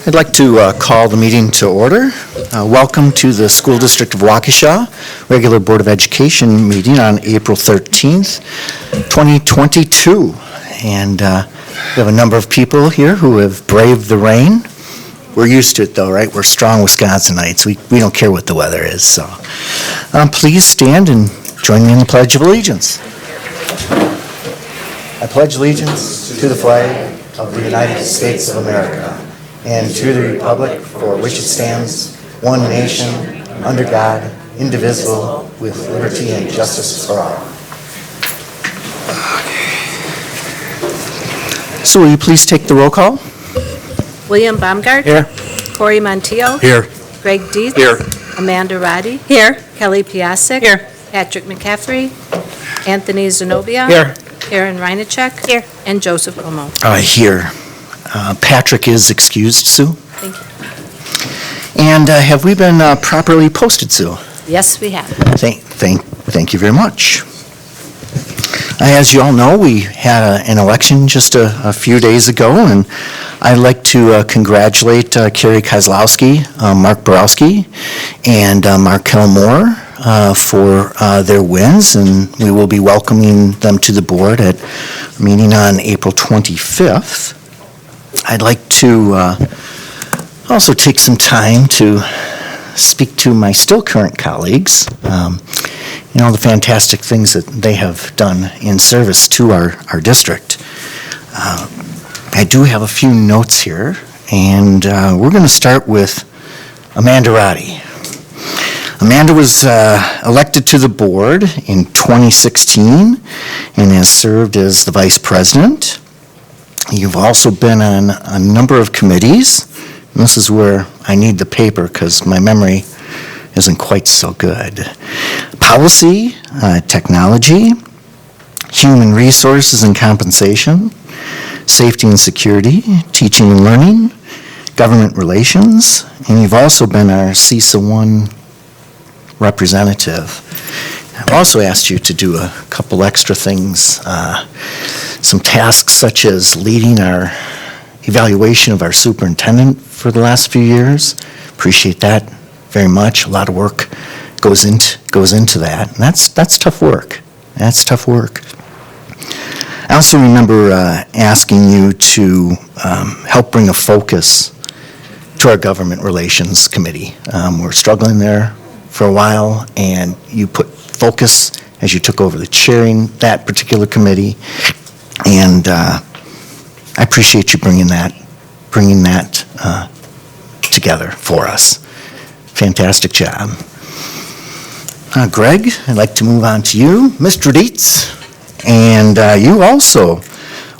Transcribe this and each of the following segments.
I'd like to call the meeting to order. Welcome to the School District of Waukesha Regular Board of Education meeting on April 13th, 2022. And we have a number of people here who have braved the rain. We're used to it though, right? We're strong Wisconsinites. We don't care what the weather is. So please stand and join me in the Pledge of Allegiance. I pledge allegiance to the flag of the United States of America and to the republic for which it stands, one nation, under God, indivisible, with liberty and justice for all. So will you please take the roll call? William Baumgart. Here. Corey Montiel. Here. Greg Dietz. Here. Amanda Roddy. Here. Kelly Piasek. Here. Patrick McCaffrey. Anthony Zenobia. Here. Aaron Reinacek. Here. And Joseph Como. Here. Patrick is excused, Sue. Thank you. And have we been properly posted, Sue? Yes, we have. Thank you very much. As you all know, we had an election just a few days ago, and I'd like to congratulate Carrie Kozlowski, Mark Borowski, and Markel Moore for their wins, and we will be welcoming them to the board at a meeting on April 25th. I'd like to also take some time to speak to my still current colleagues, the fantastic things that they have done in service to our district. I do have a few notes here, and we're going to start with Amanda Roddy. Amanda was elected to the board in 2016 and has served as the vice president. You've also been on a number of committees. And this is where I need the paper because my memory isn't quite so good. Policy, technology, human resources and compensation, safety and security, teaching and learning, government relations, and you've also been our CISA 1 representative. I've also asked you to do a couple extra things, some tasks such as leading our evaluation of our superintendent for the last few years. Appreciate that very much. A lot of work goes into that. And that's tough work. That's tough work. I also remember asking you to help bring a focus to our government relations committee. We're struggling there for a while, and you put focus as you took over the chairing that particular committee, and I appreciate you bringing that together for us. Fantastic job. Greg, I'd like to move on to you. Mr. Dietz, and you also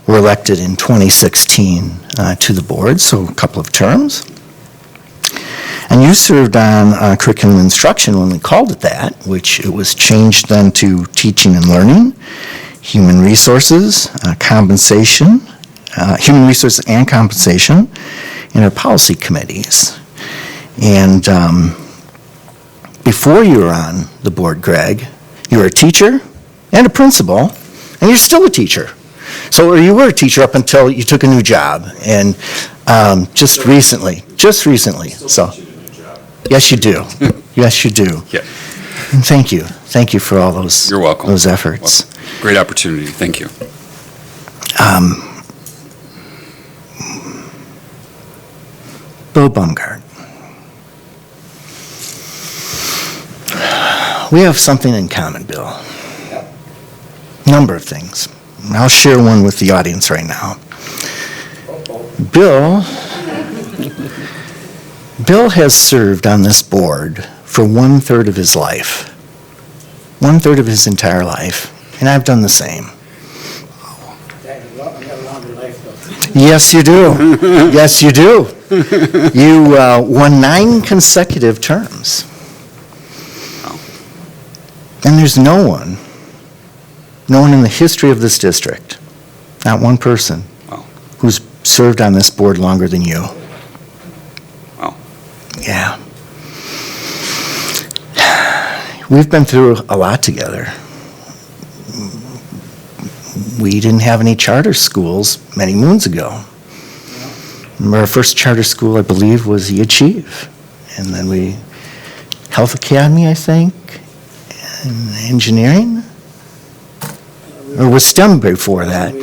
were elected in 2016 to the board, so a couple of terms. And you served on curriculum instruction when we called it that, which it was changed then to teaching and learning, human resources, compensation, human resources and compensation, in our policy committees. And before you were on the board, Greg, you were a teacher and a principal, and you're still a teacher. So you were a teacher up until you took a new job, and just recently. So, yes, you do. Yes, you do. Yeah. And thank you for all those. You're welcome. Those efforts. Welcome. Great opportunity. Thank you. Bill Baumgart. We have something in common, Bill. Number of things. I'll share one with the audience right now. Bill has served on this board for 1/3 of his life. 1/3 of his entire life. And I've done the same. Yes, you do. Yes, you do. You won 9 consecutive terms. And there's no one in the history of this district, not one person, who's served on this board longer than you. Wow. Yeah. We've been through a lot together. We didn't have any charter schools many moons ago. Our first charter school, I believe, was the Achieve. And then Health Academy, I think, and engineering? Or was STEM before that?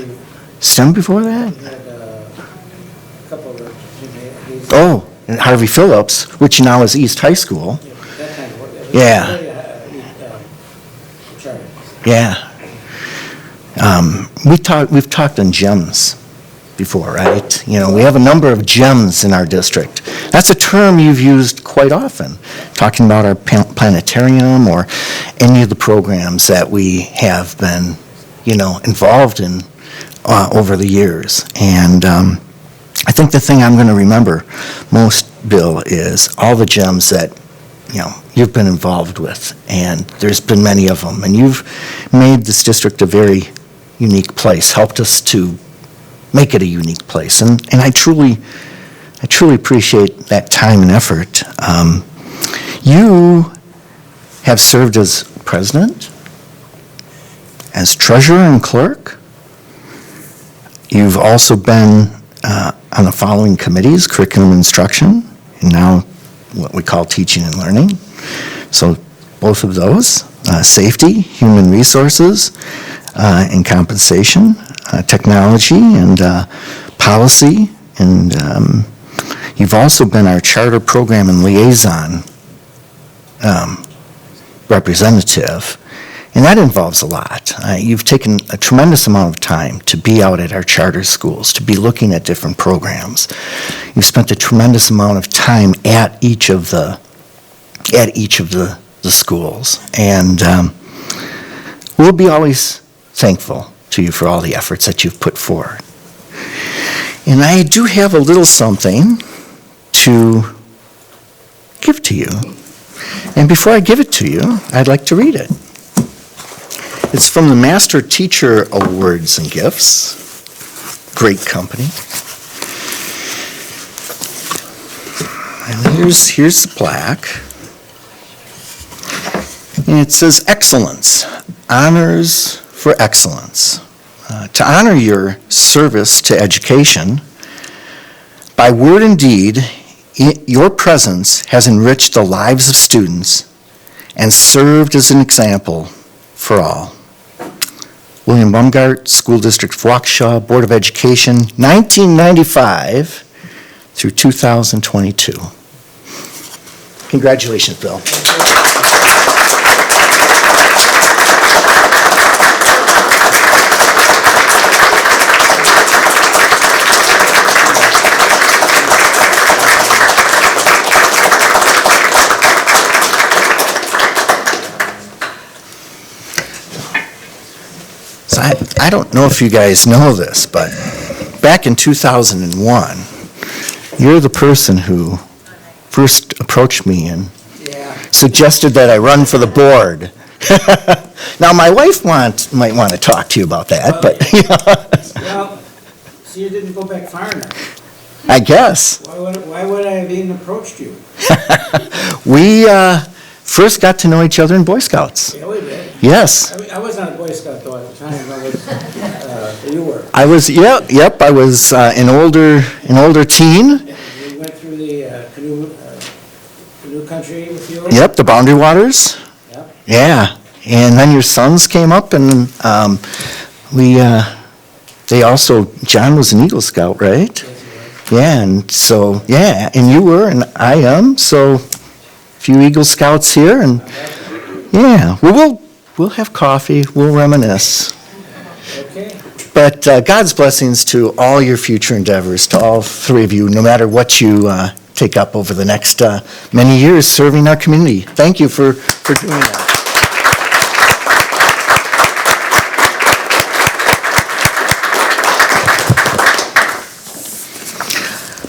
STEM before that? We had a couple of gymnasiums. Oh, and Harvey Phillips, which now is East High School. That kind of work. Yeah. Charter. Yeah. We've talked on gems before, right? You know, we have a number of gems in our district. That's a term you've used quite often, talking about our planetarium or any of the programs that we have been, involved in over the years. And I think the thing I'm going to remember most, Bill, is all the gems that, you've been involved with. And there's been many of them. And you've made this district a very unique place, helped us to make it a unique place. And I truly appreciate that time and effort. You have served as president, as treasurer and clerk. You've also been on the following committees: curriculum instruction, and now what we call teaching and learning. So both of those, safety, human resources, and compensation, technology, and policy. And you've also been our charter program and liaison representative. And that involves a lot. You've taken a tremendous amount of time to be out at our charter schools, to be looking at different programs. You've spent a tremendous amount of time at each of the schools. And we'll be always thankful to you for all the efforts that you've put forward. And I do have a little something to give to you. And before I give it to you, I'd like to read it. It's from the Master Teacher Awards and Gifts. Great company. And here's the plaque. And it says, Excellence, Honors for Excellence. To honor your service to education, by word and deed, your presence has enriched the lives of students and served as an example for all. William Baumgart, School District of Waukesha, Board of Education, 1995 through 2022. Congratulations, Bill. So I don't know if you guys know this, but back in 2001, you're the person who first approached me and suggested that I run for the board. Now, my wife might want to talk to you about that, but, Well, so you didn't go back far enough. I guess. Why would I have even approached you? We first got to know each other in Boy Scouts. Yeah, we did. Yes. I was not a Boy Scout though at the time. You were. I was, yep, I was an older teen. We went through the canoe country with you. Yep, the Boundary Waters. Yep. Yeah, and then your sons came up and they also, John was an Eagle Scout, right? Yes, you were. Yeah, and so, yeah, and you were, and I am, so a few Eagle Scouts here, and yeah, we'll have coffee, we'll reminisce. Okay. But God's blessings to all your future endeavors, to all three of you, no matter what you take up over the next many years serving our community. Thank you for doing that.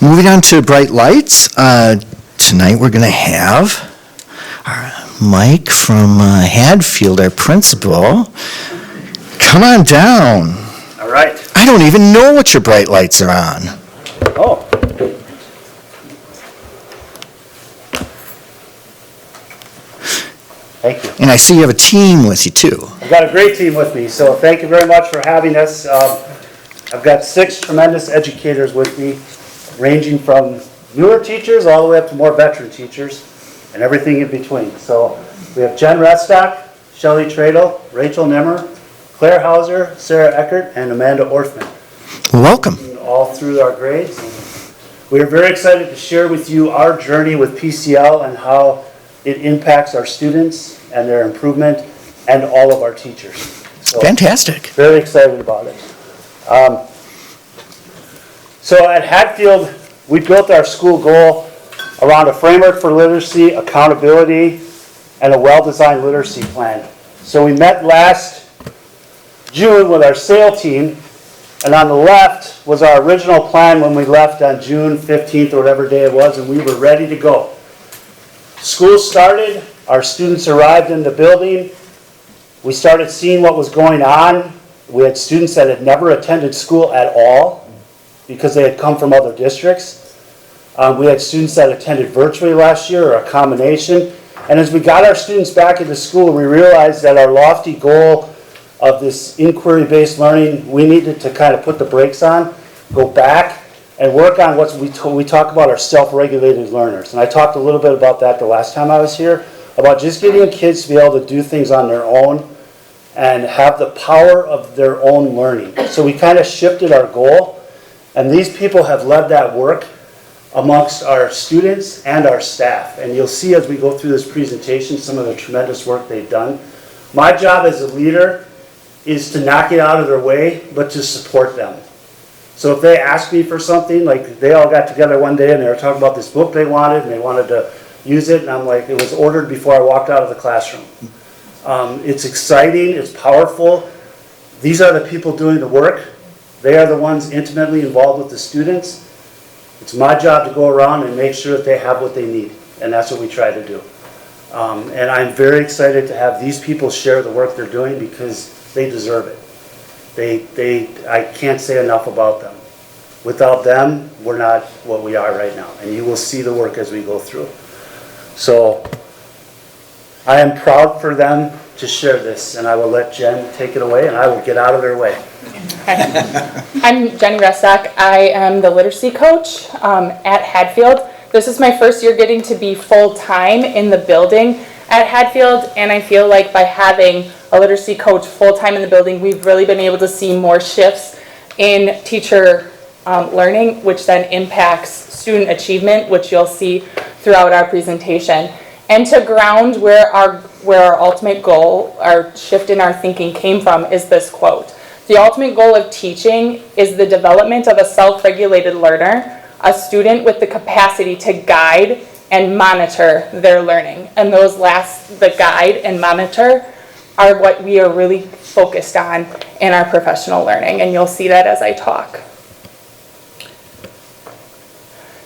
Moving on to bright lights. Tonight we're going to have Mike from Hadfield, our principal. Come on down. All right. I don't even know what your bright lights are on. Oh. Thank you. And I see you have a team with you, too. I've got a great team with me, so thank you very much for having us. I've got 6 tremendous educators with me. ranging from newer teachers all the way up to more veteran teachers and everything in between. So we have Jen Restock, Shelley Tradle, Rachel Nemmer, Claire Hauser, Sarah Eckert, and Amanda Orfman, Welcome. all through our grades. We are very excited to share with you our journey with PCL and how it impacts our students and their improvement and all of our teachers. So, Fantastic. very excited about it. So at Hadfield, we built our school goal around a framework for literacy, accountability, and a well-designed literacy plan. So we met last June with our SAIL team, and on the left was our original plan when we left on June 15th or whatever day it was, and we were ready to go. School started, our students arrived in the building, we started seeing what was going on. We had students that had never attended school at all because they had come from other districts. We had students that attended virtually last year or a combination. And as we got our students back into school, we realized that our lofty goal of this inquiry-based learning, we needed to kind of put the brakes on, go back, and work on what we talk about our self-regulated learners. And I talked a little bit about that the last time I was here, about just getting kids to be able to do things on their own and have the power of their own learning. So we kind of shifted our goal, and these people have led that work amongst our students and our staff. And you'll see as we go through this presentation some of the tremendous work they've done. My job as a leader is to not get out of their way, but to support them. So if they ask me for something, like they all got together one day and they were talking about this book they wanted and they wanted to use it, and I'm like, it was ordered before I walked out of the classroom. It's exciting, it's powerful. These are the people doing the work. They are the ones intimately involved with the students. It's my job to go around and make sure that they have what they need, and that's what we try to do. And I'm very excited to have these people share the work they're doing because they deserve it. I can't say enough about them. Without them, we're not what we are right now, and you will see the work as we go through. So I am proud for them to share this, and I will let Jen take it away, and I will get out of their way. I'm Jenny Restock. I am the literacy coach at Hadfield. This is my first year getting to be full-time in the building at Hadfield, and I feel like by having a literacy coach full-time in the building, we've really been able to see more shifts in teacher learning, which then impacts student achievement, which you'll see throughout our presentation. And to ground where our ultimate goal, our shift in our thinking came from, is this quote. The ultimate goal of teaching is the development of a self-regulated learner, a student with the capacity to guide and monitor their learning. And those last, the guide and monitor, are what we are really focused on in our professional learning. And you'll see that as I talk.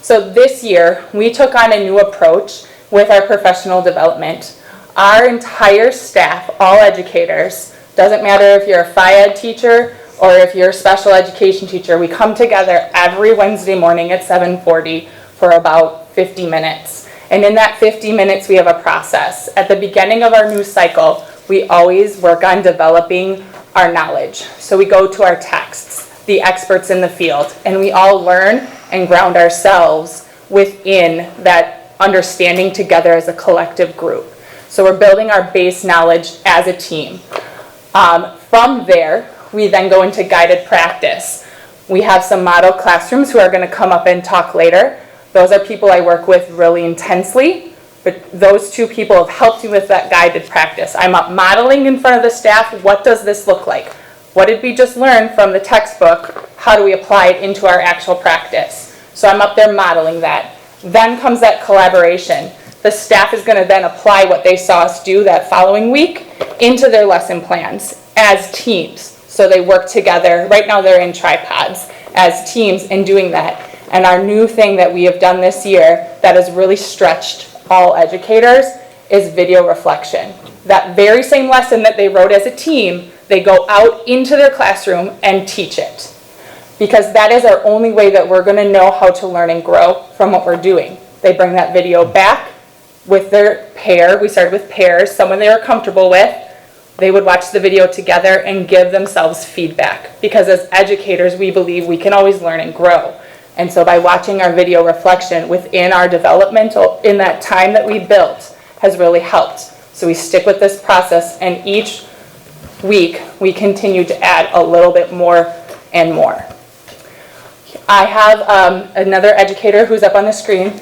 So this year, we took on a new approach with our professional development. Our entire staff, all educators, doesn't matter if you're a Phi Ed teacher or if you're a special education teacher, we come together every Wednesday morning at 7:40 for about 50 minutes. And in that 50 minutes, we have a process. At the beginning of our new cycle, we always work on developing our knowledge. So we go to our texts, the experts in the field, and we all learn and ground ourselves within that understanding together as a collective group. So we're building our base knowledge as a team. From there, we then go into guided practice. We have some model classrooms who are going to come up and talk later. Those are people I work with really intensely, but those two people have helped me with that guided practice. I'm up modeling in front of the staff. What does this look like? What did we just learn from the textbook? How do we apply it into our actual practice? So I'm up there modeling that. Then comes that collaboration. The staff is going to then apply what they saw us do that following week into their lesson plans as teams. So they work together. Right now they're in tripods as teams in doing that. And our new thing that we have done this year that has really stretched all educators is video reflection. That very same lesson that they wrote as a team, they go out into their classroom and teach it. Because that is our only way that we're going to know how to learn and grow from what we're doing. They bring that video back with their pair. We started with pairs, someone they were comfortable with. They would watch the video together and give themselves feedback. Because as educators, we believe we can always learn and grow. And so by watching our video reflection within our developmental, in that time that we built, has really helped. So we stick with this process, and each week we continue to add a little bit more and more. I have another educator who's up on the screen.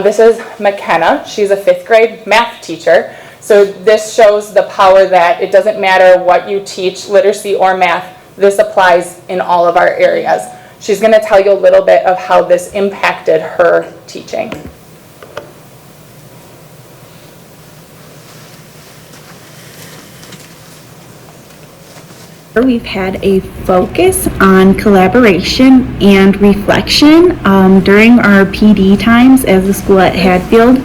This is McKenna. She's a 5th grade math teacher. So this shows the power that it doesn't matter what you teach, literacy or math, this applies in all of our areas. She's going to tell you a little bit of how this impacted her teaching. We've had a focus on collaboration and reflection during our PD times as a school at Hadfield.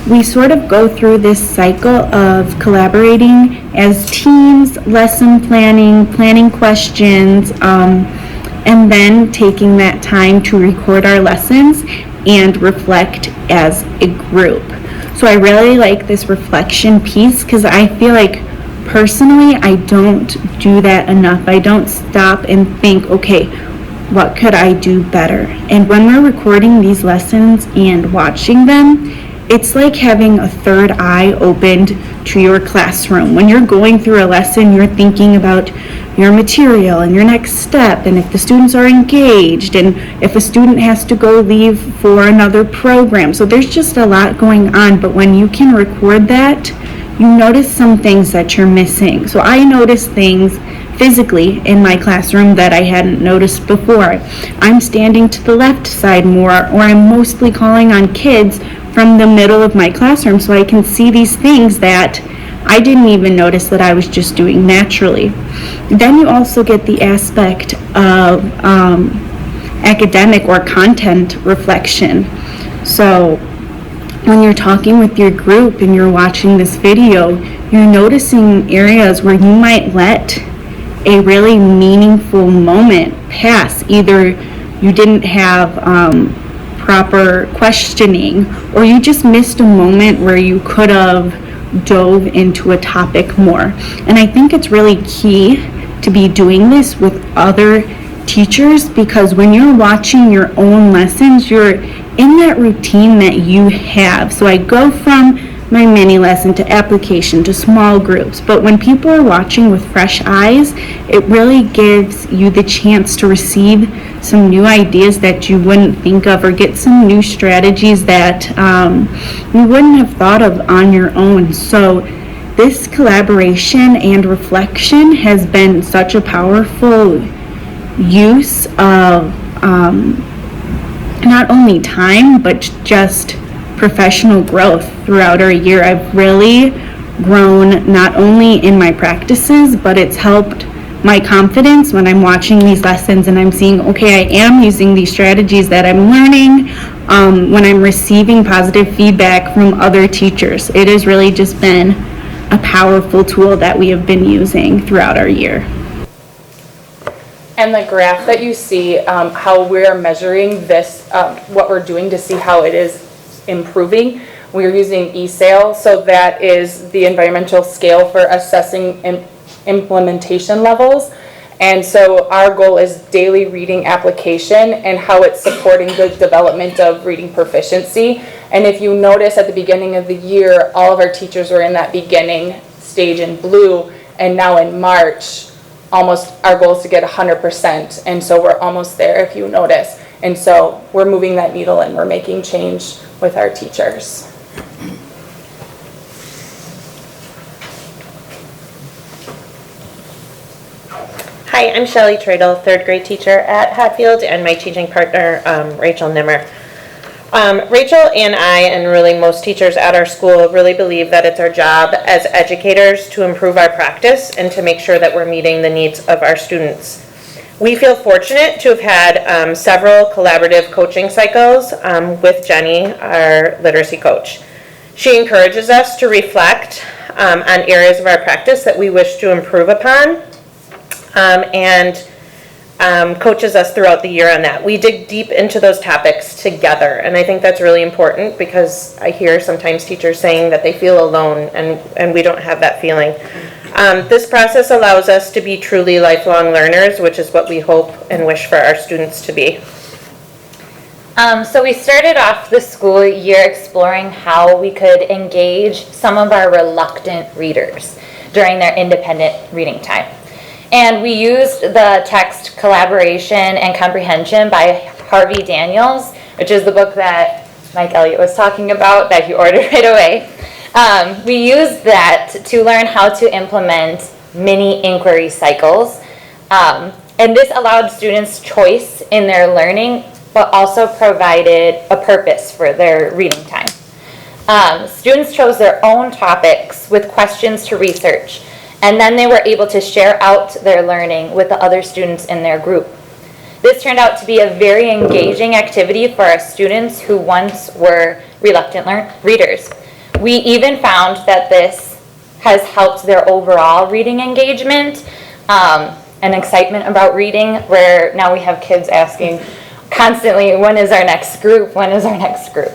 We sort of go through this cycle of collaborating as teams, lesson planning, planning questions, and then taking that time to record our lessons and reflect as a group. So I really like this reflection piece because I feel like personally, I don't do that enough. I don't stop and think, okay, what could I do better? And when we're recording these lessons and watching them, it's like having a third eye opened to your classroom. When you're going through a lesson, you're thinking about your material and your next step, and if the students are engaged, and if a student has to go leave for another program. So there's just a lot going on, but when you can record that, you notice some things that you're missing. So I notice things physically in my classroom that I hadn't noticed before. I'm standing to the left side more, or I'm mostly calling on kids from the middle of my classroom so I can see these things that I didn't even notice that I was just doing naturally. Then you also get the aspect of academic or content reflection. So when you're talking with your group and you're watching this video, you're noticing areas where you might let a really meaningful moment pass. Either you didn't have proper questioning, or you just missed a moment where you could have dove into a topic more. And I think it's really key to be doing this with other teachers, because when you're watching your own lessons, you're in that routine that you have. So I go from my mini lesson to application to small groups, but when people are watching with fresh eyes, it really gives you the chance to receive some new ideas that you wouldn't think of, or get some new strategies that you wouldn't have thought of on your own. So this collaboration and reflection has been such a powerful use of not only time, but just professional growth throughout our year. I've really grown not only in my practices, but it's helped my confidence when I'm watching these lessons and I'm seeing, okay, I am using these strategies that I'm learning, when I'm receiving positive feedback from other teachers. It has really just been a powerful tool that we have been using throughout our year. And the graph that you see, how we're measuring this, what we're doing to see how it is improving, we're using ESAIL, so that is the environmental scale for assessing implementation levels. And so our goal is daily reading application and how it's supporting the development of reading proficiency. And if you notice at the beginning of the year, all of our teachers were in that beginning stage in blue, and now in March, almost our goal is to get 100%, and so we're almost there if you notice. And so we're moving that needle and we're making change with our teachers. Hi, I'm Shelley Tradle, 3rd grade teacher at Hadfield, and my teaching partner, Rachel Nimmer. Rachel and I, and really most teachers at our school, really believe that it's our job as educators to improve our practice and to make sure that we're meeting the needs of our students. We feel fortunate to have had several collaborative coaching cycles with Jenny, our literacy coach. She encourages us to reflect on areas of our practice that we wish to improve upon, and coaches us throughout the year on that. We dig deep into those topics together, and I think that's really important, because I hear sometimes teachers saying that they feel alone, and we don't have that feeling. This process allows us to be truly lifelong learners, which is what we hope and wish for our students to be. So we started off the school year exploring how we could engage some of our reluctant readers during their independent reading time. And we used the text Collaboration and Comprehension by Harvey Daniels, which is the book that Mike Elliott was talking about that he ordered right away. We used that to learn how to implement mini inquiry cycles. And this allowed students choice in their learning, but also provided a purpose for their reading time. Students chose their own topics with questions to research, and then they were able to share out their learning with the other students in their group. This turned out to be a very engaging activity for our students who once were reluctant readers. We even found that this has helped their overall reading engagement and excitement about reading, where now we have kids asking constantly, when is our next group? When is our next group?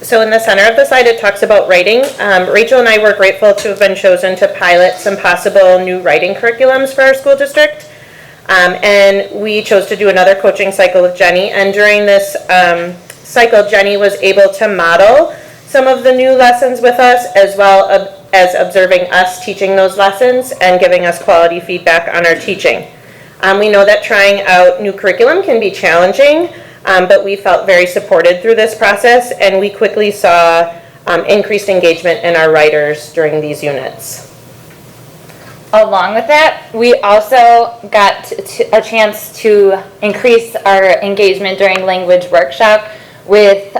So in the center of the slide, it talks about writing. Rachel and I were grateful to have been chosen to pilot some possible new writing curriculums for our school district. And we chose to do another coaching cycle with Jenny. And during this cycle, Jenny was able to model some of the new lessons with us, as well as observing us teaching those lessons and giving us quality feedback on our teaching. We know that trying out new curriculum can be challenging, but we felt very supported through this process, and we quickly saw increased engagement in our writers during these units. Along with that, we also got a chance to increase our engagement during language workshop with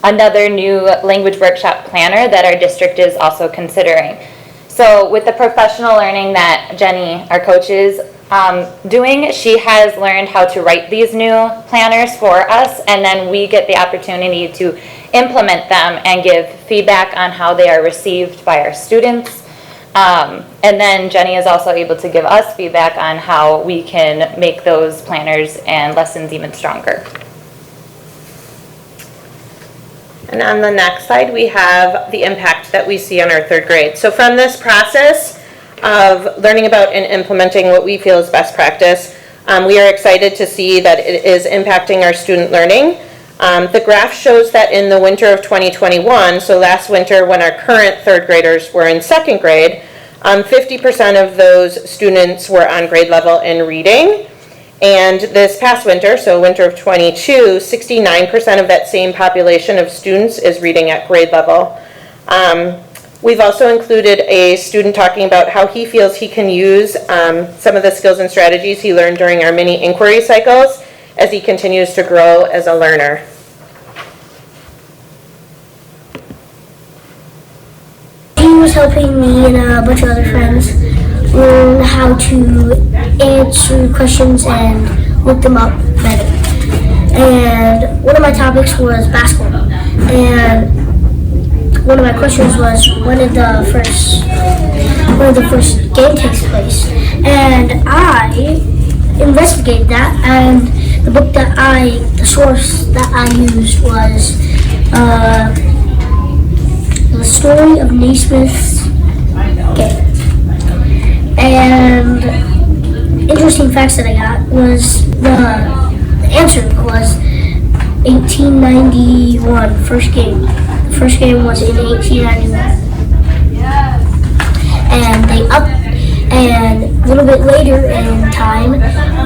another new language workshop planner that our district is also considering. So with the professional learning that Jenny, our coach, is doing, she has learned how to write these new planners for us, and then we get the opportunity to implement them and give feedback on how they are received by our students. And then Jenny is also able to give us feedback on how we can make those planners and lessons even stronger. And on the next slide, we have the impact that we see on our third grade. So from this process of learning about and implementing what we feel is best practice, we are excited to see that it is impacting our student learning. The graph shows that in the winter of 2021, so last winter when our current third graders were in second grade, 50% of those students were on grade level in reading. And this past winter, so winter of 22, 69% of that same population of students is reading at grade level. We've also included a student talking about how he feels he can use some of the skills and strategies he learned during our mini inquiry cycles as he continues to grow as a learner. He was helping me and a bunch of other friends learn how to answer questions and look them up better. And one of my topics was basketball. And one of my questions was, when did the first game takes place? And I investigated that, and the book that the source that I used was The Story of Naismith's Game. And interesting facts that I got was the answer was 1891, first game. The first game was in 1891. And a little bit later in time,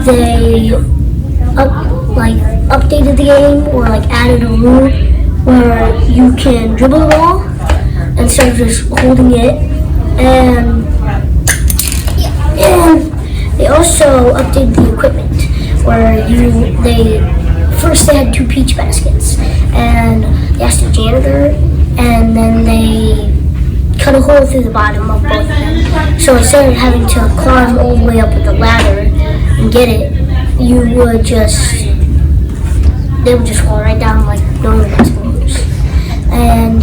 they updated the game, or added a rule where you can dribble the ball instead of just holding it. And they also updated the equipment, where they had 2 peach baskets, and they asked the janitor, and then they cut a hole through the bottom of both of them. So instead of having to climb all the way up with the ladder and get it, they would just fall right down like normal basketballs. And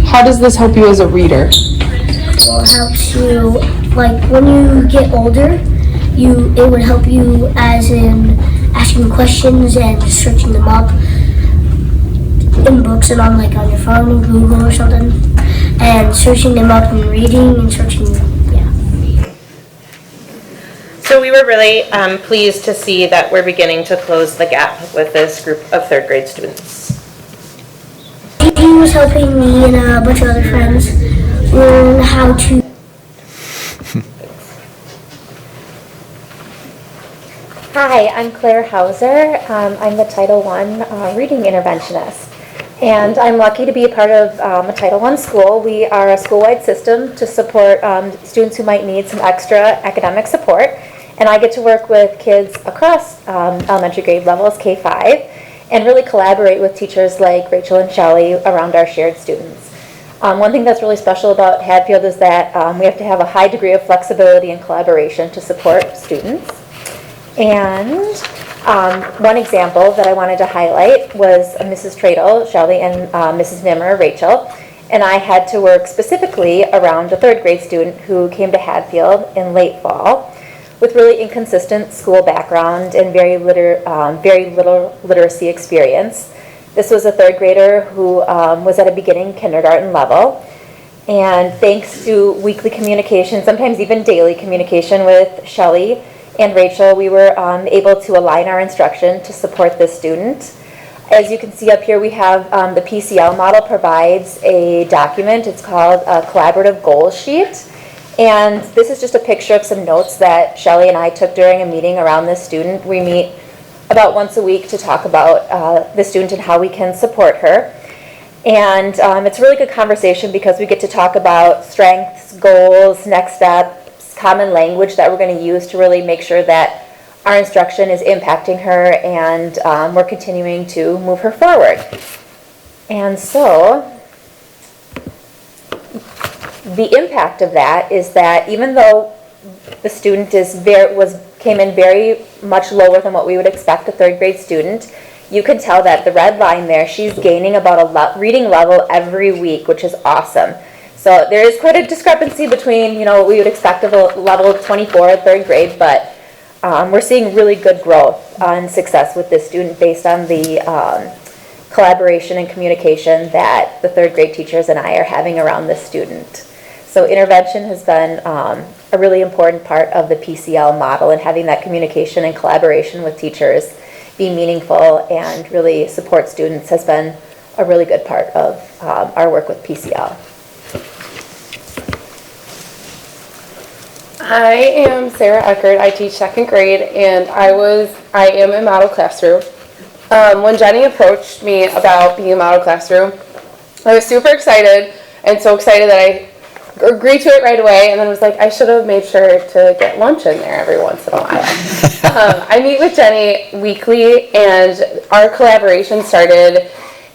How does this help you as a reader? well, it helps you, when you get older, it would help you as in asking questions and just searching them up in books and on your phone, Google or something, and searching them up and reading and searching, yeah. So we were really pleased to see that we're beginning to close the gap with this group of third grade students. He was helping me and a bunch of other friends learn how to. Hi, I'm Claire Hauser. I'm the Title I reading interventionist. And I'm lucky to be a part of a Title I school. We are a school-wide system to support students who might need some extra academic support. And I get to work with kids across elementary grade levels, K-5, and really collaborate with teachers like Rachel and Shelley around our shared students. One thing that's really special about Hadfield is that we have to have a high degree of flexibility and collaboration to support students. And one example that I wanted to highlight was Mrs. Tradle, Shelley, and Mrs. Nimmer, Rachel. And I had to work specifically around a third grade student who came to Hadfield in late fall with really inconsistent school background and very little literacy experience. This was a third grader who was at a beginning kindergarten level. And thanks to weekly communication, sometimes even daily communication with Shelley and Rachel, we were able to align our instruction to support this student. As you can see up here, we have the PCL model provides a document. It's called a collaborative goals sheet. And this is just a picture of some notes that Shelley and I took during a meeting around this student. We meet about once a week to talk about the student and how we can support her. And it's a really good conversation because we get to talk about strengths, goals, next steps, common language that we're going to use to really make sure that our instruction is impacting her and we're continuing to move her forward. And so the impact of that is that even though the student came in very much lower than what we would expect a third grade student, you can tell that the red line there, she's gaining about a reading level every week, which is awesome. So there is quite a discrepancy between, what we would expect of a level of 24 third grade, but we're seeing really good growth and success with this student based on the collaboration and communication that the third grade teachers and I are having around this student. So intervention has been a really important part of the PCL model, and having that communication and collaboration with teachers be meaningful and really support students has been a really good part of our work with PCL. I am Sarah Eckert. I teach second grade, and I am a model classroom. When Jenny approached me about being a model classroom, I was super excited, and so excited that I agreed to it right away, and then was like, I should have made sure to get lunch in there every once in a while. I meet with Jenny weekly, and our collaboration started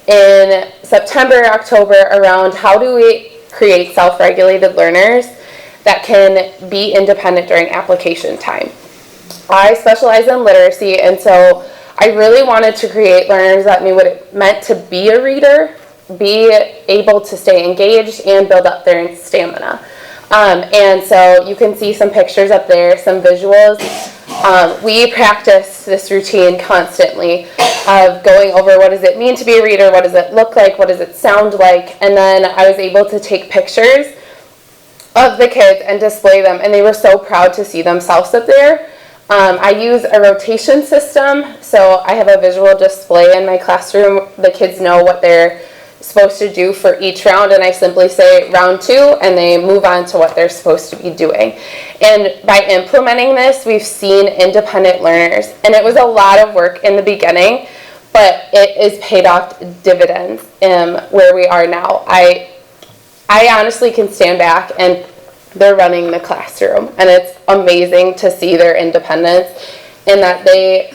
in September, October around how do we create self-regulated learners that can be independent during application time. I specialize in literacy, and so I really wanted to create learners that knew what it meant to be a reader, be able to stay engaged, and build up their stamina. And so you can see some pictures up there, some visuals. We practice this routine constantly of going over what does it mean to be a reader, what does it look like, what does it sound like, and then I was able to take pictures of the kids and display them, and they were so proud to see themselves up there. I use a rotation system, so I have a visual display in my classroom. The kids know what they're supposed to do for each round, and I simply say round 2, and they move on to what they're supposed to be doing. And by implementing this, we've seen independent learners, and it was a lot of work in the beginning, but it is paid off dividends where we are now. I honestly can stand back and they're running the classroom, and it's amazing to see their independence and that they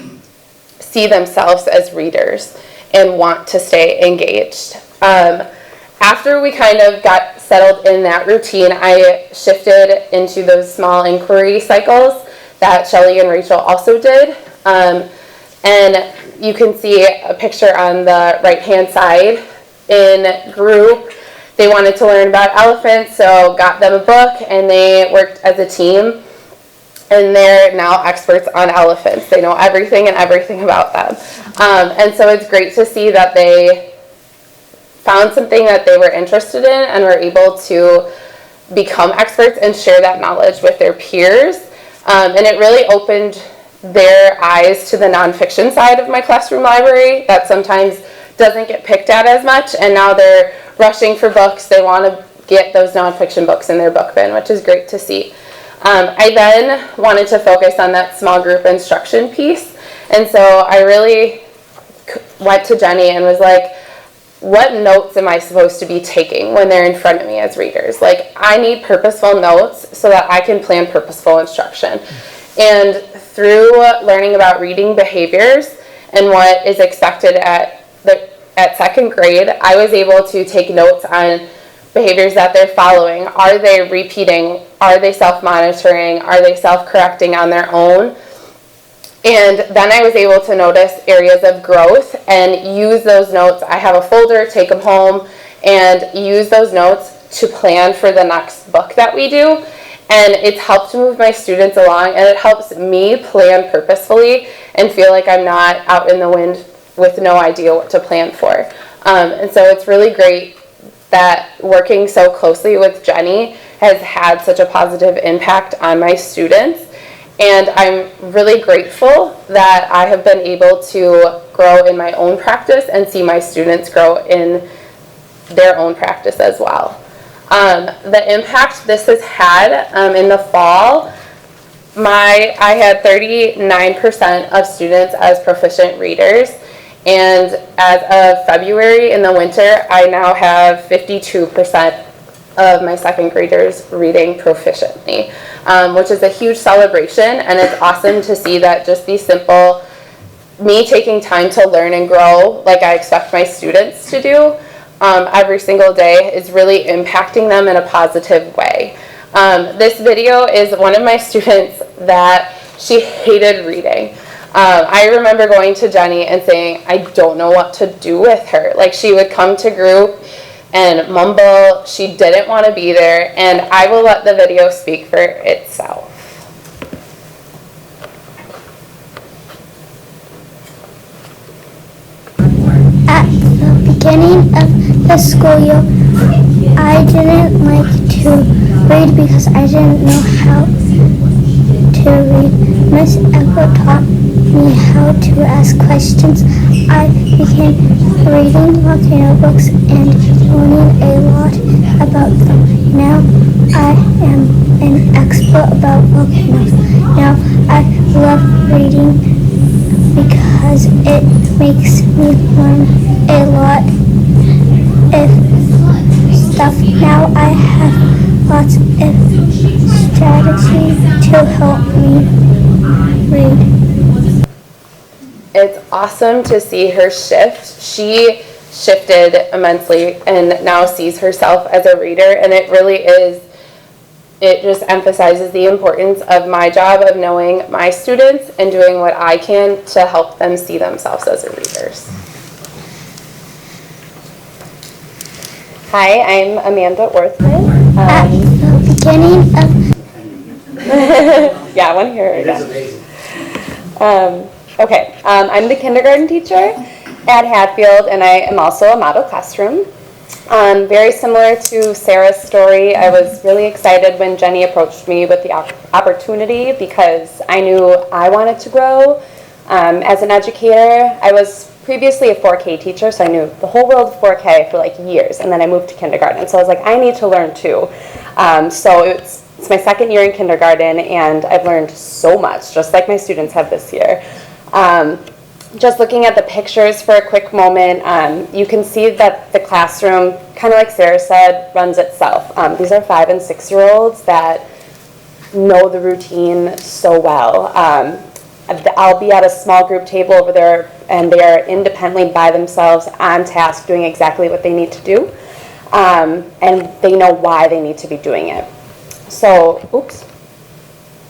see themselves as readers and want to stay engaged. After we kind of got settled in that routine, I shifted into those small inquiry cycles that Shelley and Rachel also did. And you can see a picture on the right-hand side in group. They wanted to learn about elephants, so got them a book, and they worked as a team. And they're now experts on elephants. They know everything about them. And so it's great to see that they found something that they were interested in and were able to become experts and share that knowledge with their peers. And it really opened their eyes to the nonfiction side of my classroom library that sometimes doesn't get picked at as much, and now they're rushing for books. They want to get those nonfiction books in their book bin, which is great to see. I then wanted to focus on that small group instruction piece, and so I really went to Jenny and was like, what notes am I supposed to be taking when they're in front of me as readers? Like, I need purposeful notes so that I can plan purposeful instruction. And through learning about reading behaviors and what is expected at second grade, I was able to take notes on behaviors that they're following. Are they repeating? Are they self-monitoring? Are they self-correcting on their own? And then I was able to notice areas of growth and use those notes. I have a folder, take them home, and use those notes to plan for the next book that we do. And it's helped move my students along, and it helps me plan purposefully and feel like I'm not out in the wind with no idea what to plan for. And so it's really great that working so closely with Jenny has had such a positive impact on my students. And I'm really grateful that I have been able to grow in my own practice and see my students grow in their own practice as well. The impact this has had in the fall, I had 39% of students as proficient readers, and as of February in the winter, I now have 52% of my second graders reading proficiently, which is a huge celebration, and it's awesome to see that just these simple, me taking time to learn and grow like I expect my students to do every single day is really impacting them in a positive way. This video is one of my students that she hated reading. I remember going to Jenny and saying, I don't know what to do with her. Like, she would come to group and mumble, she didn't want to be there, and I will let the video speak for itself. At the beginning of the school year, I didn't like to read because I didn't know how to read. Miss Echo taught me how to ask questions. I began reading volcano books and learning a lot about them. Now I am an expert about volcanoes. Now I love reading because it makes me learn a lot of stuff. Now I have lots of strategy to help me read. It's awesome to see her shift. She shifted immensely and now sees herself as a reader, and it really is, it just emphasizes the importance of my job of knowing my students and doing what I can to help them see themselves as readers. Hi, I'm Amanda Orthman. At the beginning of Yeah, I want to hear it again. It's amazing. Okay, I'm the kindergarten teacher at Hadfield, and I am also a model classroom. Very similar to Sarah's story, I was really excited when Jenny approached me with the opportunity because I knew I wanted to grow as an educator. I was previously a 4K teacher, so I knew the whole world of 4K for like years, and then I moved to kindergarten, so I was like, I need to learn too. So it's my second year in kindergarten, and I've learned so much, just like my students have this year. Just looking at the pictures for a quick moment, you can see that the classroom, kind of like Sarah said, runs itself. These are 5- and 6-year-olds that know the routine so well. I'll be at a small group table over there, and they are independently by themselves on task doing exactly what they need to do, and they know why they need to be doing it. So, oops,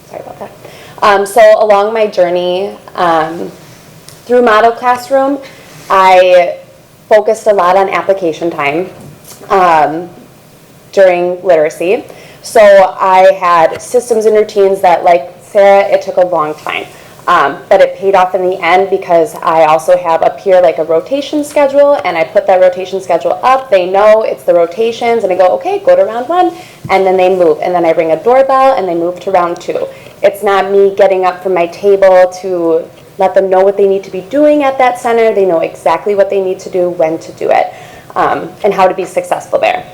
sorry about that. So along my journey through Model Classroom, I focused a lot on application time during literacy. So I had systems and routines that, like Sarah, it took a long time. But it paid off in the end because I also have up here like a rotation schedule, and I put that rotation schedule up. They know it's the rotations, and I go, okay, go to round 1, and then they move. And then I ring a doorbell, and they move to round 2. It's not me getting up from my table to let them know what they need to be doing at that center. They know exactly what they need to do, when to do it, and how to be successful there.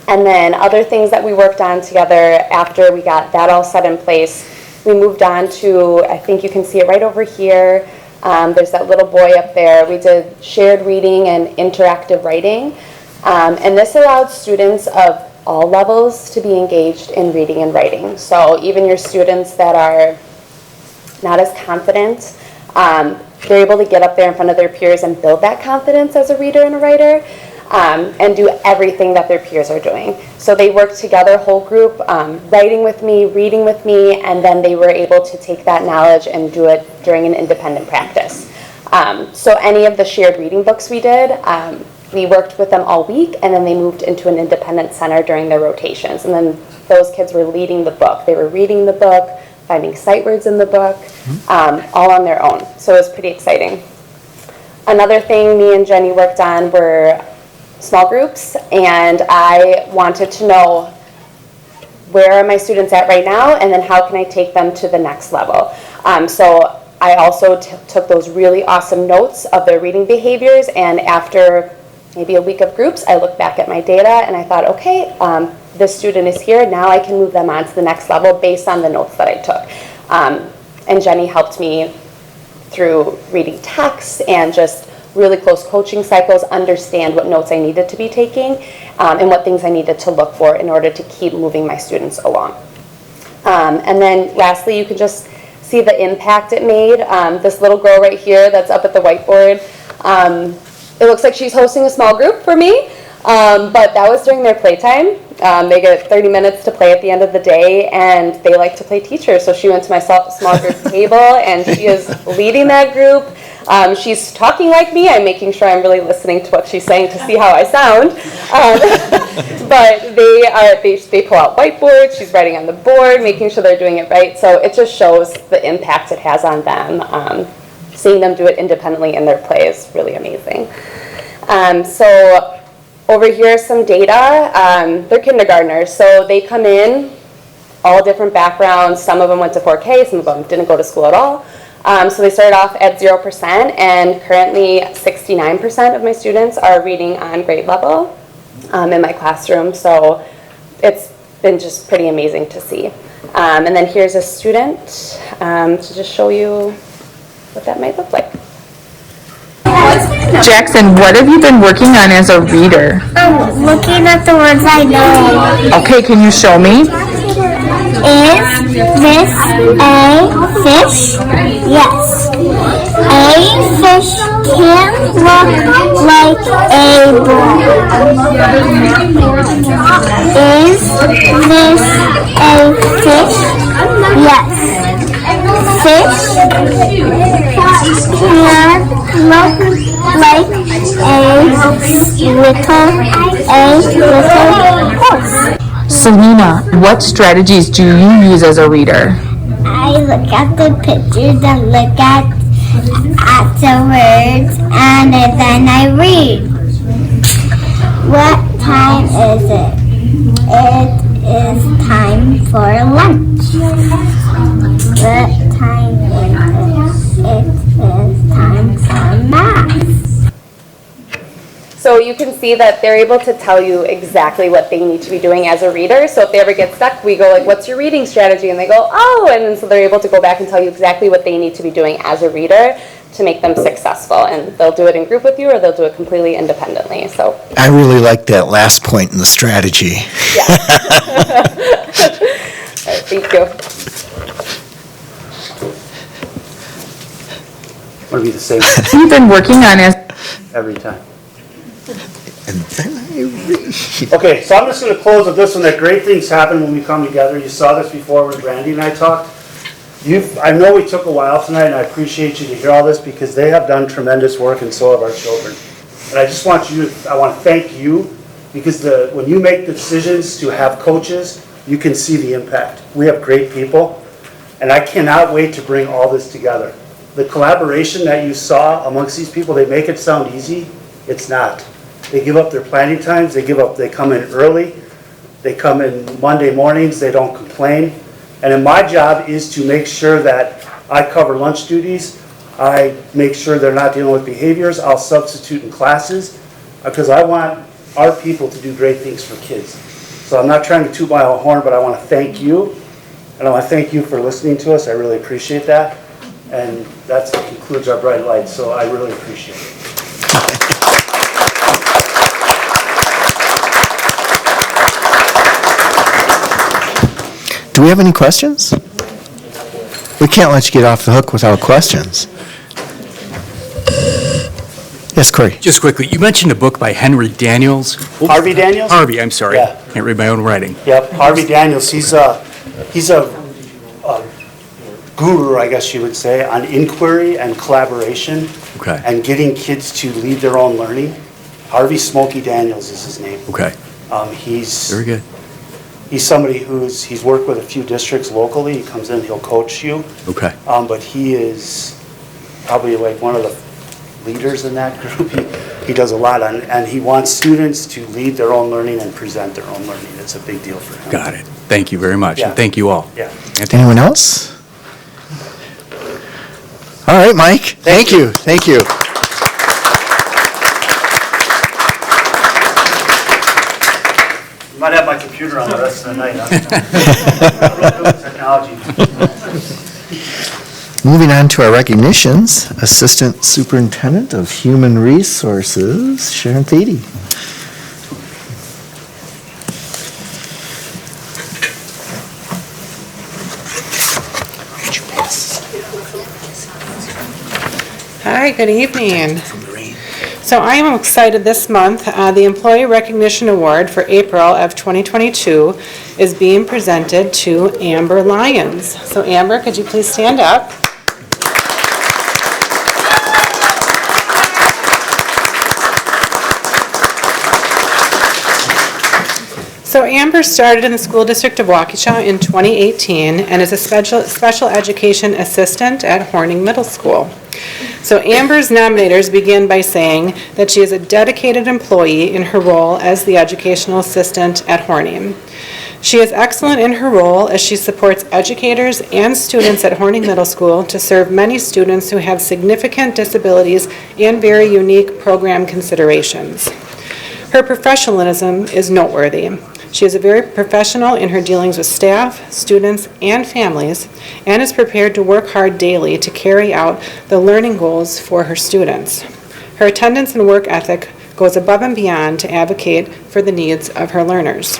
And then other things that we worked on together after we got that all set in place, we moved on to, I think you can see it right over here, there's that little boy up there. We did shared reading and interactive writing. And this allowed students of all levels to be engaged in reading and writing. So even your students that are not as confident, they're able to get up there in front of their peers and build that confidence as a reader and a writer, and do everything that their peers are doing. So they worked together, whole group, writing with me, reading with me, and then they were able to take that knowledge and do it during an independent practice. So any of the shared reading books we did, we worked with them all week, and then they moved into an independent center during their rotations. And then those kids were leading the book. They were reading the book, finding sight words in the book, all on their own. So it was pretty exciting. Another thing me and Jenny worked on were small groups, and I wanted to know where are my students at right now, and then how can I take them to the next level. So I also took those really awesome notes of their reading behaviors, and after maybe a week of groups, I looked back at my data and I thought, okay, this student is here, now I can move them on to the next level based on the notes that I took. And Jenny helped me through reading texts and just really close coaching cycles, understand what notes I needed to be taking, and what things I needed to look for in order to keep moving my students along. And then lastly, you can just see the impact it made. This little girl right here that's up at the whiteboard, it looks like she's hosting a small group for me, but that was during their playtime. They get 30 minutes to play at the end of the day, and they like to play teacher. So she went to my small group table, and she is leading that group. She's talking like me. I'm making sure I'm really listening to what she's saying to see how I sound. But they pull out whiteboards. She's writing on the board, making sure they're doing it right. So it just shows the impact it has on them. Seeing them do it independently in their play is really amazing. So over here is some data. They're kindergartners, so they come in, all different backgrounds. Some of them went to 4K, some of them didn't go to school at all. So they started off at 0%, and currently 69% of my students are reading on grade level in my classroom. So it's been just pretty amazing to see. And then here's a student to just show you what that might look like. Jackson, what have you been working on as a reader? Looking at the words I know. Okay, can you show me? Is this a fish? Yes. A fish can look like a ball. Is this a fish? Yes. Fish can look like a little horse. Selena, what strategies do you use as a reader? I look at the pictures and look at the words, and then I read. What time is it? It is time for lunch. What time is it? It is time for math. So you can see that they're able to tell you exactly what they need to be doing as a reader. So if they ever get stuck, we go like, what's your reading strategy? And they go, oh, and then so they're able to go back and tell you exactly what they need to be doing as a reader to make them successful. And they'll do it in group with you, or they'll do it completely independently. So I really like that last point in the strategy. yeah. All right, thank you. Want to be the same You've been working on as every time. And then I read. Okay, so I'm just going to close with this one, that great things happen when we come together. You saw this before when Brandy and I talked. I know we took a while tonight, and I appreciate you to hear all this because they have done tremendous work, and so have our children. And I just want I want to thank you because when you make the decisions to have coaches, you can see the impact. We have great people, and I cannot wait to bring all this together. The collaboration that you saw amongst these people, they make it sound easy. It's not. They give up their planning times. They come in early. They come in Monday mornings. They don't complain. And then my job is to make sure that I cover lunch duties. I make sure they're not dealing with behaviors. I'll substitute in classes because I want our people to do great things for kids. So I'm not trying to toot my own horn, but I want to thank you. And I want to thank you for listening to us. I really appreciate that. And that concludes our bright lights, so I really appreciate it. Do we have any questions? We can't let you get off the hook without questions. Yes, Corey. Just quickly, you mentioned a book by Henry Daniels. Harvey Daniels? Harvey, I'm sorry. Yeah. Can't read my own writing. Yep, Harvey Daniels, he's a guru, I guess you would say, on inquiry and collaboration. Okay. And getting kids to lead their own learning. Harvey Smokey Daniels is his name. Okay. He's Very good. He's somebody he's worked with a few districts locally. He comes in, he'll coach you. Okay. But he is probably like one of the leaders in that group. He does a lot on, and he wants students to lead their own learning and present their own learning. It's a big deal for him. Got it. Thank you very much. Yeah. And thank you all. Yeah. Anyone else? All right, Mike. Thank you. Thank you. You might have my computer on the rest of the night. Technology. Moving on to our recognitions, Assistant Superintendent of Human Resources, Sharon Thede. Hi, good evening. So I am excited this month, the Employee Recognition Award for April of 2022 is being presented to Amber Lyons. So Amber, could you please stand up? So Amber started in the School District of Waukesha in 2018 and is a special education assistant at Horning Middle School. So Amber's nominators begin by saying that she is a dedicated employee in her role as the educational assistant at Horning. She is excellent in her role as she supports educators and students at Horning Middle School to serve many students who have significant disabilities and very unique program considerations. Her professionalism is noteworthy. She is very professional in her dealings with staff, students, and families, and is prepared to work hard daily to carry out the learning goals for her students. Her attendance and work ethic goes above and beyond to advocate for the needs of her learners.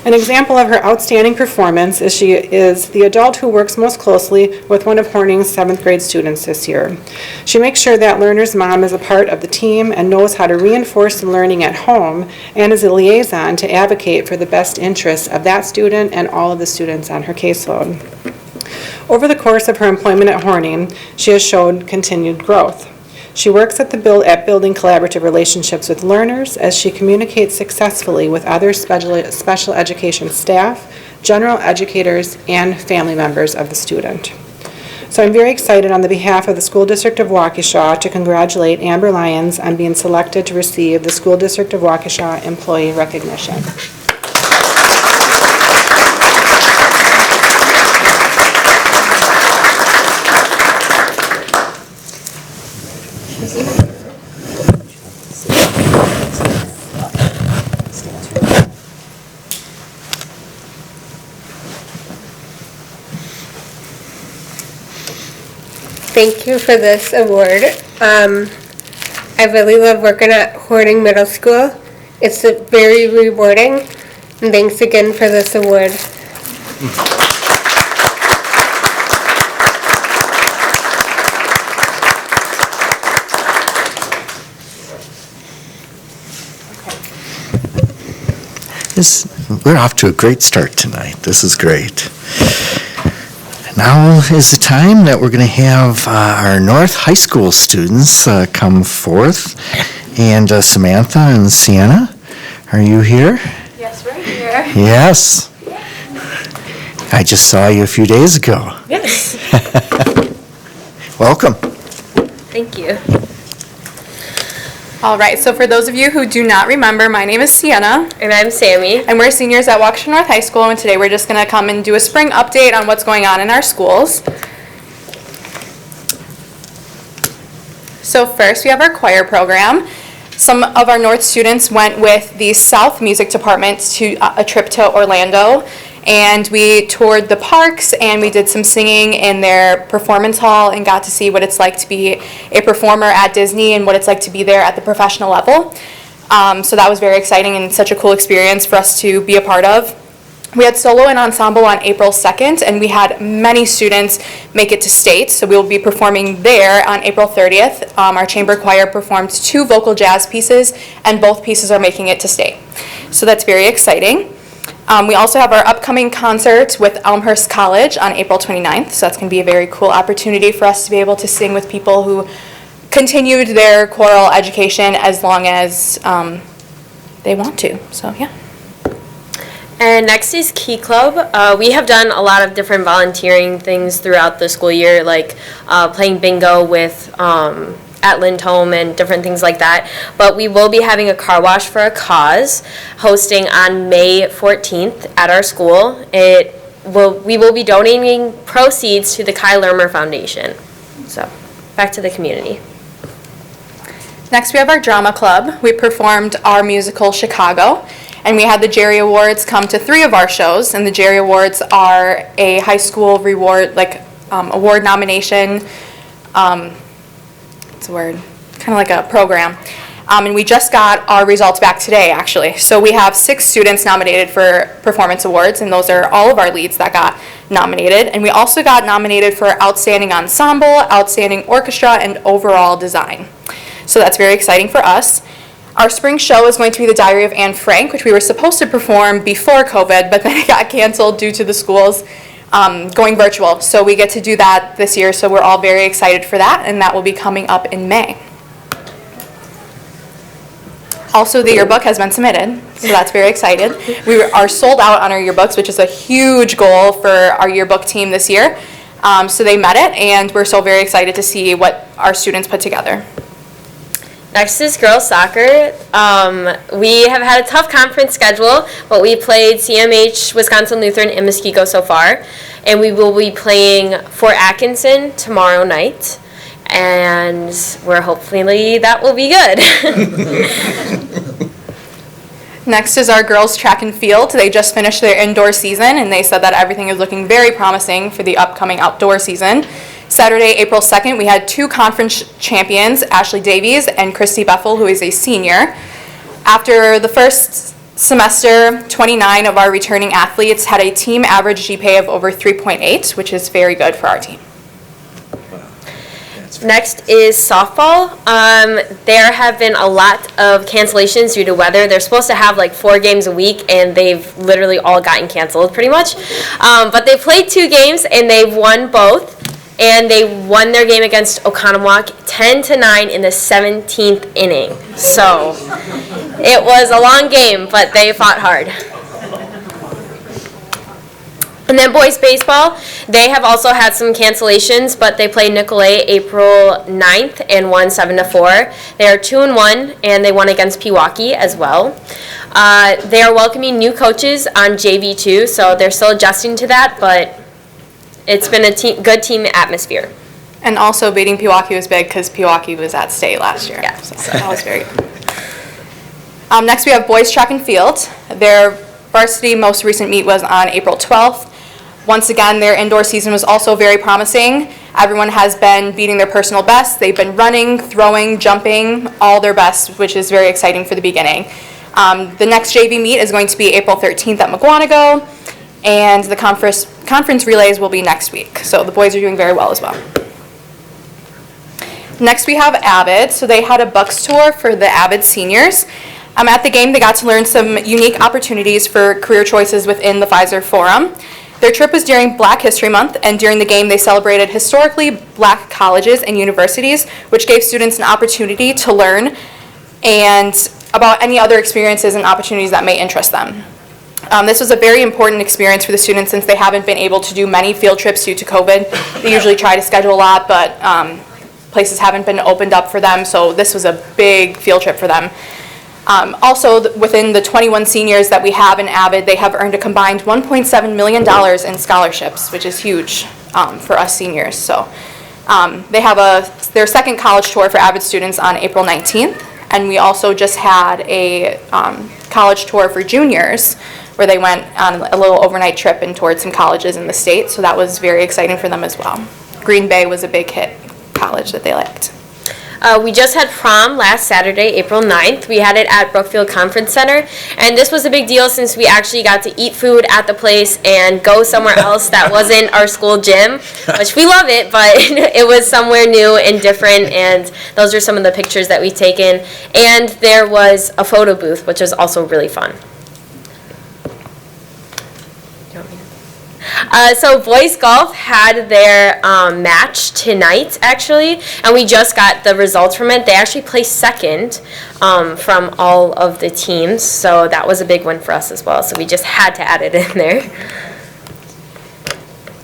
An example of her outstanding performance is she is the adult who works most closely with one of Horning's 7th grade students this year. She makes sure that learner's mom is a part of the team and knows how to reinforce the learning at home and is a liaison to advocate for the best interests of that student and all of the students on her caseload. Over the course of her employment at Horning, she has showed continued growth. She works at building collaborative relationships with learners as she communicates successfully with other special education staff, general educators, and family members of the student. So I'm very excited on the behalf of the School District of Waukesha to congratulate Amber Lyons on being selected to receive the School District of Waukesha Employee Recognition. Thank you for this award. I really love working at Horning Middle School. It's very rewarding, and thanks again for this award. We're off to a great start tonight. This is great. Now is the time that we're going to have our North High School students come forth. And Samantha and Sienna, are you here? Yes, right here. Yes. I just saw you a few days ago. Yes. Welcome. Thank you. All right, so for those of you who do not remember, my name is Sienna. And I'm Sammy. And we're seniors at Waukesha North High School, and today we're just going to come and do a spring update on what's going on in our schools. So first, we have our choir program. Some of our North students went with the South Music Department to a trip to Orlando, and we toured the parks and we did some singing in their performance hall and got to see what it's like to be a performer at Disney and what it's like to be there at the professional level. So that was very exciting and such a cool experience for us to be a part of. We had solo and ensemble on April 2nd, and we had many students make it to state, so we will be performing there on April 30th. Our chamber choir performed 2 vocal jazz pieces, and both pieces are making it to state. So that's very exciting. We also have our upcoming concert with Elmhurst College on April 29th, so that's going to be a very cool opportunity for us to be able to sing with people who continued their choral education as long as they want to, so yeah. And next is Key Club. We have done a lot of different volunteering things throughout the school year, like playing bingo with at Lindholm and different things like that. But we will be having a car wash for a cause hosting on May 14th at our school. We will be donating proceeds to the Kai Lermer Foundation. So back to the community. Next, we have our drama club. We performed our musical Chicago, and we had the Jerry Awards come to 3 of our shows, and the Jerry Awards are a high school reward, award nomination, what's the word, kind of like a program. And we just got our results back today, actually. So we have 6 students nominated for performance awards, and those are all of our leads that got nominated. And we also got nominated for Outstanding Ensemble, Outstanding Orchestra, and Overall Design. So that's very exciting for us. Our spring show is going to be The Diary of Anne Frank, which we were supposed to perform before COVID, but then it got canceled due to the schools going virtual. So we get to do that this year, so we're all very excited for that, and that will be coming up in May. Also, the yearbook has been submitted, so that's very excited. We are sold out on our yearbooks, which is a huge goal for our yearbook team this year. So they met it, and we're so very excited to see what our students put together. Next is girls soccer. We have had a tough conference schedule, but we played CMH, Wisconsin Lutheran, and Muskego so far. And we will be playing Fort Atkinson tomorrow night. And we're hopefully that will be good. Next is our girls track and field. They just finished their indoor season, and they said that everything is looking very promising for the upcoming outdoor season. Saturday, April 2nd, we had 2 conference champions, Ashley Davies and Christy Beffel, who is a senior. After the first semester, 29 of our returning athletes had a team average GPA of over 3.8, which is very good for our team. Next is softball. There have been a lot of cancellations due to weather. They're supposed to have like 4 games a week, and they've literally all gotten canceled pretty much. But they played 2 games, and they've won both. And they won their game against Oconomowoc 10-9 in the 17th inning. So it was a long game, but they fought hard. And then boys baseball, they have also had some cancellations, but they played Nicolay April 9th and won 7-4. They are 2-1, and they won against Pewaukee as well. They are welcoming new coaches on JV too, so they're still adjusting to that, but it's been a good team atmosphere. And also beating Pewaukee was big because Pewaukee was at state last year. Yeah. So that was very good. Next we have boys track and field. Their varsity most recent meet was on April 12th. Once again, their indoor season was also very promising. Everyone has been beating their personal best. They've been running, throwing, jumping, all their best, which is very exciting for the beginning. The next JV meet is going to be April 13th at McGuanago. And the conference relays will be next week. So the boys are doing very well as well. Next we have Avid. So they had a Bucks tour for the Avid seniors. At the game they got to learn some unique opportunities for career choices within the Pfizer Forum. Their trip was during Black History Month, and during the game they celebrated historically black colleges and universities, which gave students an opportunity to learn and about any other experiences and opportunities that may interest them. This was a very important experience for the students since they haven't been able to do many field trips due to COVID. They usually try to schedule a lot, but places haven't been opened up for them, so this was a big field trip for them. Also, within the 21 seniors that we have in Avid, they have earned a combined $1.7 million in scholarships, which is huge for us seniors. So they have their second college tour for Avid students on April 19th, and we also just had a college tour for juniors where they went on a little overnight trip and toured some colleges in the state, so that was very exciting for them as well. Green Bay was a big hit college that they liked. We just had prom last Saturday, April 9th. We had it at Brookfield Conference Center, and this was a big deal since we actually got to eat food at the place and go somewhere else that wasn't our school gym, which we love it, but it was somewhere new and different, and those are some of the pictures that we've taken. And there was a photo booth, which was also really fun. So boys golf had their match tonight, actually, and we just got the results from it. They actually placed second from all of the teams, so that was a big one for us as well. So we just had to add it in there.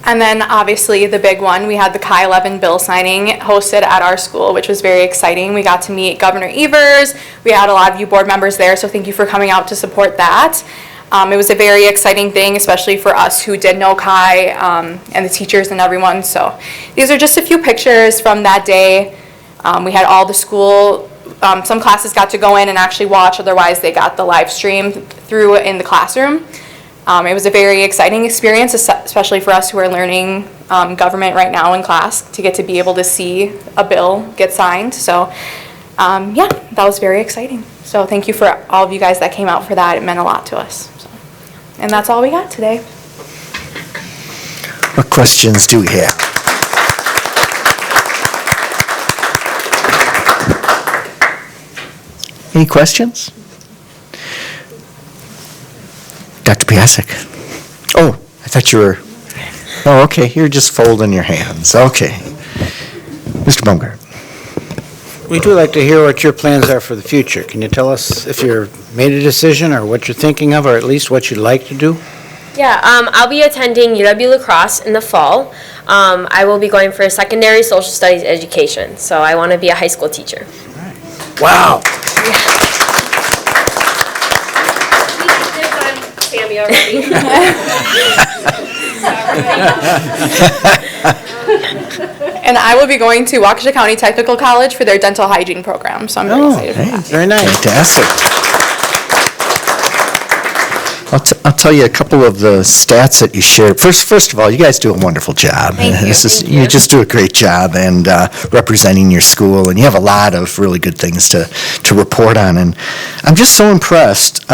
And then obviously the big one, we had the Chi 11 bill signing hosted at our school, which was very exciting. We got to meet Governor Evers. We had a lot of you board members there, so thank you for coming out to support that. It was a very exciting thing, especially for us who did know Chi and the teachers and everyone. So these are just a few pictures from that day. We had all the school, some classes got to go in and actually watch, otherwise they got the live stream through in the classroom. It was a very exciting experience, especially for us who are learning government right now in class, to get to be able to see a bill get signed. So yeah, that was very exciting. So thank you for all of you guys that came out for that. It meant a lot to us. And that's all we got today. What questions do we have? Any questions? Dr. Piasek? Oh, I thought you were, oh, okay, you're just folding your hands. Okay. Mr. Bumgart. We do like to hear what your plans are for the future. Can you tell us if you've made a decision or what you're thinking of, or at least what you'd like to do? Yeah, I'll be attending UW La Crosse in the fall. I will be going for a secondary social studies education, so I want to be a high school teacher. Wow. Sammy already. And I will be going to Waukesha County Technical College for their dental hygiene program, so I'm very excited for that. Very nice. Fantastic. I'll tell you a couple of the stats that you shared. First of all, you guys do a wonderful job. Thank you. You just do a great job and representing your school, and you have a lot of really good things to report on. And I'm just so impressed.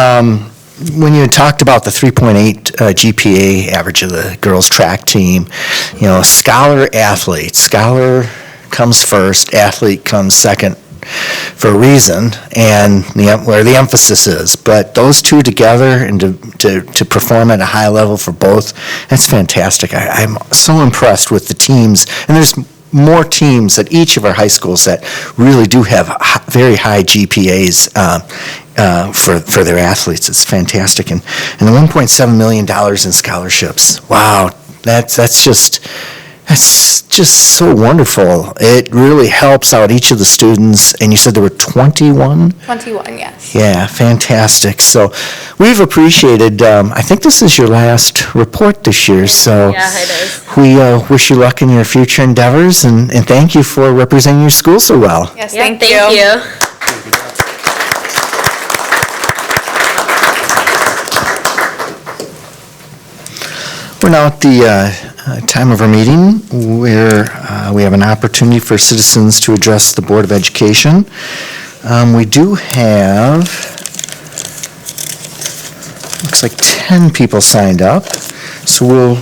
When you talked about the 3.8 GPA average of the girls' track team, you know, scholar athlete. Scholar comes first, athlete comes second for a reason, and where the emphasis is. But those two together and to perform at a high level for both, that's fantastic. I'm so impressed with the teams, and there's more teams at each of our high schools that really do have very high GPAs for their athletes. It's fantastic. And the $1.7 million in scholarships. Wow, that's just so wonderful. It really helps out each of the students. And you said there were 21? 21, yes. Yeah, fantastic. So we've appreciated, I think this is your last report this year, so Yeah, it is. we wish you luck in your future endeavors, and thank you for representing your school so well. Yes, Yeah, thank thank you. you. We're now at the time of our meeting where we have an opportunity for citizens to address the Board of Education. We do have, looks like 10 people signed up, so we'll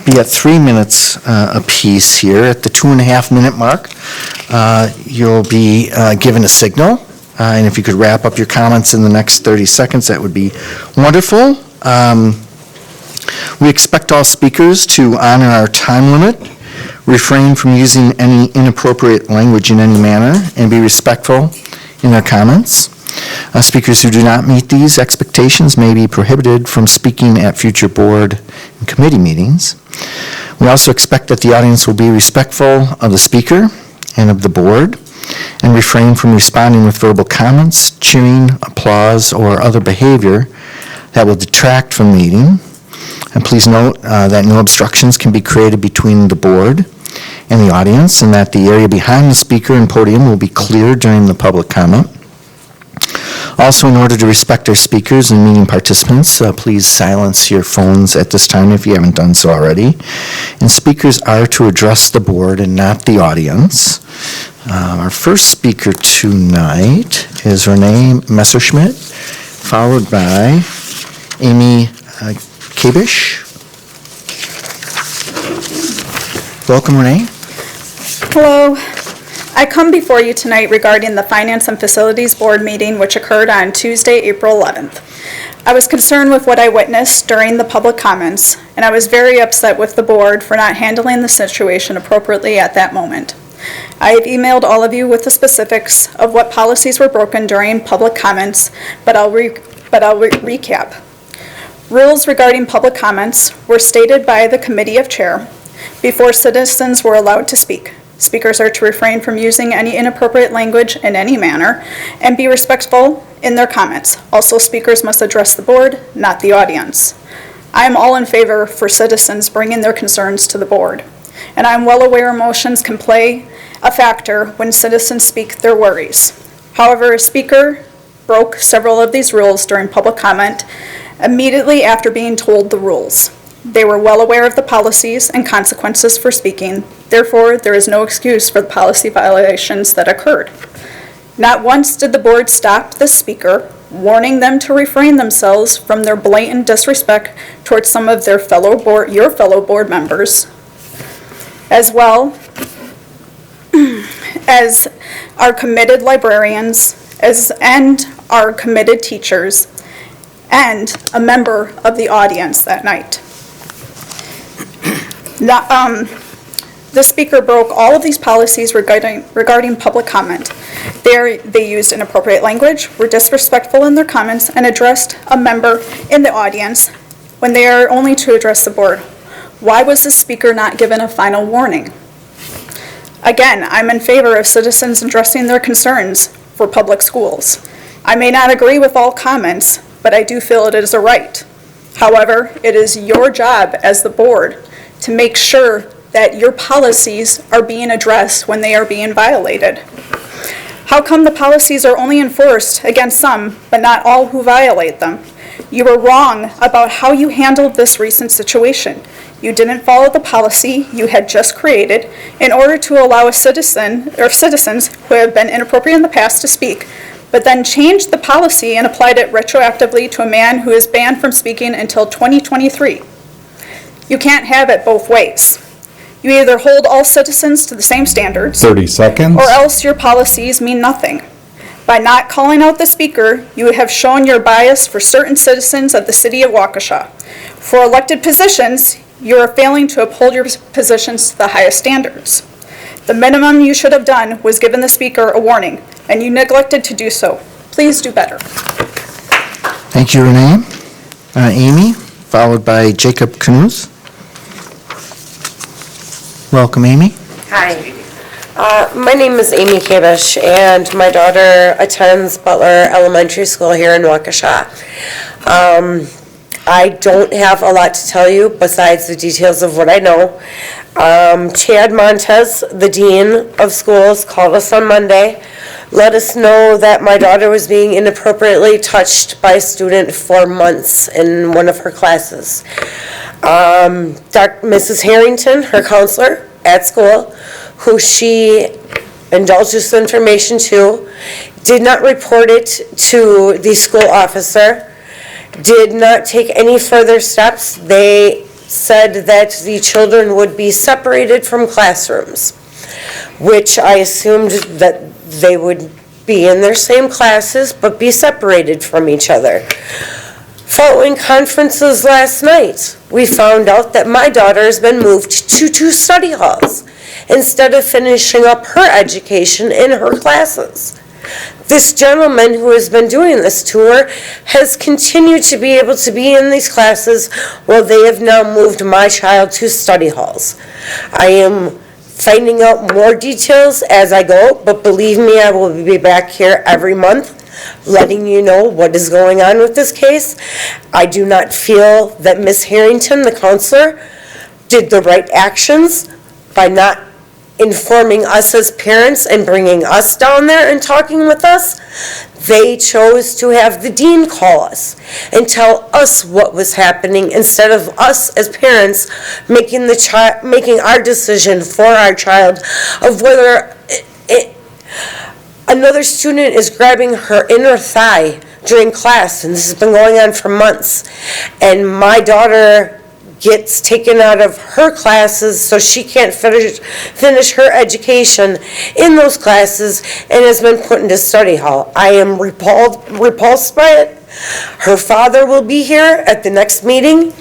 be at 3 minutes apiece here. At the 2.5-minute mark, you'll be given a signal, and if you could wrap up your comments in the next 30 seconds, that would be wonderful. We expect all speakers to honor our time limit, refrain from using any inappropriate language in any manner, and be respectful in their comments. Speakers who do not meet these expectations may be prohibited from speaking at future board and committee meetings. We also expect that the audience will be respectful of the speaker and of the board, and refrain from responding with verbal comments, cheering, applause, or other behavior that will detract from the meeting. And please note that no obstructions can be created between the board and the audience, and that the area behind the speaker and podium will be clear during the public comment. Also, in order to respect our speakers and meeting participants, please silence your phones at this time if you haven't done so already. And speakers are to address the board and not the audience. Our first speaker tonight is Renee Messerschmidt, followed by Amy Kabish. Welcome, Renee. Hello. I come before you tonight regarding the Finance and Facilities Board meeting which occurred on Tuesday, April 11th. I was concerned with what I witnessed during the public comments, and I was very upset with the board for not handling the situation appropriately at that moment. I have emailed all of you with the specifics of what policies were broken during public comments, but I'll recap. Rules regarding public comments were stated by the committee of chair before citizens were allowed to speak. Speakers are to refrain from using any inappropriate language in any manner and be respectful in their comments. Also, speakers must address the board, not the audience. I am all in favor for citizens bringing their concerns to the board, and I'm well aware emotions can play a factor when citizens speak their worries. However, a speaker broke several of these rules during public comment immediately after being told the rules. They were well aware of the policies and consequences for speaking. Therefore, there is no excuse for the policy violations that occurred. Not once did the board stop the speaker, warning them to refrain themselves from their blatant disrespect towards some of their your fellow board members, as well as our committed librarians and our committed teachers, and a member of the audience that night. The speaker broke all of these policies regarding public comment. They used inappropriate language, were disrespectful in their comments, and addressed a member in the audience when they are only to address the board. Why was the speaker not given a final warning? Again, I'm in favor of citizens addressing their concerns for public schools. I may not agree with all comments, but I do feel it is a right. However, it is your job as the board to make sure that your policies are being addressed when they are being violated. How come the policies are only enforced against some, but not all who violate them? You were wrong about how you handled this recent situation. You didn't follow the policy you had just created in order to allow a citizen or citizens who have been inappropriate in the past to speak, but then changed the policy and applied it retroactively to a man who is banned from speaking until 2023. You can't have it both ways. You either hold all citizens to the same standards, 30 seconds. or else your policies mean nothing. By not calling out the speaker, you have shown your bias for certain citizens of the city of Waukesha. For elected positions, you are failing to uphold your positions to the highest standards. The minimum you should have done was given the speaker a warning, and you neglected to do so. Please do better. Thank you, Renee. Amy, followed by Jacob Knuth. Welcome, Amy. Hi. My name is Amy Kabish, and my daughter attends Butler Elementary School here in Waukesha. I don't have a lot to tell you besides the details of what I know. Chad Montez, the Dean of Schools, called us on Monday, let us know that my daughter was being inappropriately touched by a student for months in one of her classes. Mrs. Harrington, her counselor at school, who she indulged this information to, did not report it to the school officer, did not take any further steps. They said that the children would be separated from classrooms, which I assumed that they would be in their same classes but be separated from each other. Following conferences last night, we found out that my daughter has been moved to 2 study halls instead of finishing up her education in her classes. This gentleman who has been doing this to her has continued to be able to be in these classes while they have now moved my child to study halls. I am finding out more details as I go, but believe me, I will be back here every month letting you know what is going on with this case. I do not feel that Ms. Harrington, the counselor, did the right actions by not informing us as parents and bringing us down there and talking with us. They chose to have the dean call us and tell us what was happening instead of us as parents making our decision for our child of whether another student is grabbing her inner thigh during class, and this has been going on for months. And my daughter gets taken out of her classes so she can't finish her education in those classes and has been put into study hall. I am repulsed by it. Her father will be here at the next meeting.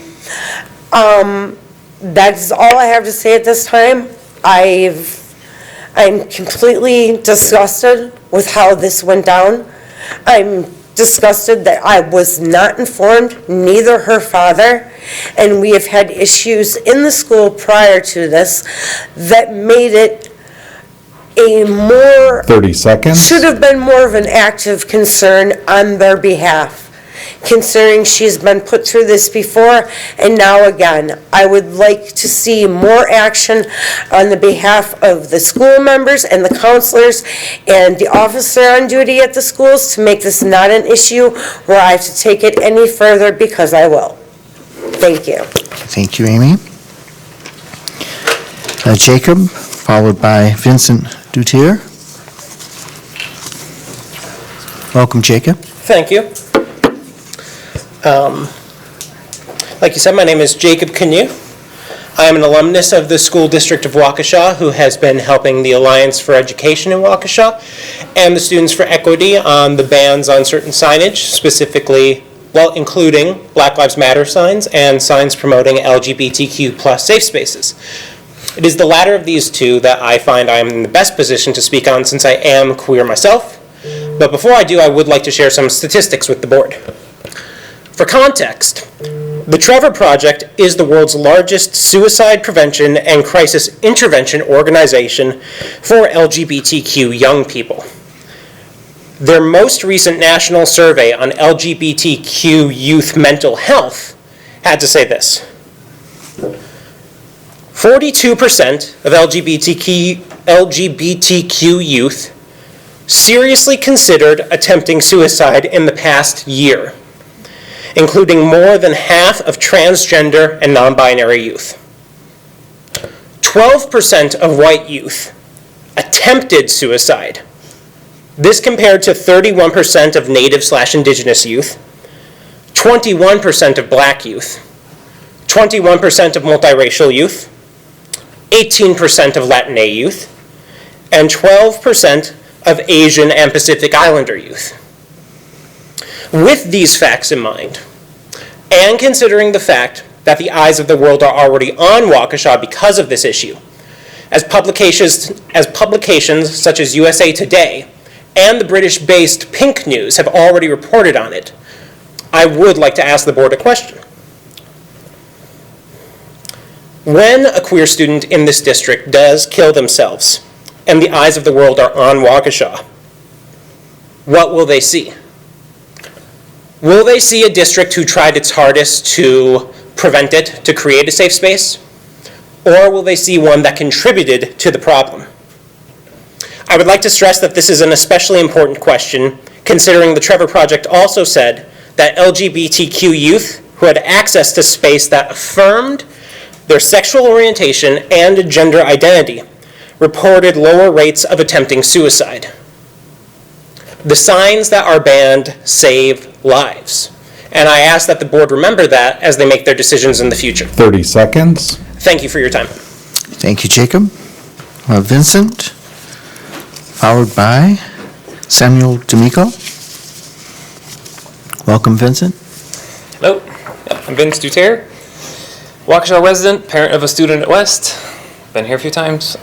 That's all I have to say at this time. I'm completely disgusted with how this went down. I'm disgusted that I was not informed, neither her father, and we have had issues in the school prior to this that made it a more 30 seconds. Should have been more of an active concern on their behalf, considering she's been put through this before and now again. I would like to see more action on the behalf of the school members and the counselors and the officer on duty at the schools to make this not an issue where I have to take it any further, because I will. Thank you. Thank you, Amy. Jacob, followed by Vincent Dutier. Welcome, Jacob. Thank you. Like you said, my name is Jacob Canu. I am an alumnus of the School District of Waukesha who has been helping the Alliance for Education in Waukesha and the Students for Equity on the bans on certain signage, specifically, well, including Black Lives Matter signs and signs promoting LGBTQ plus safe spaces. It is the latter of these two that I find I am in the best position to speak on, since I am queer myself. But before I do, I would like to share some statistics with the board. For context, the Trevor Project is the world's largest suicide prevention and crisis intervention organization for LGBTQ young people. Their most recent national survey on LGBTQ youth mental health had to say this: 42% of LGBTQ youth seriously considered attempting suicide in the past year, including more than half of transgender and non-binary youth. 12% of white youth attempted suicide. This compared to 31% of Native/Indigenous youth, 21% of Black youth, 21% of multiracial youth, 18% of Latina youth, and 12% of Asian and Pacific Islander youth. With these facts in mind, and considering the fact that the eyes of the world are already on Waukesha because of this issue, as publications such as USA Today and the British-based Pink News have already reported on it, I would like to ask the board a question. When a queer student in this district does kill themselves, and the eyes of the world are on Waukesha, what will they see? Will they see a district who tried its hardest to prevent it, to create a safe space? Or will they see one that contributed to the problem? I would like to stress that this is an especially important question, considering the Trevor Project also said that LGBTQ youth who had access to space that affirmed their sexual orientation and gender identity reported lower rates of attempting suicide. The signs that are banned save lives, and I ask that the board remember that as they make their decisions in the future. 30 seconds. Thank you for your time. Thank you, Jacob. Vincent, followed by Samuel D'Amico. Welcome, Vincent. Hello, I'm Vince Duterte, Waukesha resident, parent of a student at West. Been here a few times.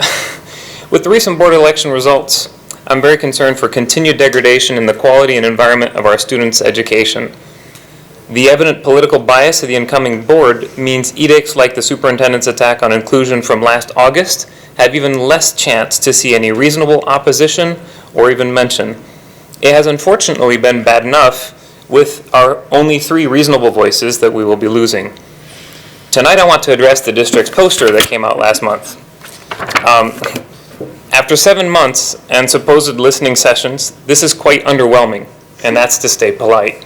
With the recent board election results, I'm very concerned for continued degradation in the quality and environment of our students' education. The evident political bias of the incoming board means edicts like the superintendent's attack on inclusion from last August have even less chance to see any reasonable opposition or even mention. It has unfortunately been bad enough with our only 3 reasonable voices that we will be losing. Tonight I want to address the district's poster that came out last month. After 7 months and supposed listening sessions, this is quite underwhelming, and that's to stay polite.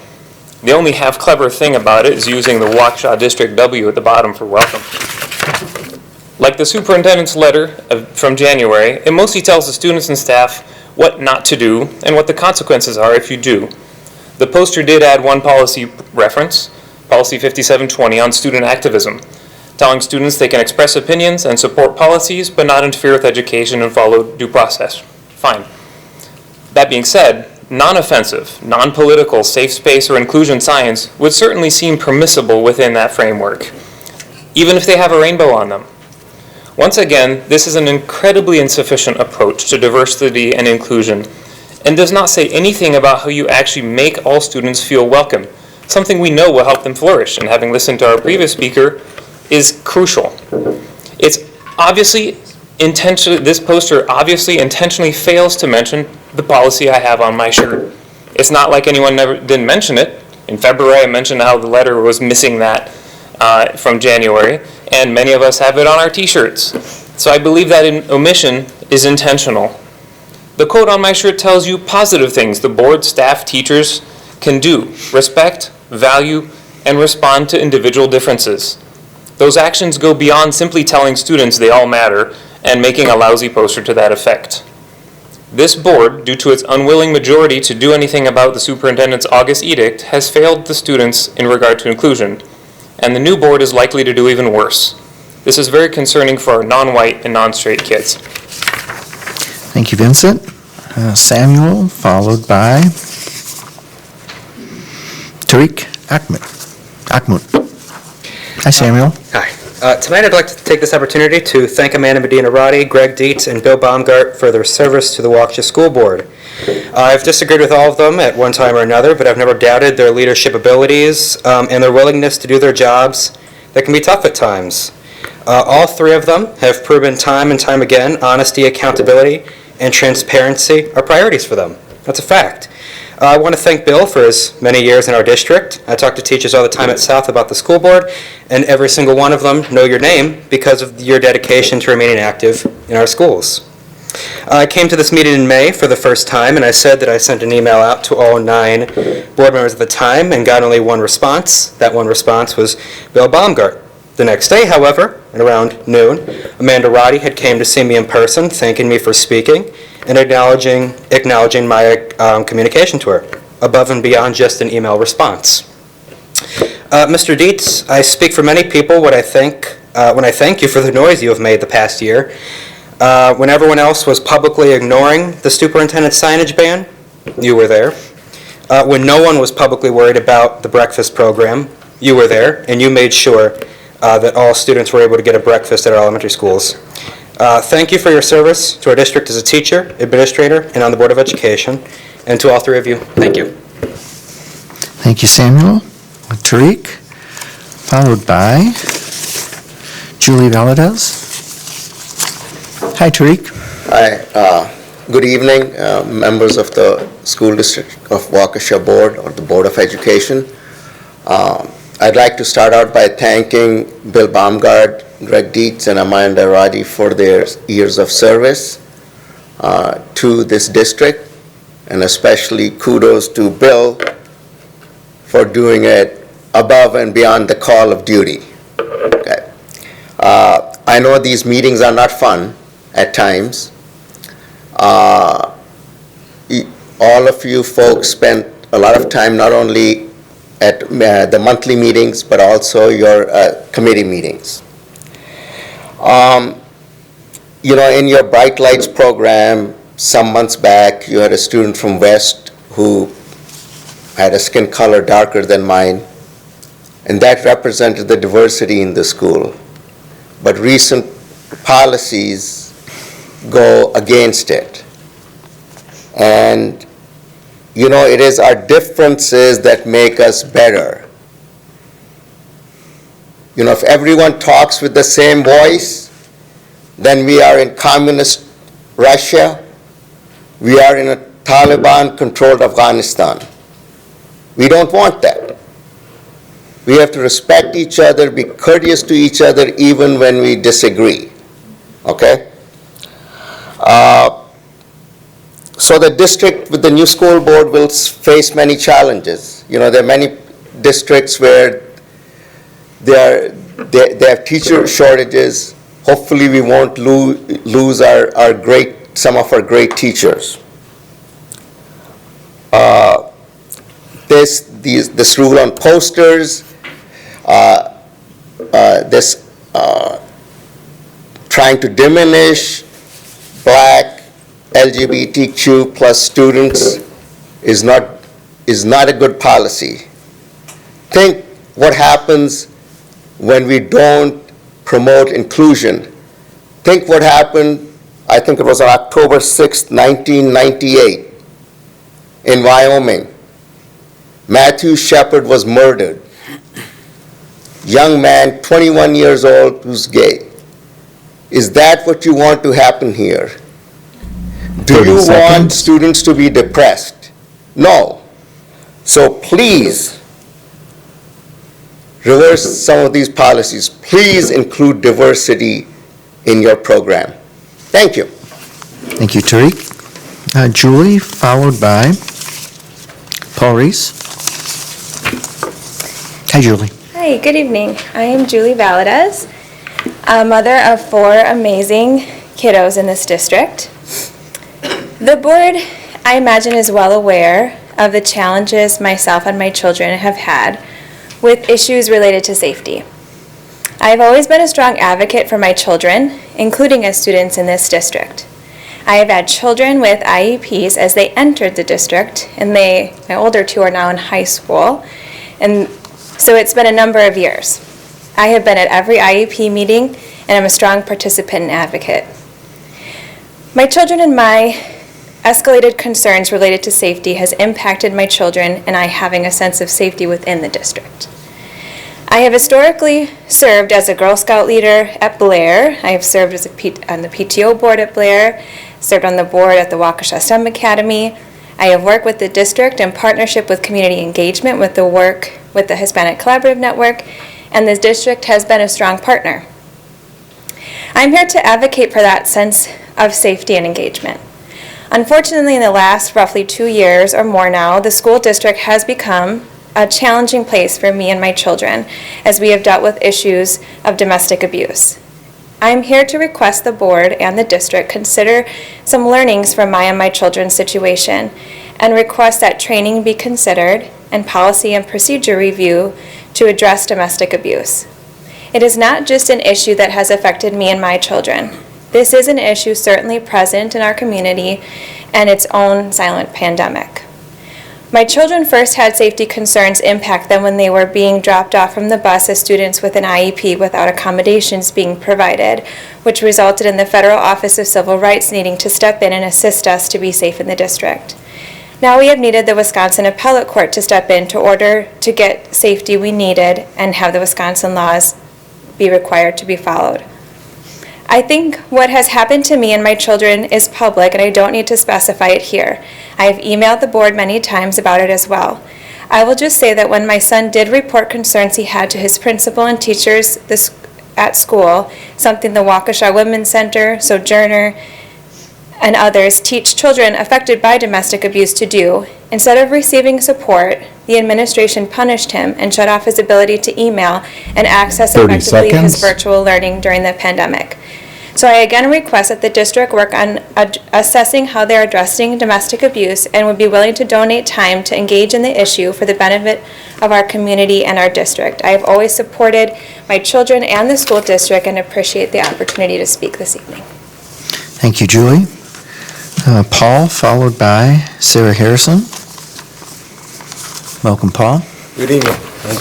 The only half-clever thing about it is using the Waukesha District W at the bottom for welcome. Like the superintendent's letter from January, it mostly tells the students and staff what not to do and what the consequences are if you do. The poster did add one policy reference, Policy 5720 on student activism, telling students they can express opinions and support policies but not interfere with education and follow due process. Fine. That being said, non-offensive, non-political, safe space or inclusion signs would certainly seem permissible within that framework, even if they have a rainbow on them. Once again, this is an incredibly insufficient approach to diversity and inclusion and does not say anything about how you actually make all students feel welcome, something we know will help them flourish, and having listened to our previous speaker, is crucial. It's obviously this poster obviously intentionally fails to mention the policy I have on my shirt. It's not like anyone didn't mention it. In February, I mentioned how the letter was missing that from January, and many of us have it on our t-shirts. So I believe that omission is intentional. The quote on my shirt tells you positive things the board, staff, teachers can do: respect, value, and respond to individual differences. Those actions go beyond simply telling students they all matter and making a lousy poster to that effect. This board, due to its unwilling majority to do anything about the superintendent's August edict, has failed the students in regard to inclusion, and the new board is likely to do even worse. This is very concerning for our non-white and non-straight kids. Thank you, Vincent. Samuel, followed by Tariq Akhmud. Hi, Samuel. Hi. Tonight I'd like to take this opportunity to thank Amanda Medina-Roddy, Greg Dietz, and Bill Baumgart for their service to the Waukesha School Board. I've disagreed with all of them at one time or another, but I've never doubted their leadership abilities and their willingness to do their jobs that can be tough at times. All 3 of them have proven time and time again honesty, accountability, and transparency are priorities for them. That's a fact. I want to thank Bill for his many years in our district. I talk to teachers all the time at South about the school board, and every single one of them know your name because of your dedication to remaining active in our schools. I came to this meeting in May for the first time, and I said that I sent an email out to all 9 board members at the time and got only one response. That one response was Bill Baumgart. The next day, however, at around noon, Amanda Roddy had came to see me in person, thanking me for speaking and acknowledging my communication to her, above and beyond just an email response. Mr. Dietz, I speak for many people when I thank you for the noise you have made the past year. When everyone else was publicly ignoring the superintendent's signage ban, you were there. When no one was publicly worried about the breakfast program, you were there, and you made sure that all students were able to get a breakfast at our elementary schools. Thank you for your service to our district as a teacher, administrator, and on the Board of Education. And to all 3 of you, thank you. Thank you, Samuel. Tariq, followed by Julie Valadez. Hi, Tariq. Hi. Good evening, members of the School District of Waukesha Board or the Board of Education. I'd like to start out by thanking Bill Baumgart, Greg Dietz, and Amanda Roddy for their years of service to this district, and especially kudos to Bill for doing it above and beyond the call of duty. Okay. I know these meetings are not fun at times. All of you folks spent a lot of time not only at the monthly meetings, but also your committee meetings. In your Bright Lights program, some months back, you had a student from West who had a skin color darker than mine, and that represented the diversity in the school. But recent policies go against it. And it is our differences that make us better. if everyone talks with the same voice, then we are in communist Russia, we are in a Taliban-controlled Afghanistan. We don't want that. We have to respect each other, be courteous to each other even when we disagree, okay? So the district with the new school board will face many challenges. There are many districts where they have teacher shortages. Hopefully we won't lose some of our great teachers. This rule on posters, this trying to diminish Black LGBTQ plus students is not a good policy. Think what happens when we don't promote inclusion. Think what happened, I think it was on October 6, 1998, in Wyoming. Matthew Shepard was murdered. Young man, 21 years old, who's gay. Is that what you want to happen here? Do you want students to be depressed? No. So please, reverse some of these policies. Please include diversity in your program. Thank you. Thank you, Tariq. Julie, followed by Paul Reese. Hi, Julie. Hi, good evening. I am Julie Valadez, a mother of 4 amazing kiddos in this district. The board, I imagine, is well aware of the challenges myself and my children have had with issues related to safety. I've always been a strong advocate for my children, including as students in this district. I have had children with IEPs as they entered the district, and my older 2 are now in high school, and so it's been a number of years. I have been at every IEP meeting, and I'm a strong participant and advocate. My children and my escalated concerns related to safety has impacted my children and I having a sense of safety within the district. I have historically served as a Girl Scout leader at Blair. I have served on the PTO board at Blair, served on the board at the Waukesha STEM Academy. I have worked with the district in partnership with community engagement with the work with the Hispanic Collaborative Network, and the district has been a strong partner. I'm here to advocate for that sense of safety and engagement. Unfortunately, in the last roughly 2 years or more now, the school district has become a challenging place for me and my children as we have dealt with issues of domestic abuse. I'm here to request the board and the district consider some learnings from my and my children's situation and request that training be considered and policy and procedure review to address domestic abuse. It is not just an issue that has affected me and my children. This is an issue certainly present in our community and its own silent pandemic. My children first had safety concerns impact them when they were being dropped off from the bus as students with an IEP without accommodations being provided, which resulted in the Federal Office of Civil Rights needing to step in and assist us to be safe in the district. Now we have needed the Wisconsin Appellate Court to step in to order to get safety we needed and have the Wisconsin laws be required to be followed. I think what has happened to me and my children is public, and I don't need to specify it here. I have emailed the board many times about it as well. I will just say that when my son did report concerns he had to his principal and teachers at school, something the Waukesha Women's Center, Sojourner, and others teach children affected by domestic abuse to do, instead of receiving support, the administration punished him and shut off his ability to email and access effectively his virtual learning during the pandemic. So I again request that the district work on assessing how they're addressing domestic abuse and would be willing to donate time to engage in the issue for the benefit of our community and our district. I have always supported my children and the school district and appreciate the opportunity to speak this evening. Thank you, Julie. Paul, followed by Sarah Harrison. Welcome, Paul. Good evening. Thank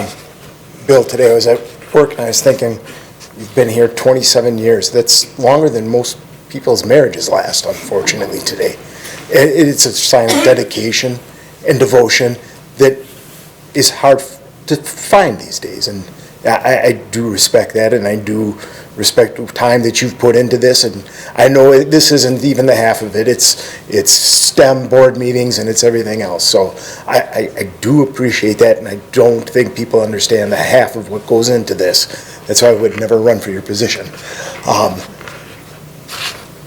you. Bill, today I was at work and I was thinking, you've been here 27 years. That's longer than most people's marriages last, unfortunately, today. It's a sign of dedication and devotion that is hard to find these days. And I do respect that, and I do respect the time that you've put into this, and I know this isn't even the half of it. It's STEM board meetings and it's everything else. So I do appreciate that, and I don't think people understand the half of what goes into this. That's why I would never run for your position.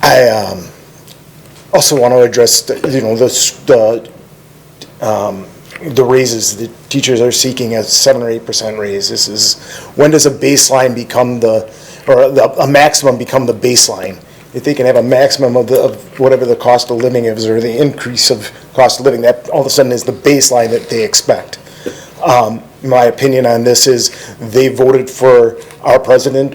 I also want to address the raises. The teachers are seeking a 7 or 8% raise. This is, when does a baseline become a maximum become the baseline? If they can have a maximum of whatever the cost of living is, or the increase of cost of living, that all of a sudden is the baseline that they expect. My opinion on this is they voted for our president,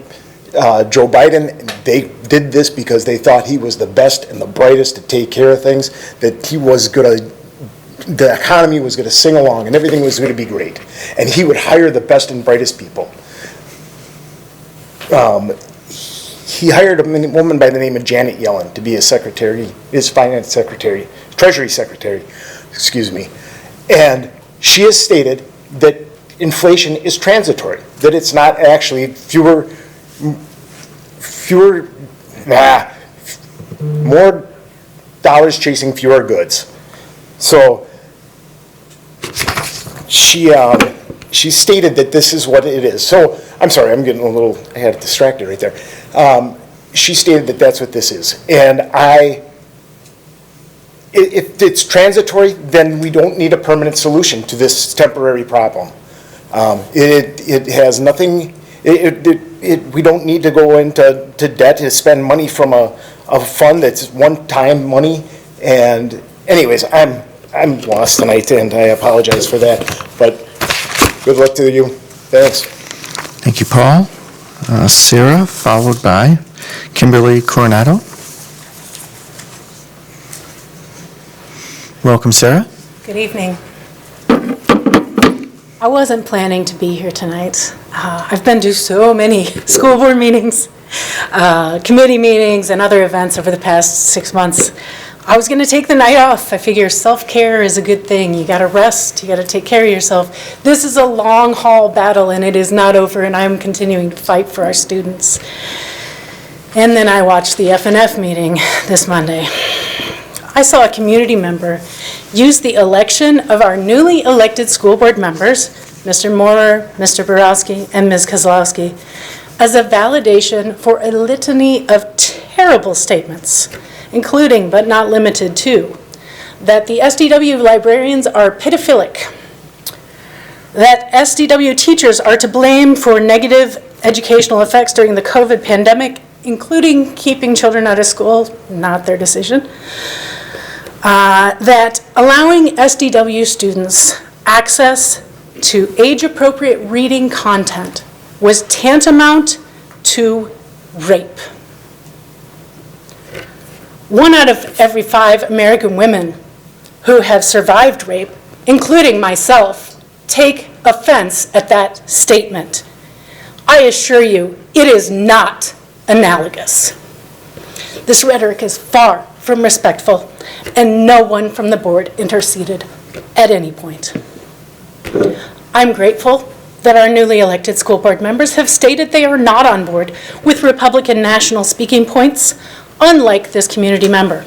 Joe Biden. They did this because they thought he was the best and the brightest to take care of things, that the economy was going to sing along and everything was going to be great. And he would hire the best and brightest people. He hired a woman by the name of Janet Yellen to be his secretary, his finance secretary, treasury secretary, excuse me. And she has stated that inflation is transitory, that it's not actually more dollars chasing fewer goods. So she stated that this is what it is. So I'm sorry, I had distracted right there. She stated that that's what this is. And if it's transitory, then we don't need a permanent solution to this temporary problem. It has nothing, we don't need to go into debt to spend money from a fund that's one-time money. And anyways, I'm lost tonight, and I apologize for that. But good luck to you. Thanks. Thank you, Paul. Sarah, followed by Kimberly Coronado. Welcome, Sarah. Good evening. I wasn't planning to be here tonight. I've been to so many school board meetings, committee meetings, and other events over the past 6 months. I was going to take the night off. I figure self-care is a good thing. You got to rest. You got to take care of yourself. This is a long haul battle, and it is not over, and I'm continuing to fight for our students. And then I watched the FNF meeting this Monday. I saw a community member use the election of our newly elected school board members, Mr. Moorer, Mr. Borowski, and Ms. Kozlowski, as a validation for a litany of terrible statements, including but not limited to, that the SDW librarians are pedophilic, that SDW teachers are to blame for negative educational effects during the COVID pandemic, including keeping children out of school, not their decision, that allowing SDW students access to age-appropriate reading content was tantamount to rape. 1 out of every 5 American women who have survived rape, including myself, take offense at that statement. I assure you, it is not analogous. This rhetoric is far from respectful, and no one from the board interceded at any point. I'm grateful that our newly elected school board members have stated they are not on board with Republican national speaking points, unlike this community member.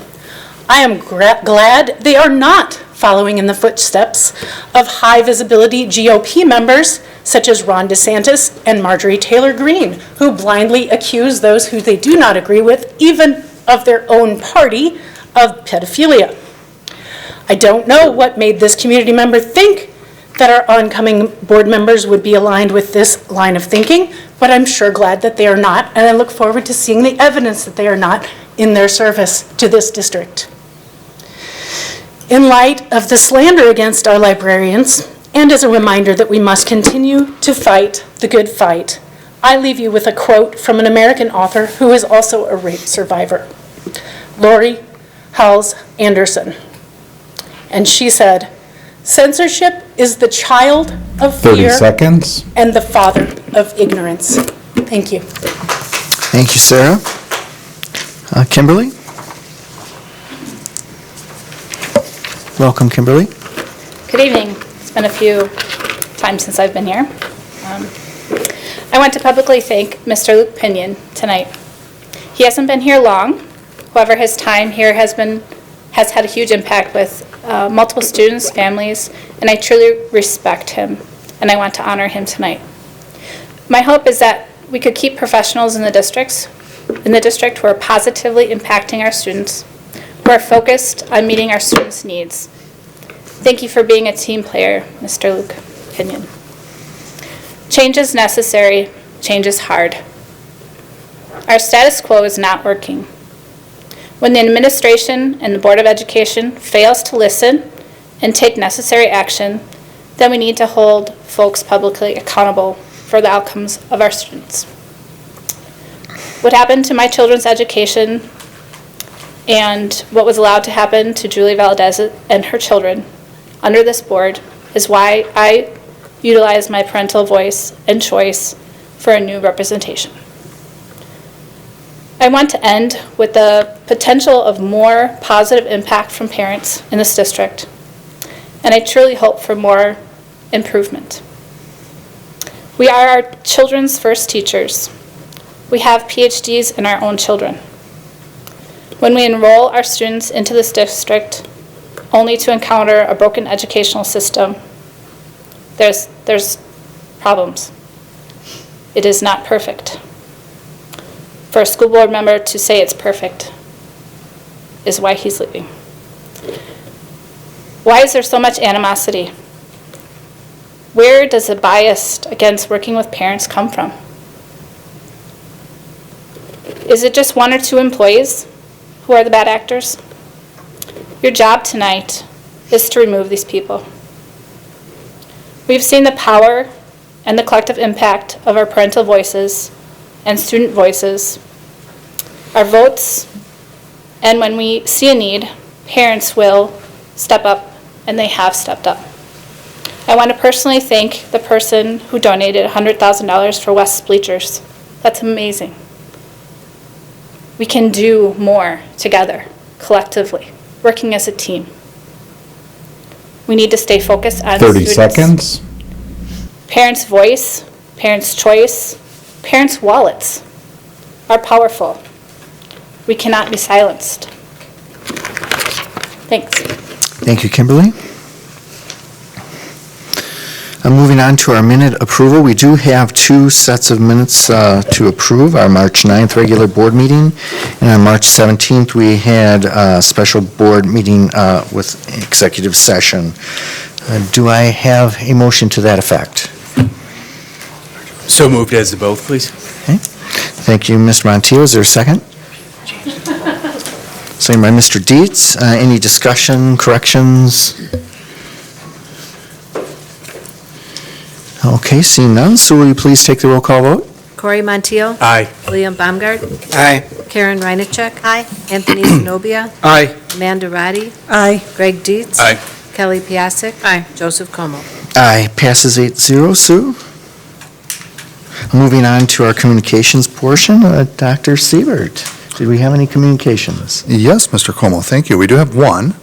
I am glad they are not following in the footsteps of high-visibility GOP members such as Ron DeSantis and Marjorie Taylor Greene, who blindly accuse those who they do not agree with, even of their own party, of pedophilia. I don't know what made this community member think that our oncoming board members would be aligned with this line of thinking, but I'm sure glad that they are not, and I look forward to seeing the evidence that they are not in their service to this district. In light of the slander against our librarians, and as a reminder that we must continue to fight the good fight, I leave you with a quote from an American author who is also a rape survivor, Lori Howells Anderson. And she said, "Censorship is the child of 30 fear seconds. and the father of ignorance." Thank you. Thank you, Sarah. Kimberly? Welcome, Kimberly. Good evening. It's been a few times since I've been here. I want to publicly thank Mr. Luke Pinion tonight. He hasn't been here long. However, his time here has had a huge impact with multiple students, families, and I truly respect him, and I want to honor him tonight. My hope is that we could keep professionals in the district who are positively impacting our students, who are focused on meeting our students' needs. Thank you for being a team player, Mr. Luke Pinion. Change is necessary, change is hard. Our status quo is not working. When the administration and the Board of Education fails to listen and take necessary action, then we need to hold folks publicly accountable for the outcomes of our students. What happened to my children's education and what was allowed to happen to Julie Valdez and her children under this board is why I utilize my parental voice and choice for a new representation. I want to end with the potential of more positive impact from parents in this district, and I truly hope for more improvement. We are our children's first teachers. We have PhDs in our own children. When we enroll our students into this district only to encounter a broken educational system, there's problems. It is not perfect. For a school board member to say it's perfect is why he's leaving. Why is there so much animosity? Where does the bias against working with parents come from? Is it just one or two employees who are the bad actors? Your job tonight is to remove these people. We've seen the power and the collective impact of our parental voices and student voices, our votes, and when we see a need, parents will step up, and they have stepped up. I want to personally thank the person who donated $100,000 for West's bleachers. That's amazing. We can do more together, collectively, working as a team. We need to stay focused on 30 students. seconds. Parents' voice, parents' choice, parents' wallets are powerful. We cannot be silenced. Thanks. Thank you, Kimberly. Moving on to our minute approval, we do have two sets of minutes to approve, our March 9th regular board meeting, and on March 17th, we had a special board meeting with executive session. Do I have a motion to that effect? So moved as to both, please. Okay. Thank you, Mr. Montiel. Is there a second? Second by Mr. Dietz. Any discussion, corrections? Okay, seeing none, so will you please take the roll call vote? Corey Montiel. Aye. William Baumgart. Aye. Karen Reinacek. Aye. Anthony Zenobia. Aye. Amanda Roddy. Aye. Greg Dietz. Aye. Kelly Piasek. Aye. Joseph Como. Aye, passes 8-0. Sue? Moving on to our communications portion, Dr. Siebert, did we have any communications? Yes, Mr. Como, thank you. We do have one.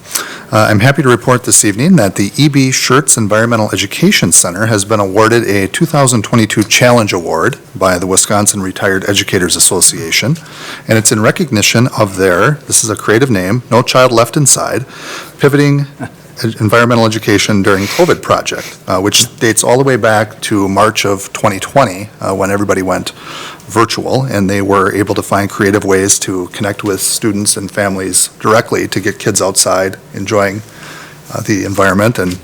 I'm happy to report this evening that the EB Schertz Environmental Education Center has been awarded a 2022 Challenge Award by the Wisconsin Retired Educators Association, and it's in recognition of their, this is a creative name, No Child Left Inside, pivoting environmental education during COVID project, which dates all the way back to March of 2020, when everybody went virtual, and they were able to find creative ways to connect with students and families directly to get kids outside enjoying the environment, and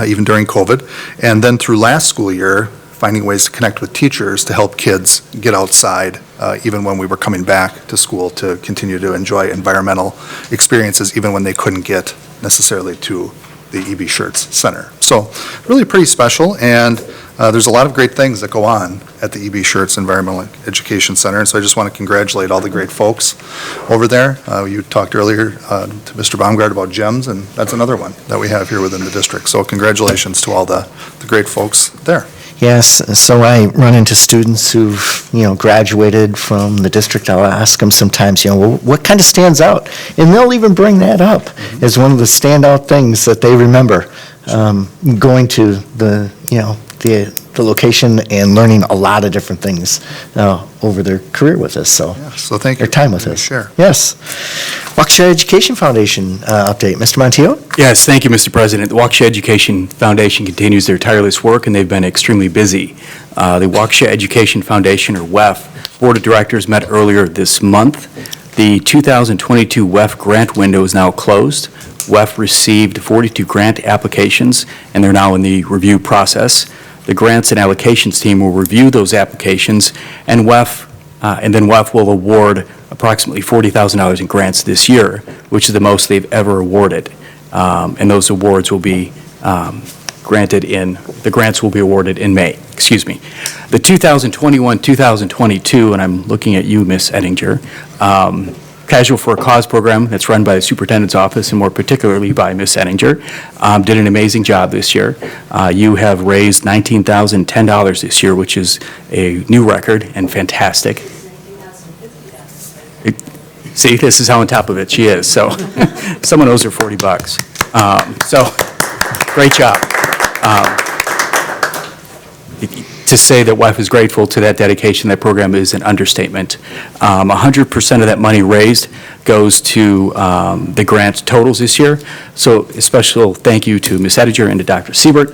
even during COVID. And then through last school year, finding ways to connect with teachers to help kids get outside, even when we were coming back to school, to continue to enjoy environmental experiences, even when they couldn't get necessarily to the EB Schertz Center. So really pretty special, and there's a lot of great things that go on at the EB Schertz Environmental Education Center, and so I just want to congratulate all the great folks over there. You talked earlier to Mr. Baumgart about GEMS, and that's another one that we have here within the district. So congratulations to all the great folks there. Yes, so I run into students who've, graduated from the district. I'll ask them sometimes, well, what kind of stands out? And they'll even bring that up as one of the standout things that they remember, going to the the location and learning a lot of different things over their career with us, so. So thank you. Their time with for your us. Share. Yes. Waukesha Education Foundation update. Mr. Montiel? Yes, thank you, Mr. President. The Waukesha Education Foundation continues their tireless work, and they've been extremely busy. The Waukesha Education Foundation, or WEF, Board of Directors met earlier this month. The 2022 WEF grant window is now closed. WEF received 42 grant applications, and they're now in the review process. The grants and allocations team will review those applications, and then WEF will award approximately $40,000 in grants this year, which is the most they've ever awarded. And those awards will be the grants will be awarded in May, The 2021-2022, and I'm looking at you, Ms. Ettinger, Casual for a Cause program that's run by the Superintendent's office, and more particularly by Ms. Ettinger, did an amazing job this year. You have raised $19,010 this year, which is a new record and fantastic. See, this is how on top of it she is. So someone owes her $40. So great job. To say that WEF is grateful to that dedication, that program is an understatement. 100% of that money raised goes to the grant totals this year. So a special thank you to Ms. Ettinger and to Dr. Siebert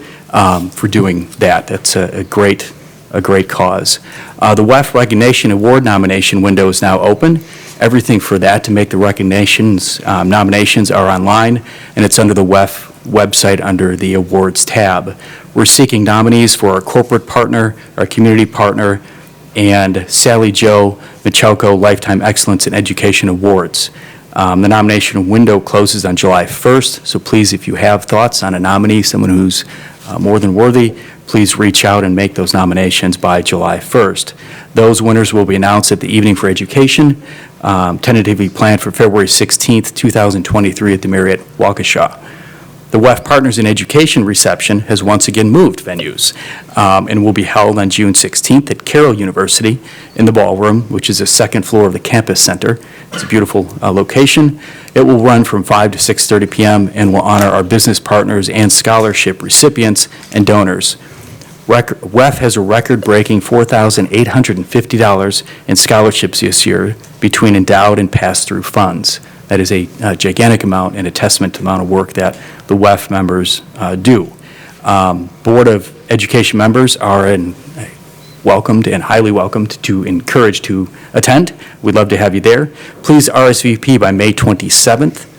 for doing that. That's a great cause. The WEF Recognition Award nomination window is now open. Everything for that to make the recognitions nominations are online, and it's under the WEF website under the awards tab. We're seeking nominees for our corporate partner, our community partner, and Sally Jo Michoko Lifetime Excellence in Education Awards. The nomination window closes on July 1st, so please, if you have thoughts on a nominee, someone who's more than worthy, please reach out and make those nominations by July 1st. Those winners will be announced at the Evening for Education, tentatively planned for February 16th, 2023 at the Marriott Waukesha. The WEF Partners in Education reception has once again moved venues and will be held on June 16th at Carroll University in the ballroom, which is the second floor of the campus center. It's a beautiful location. It will run from 5 to 6:30 p.m. and will honor our business partners and scholarship recipients and donors. WEF has a record-breaking $4,850 in scholarships this year between endowed and pass-through funds. That is a gigantic amount and a testament to the amount of work that the WEF members do. Board of Education members are welcomed and highly welcomed to encouraged to attend. We'd love to have you there. Please RSVP by May 27th.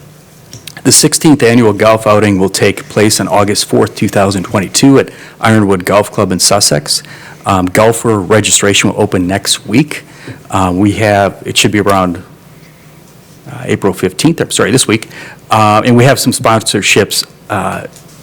The 16th annual golf outing will take place on August 4th, 2022 at Ironwood Golf Club in Sussex. Golfer registration will open next week. It should be around April 15th, this week. And we have some sponsorships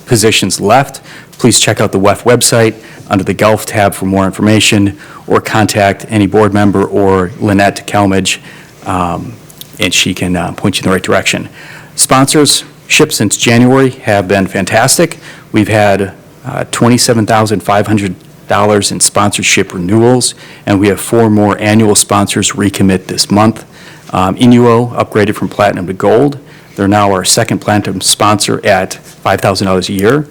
positions left. Please check out the WEF website under the Golf tab for more information, or contact any board member or Lynette Kelmage, and she can point you in the right direction. Sponsors shipped since January have been fantastic. We've had $27,500 in sponsorship renewals, and we have 4 more annual sponsors recommit this month. Inuo upgraded from platinum to gold. They're now our second platinum sponsor at $5,000 a year.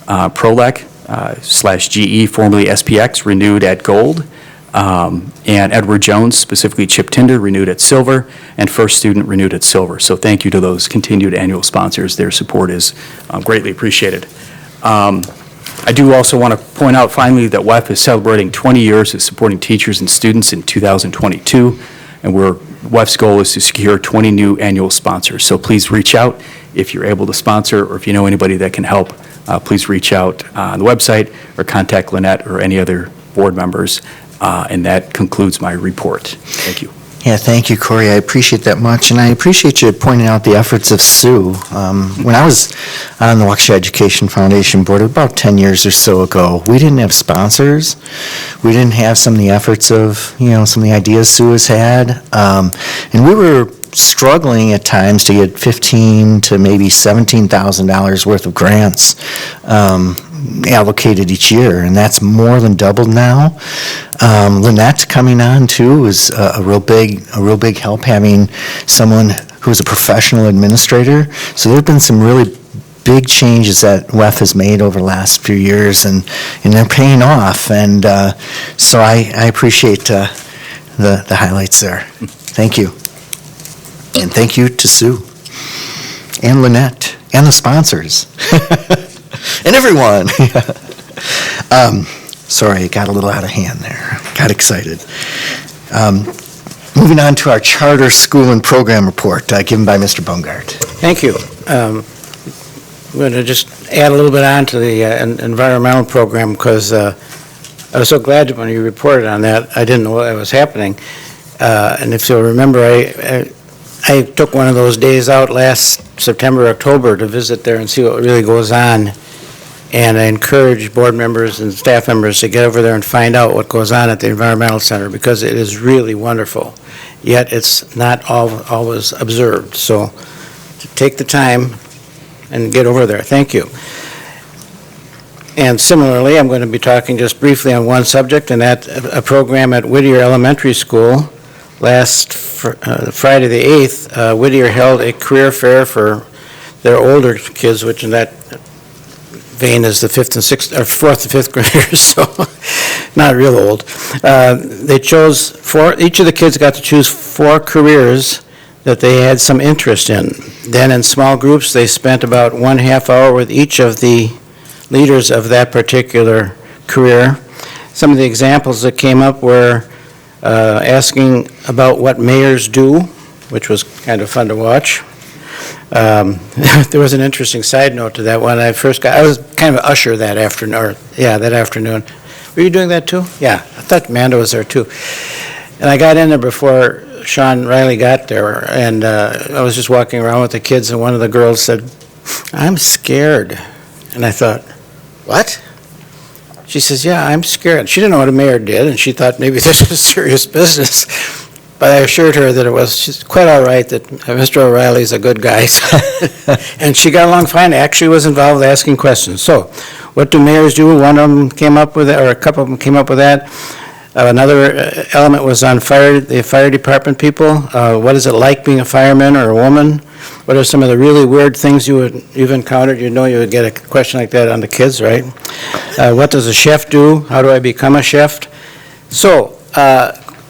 Prolec /GE, formerly SPX, renewed at gold. And Edward Jones, specifically Chip Tinder, renewed at silver, and First Student renewed at silver. So thank you to those continued annual sponsors. Their support is greatly appreciated. I do also want to point out finally that WEF is celebrating 20 years of supporting teachers and students in 2022, and WEF's goal is to secure 20 new annual sponsors. So please reach out if you're able to sponsor, or if you know anybody that can help, please reach out on the website or contact Lynette or any other board members. And that concludes my report. Thank you. Yeah, thank you, Corey. I appreciate that much, and I appreciate you pointing out the efforts of Sue. When I was on the Waukesha Education Foundation Board about 10 years or so ago, we didn't have sponsors. We didn't have some of the efforts of, some of the ideas Sue has had, and we were struggling at times to get $15,000 to maybe $17,000 worth of grants allocated each year, and that's more than doubled now. Lynette coming on too is a real big help, having someone who's a professional administrator. So there have been some really big changes that WEF has made over the last few years, and they're paying off. And so I appreciate the highlights there. Thank you. And thank you to Sue and Lynette and the sponsors and everyone. Sorry, it got a little out of hand there. Got excited. Moving on to our charter school and program report given by Mr. Baumgart. Thank you. I'm going to just add a little bit on to the environmental program, because I was so glad when you reported on that. I didn't know what was happening. And if you'll remember, I took one of those days out last September, October to visit there and see what really goes on. And I encourage board members and staff members to get over there and find out what goes on at the Environmental Center, because it is really wonderful. Yet it's not always observed. So take the time and get over there. Thank you. And similarly, I'm going to be talking just briefly on one subject, and that's a program at Whittier Elementary School. Last Friday the 8th, Whittier held a career fair for their older kids, which in that vein is the 5th and 6th, or 4th and 5th graders, so not real old. They chose each of the kids got to choose 4 careers that they had some interest in. Then in small groups, they spent about 1/2 hour with each of the leaders of that particular career. Some of the examples that came up were asking about what mayors do, which was kind of fun to watch. There was an interesting side note to that one. I was kind of an usher that afternoon. Were you doing that too? Yeah, I thought Amanda was there too. And I got in there before Sean Riley got there, and I was just walking around with the kids, and one of the girls said, "I'm scared." And I thought, "What?" She says, "Yeah, I'm scared." She didn't know what a mayor did, and she thought maybe this was serious business. But I assured her that she's quite all right, that Mr. O'Reilly's a good guy. And she got along fine, actually was involved with asking questions. So, what do mayors do? One of them came up with that, or a couple of them came up with that. Another element was on the fire department people. What is it like being a fireman or a woman? What are some of the really weird things you've encountered? You know you would get a question like that on the kids, right? What does a chef do? How do I become a chef? So,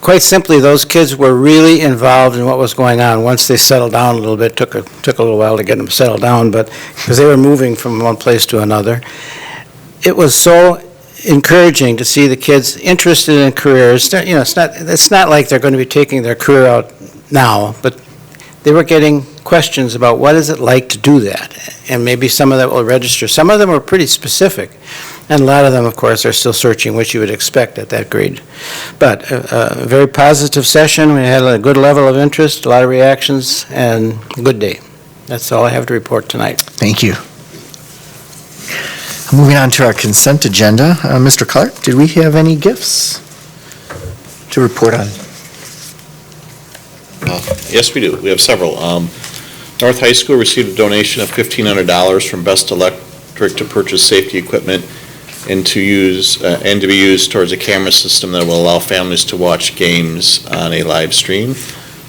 quite simply, those kids were really involved in what was going on. Once they settled down a little bit, took a little while to get them settled down, but because they were moving from one place to another. It was so encouraging to see the kids interested in careers. You know, it's not like they're going to be taking their career out now, but they were getting questions about what is it like to do that, and maybe some of that will register. Some of them were pretty specific, and a lot of them, of course, are still searching, which you would expect at that grade. But a very positive session. We had a good level of interest, a lot of reactions, and a good day. That's all I have to report tonight. Thank you. Moving on to our consent agenda. Mr. Clark, did we have any gifts to report on? Yes, we do. We have several. North High School received a donation of $1,500 from Best Electric to purchase safety equipment and to be used towards a camera system that will allow families to watch games on a live stream.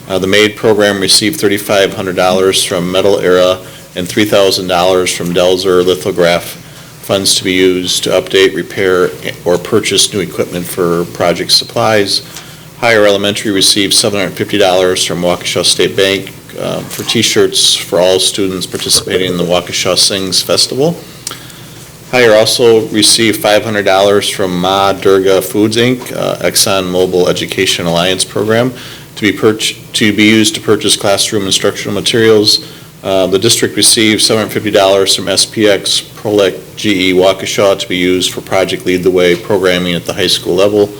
The MAID program received $3,500 from Metal Era and $3,000 from Delzer Lithograph, funds to be used to update, repair, or purchase new equipment for project supplies. Higher Elementary received $750 from Waukesha State Bank for T-shirts for all students participating in the Waukesha Sings Festival. Higher also received $500 from Ma Durga Foods, Inc., Exxon Mobil Education Alliance Program, to be used to purchase classroom instructional materials. The district received $750 from SPX Prolec GE Waukesha to be used for Project Lead the Way programming at the high school level.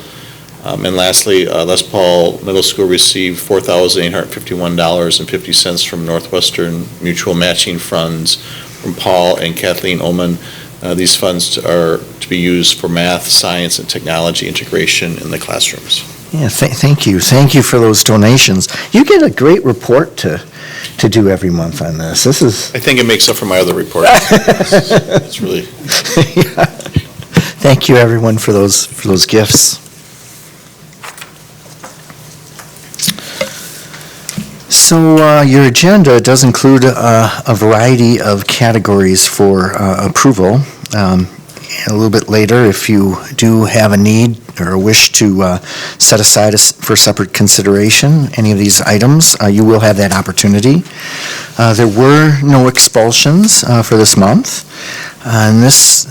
And lastly, Les Paul Middle School received $4,851.50 from Northwestern Mutual Matching Funds from Paul and Kathleen Oman. These funds are to be used for math, science, and technology integration in the classrooms. Yeah, thank you. Thank you for those donations. You get a great report to do every month on this. I think it makes up for my other reports. It's really. Yeah. Thank you, everyone, for those gifts. So your agenda does include a variety of categories for approval. A little bit later, if you do have a need or a wish to set aside for separate consideration any of these items, you will have that opportunity. There were no expulsions for this month. And this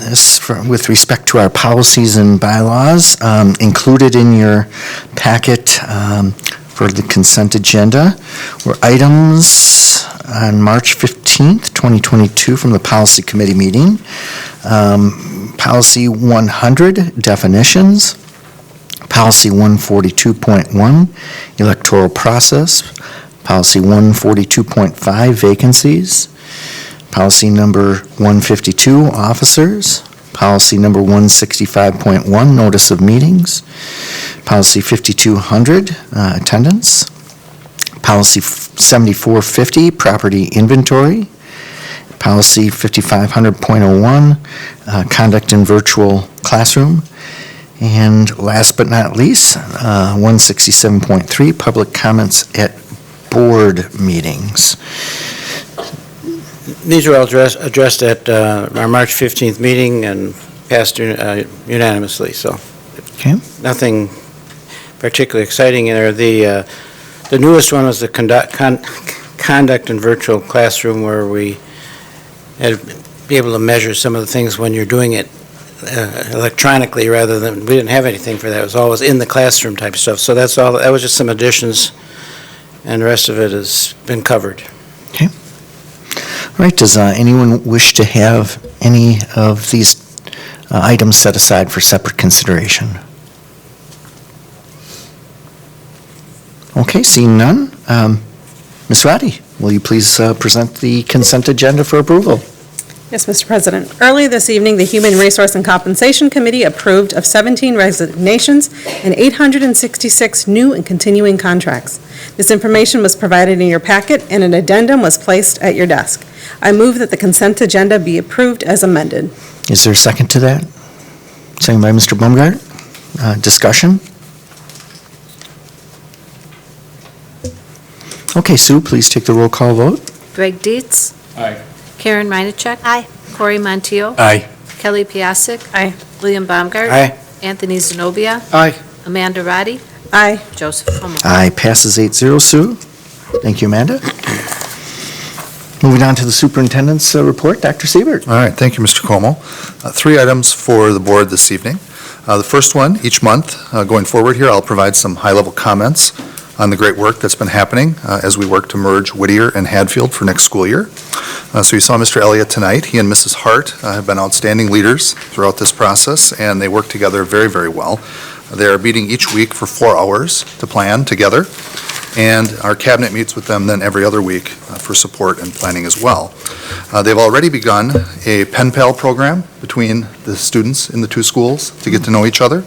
with respect to our policies and bylaws, included in your packet for the consent agenda were items on March 15th, 2022 from the Policy Committee meeting. Policy 100, definitions. Policy 142.1, electoral process. Policy 142.5, vacancies. Policy number 152, officers. Policy number 165.1, notice of meetings. Policy 5200, attendance. Policy 7450, property inventory. Policy 5500.01, conduct in virtual classroom. And last but not least, 167.3, public comments at board meetings. These were all addressed at our March 15th meeting and passed unanimously, so okay. Nothing particularly exciting in there. The newest one was the conduct in virtual classroom, where we had to be able to measure some of the things when you're doing it electronically rather than, we didn't have anything for that. It was always in the classroom type stuff. So that's all, that was just some additions, and the rest of it has been covered. Okay. All right, does anyone wish to have any of these items set aside for separate consideration? Okay, seeing none. Ms. Roddy, will you please present the consent agenda for approval? Yes, Mr. President. Early this evening, the Human Resource and Compensation Committee approved of 17 resignations and 866 new and continuing contracts. This information was provided in your packet, and an addendum was placed at your desk. I move that the consent agenda be approved as amended. Is there a second to that? Second by Mr. Baumgart. Discussion? Okay, Sue, please take the roll call vote. Greg Dietz. Aye. Karen Reinacek. Aye. Corey Montiel. Aye. Kelly Piasek. Aye. William Baumgart. Aye. Anthony Zenobia. Aye. Amanda Roddy. Aye. Joseph Como. Aye, passes 8-0. Sue? Thank you, Amanda. Moving on to the superintendent's report, Dr. Siebert. All right, thank you, Mr. Como. 3 items for the board this evening. The first one, each month going forward here, I'll provide some high-level comments on the great work that's been happening as we work to merge Whittier and Hadfield for next school year. So you saw Mr. Elliott tonight. He and Mrs. Hart have been outstanding leaders throughout this process, and they work together very, very well. They are meeting each week for 4 hours to plan together, and our cabinet meets with them then every other week for support and planning as well. They've already begun a pen pal program between the students in the 2 schools to get to know each other.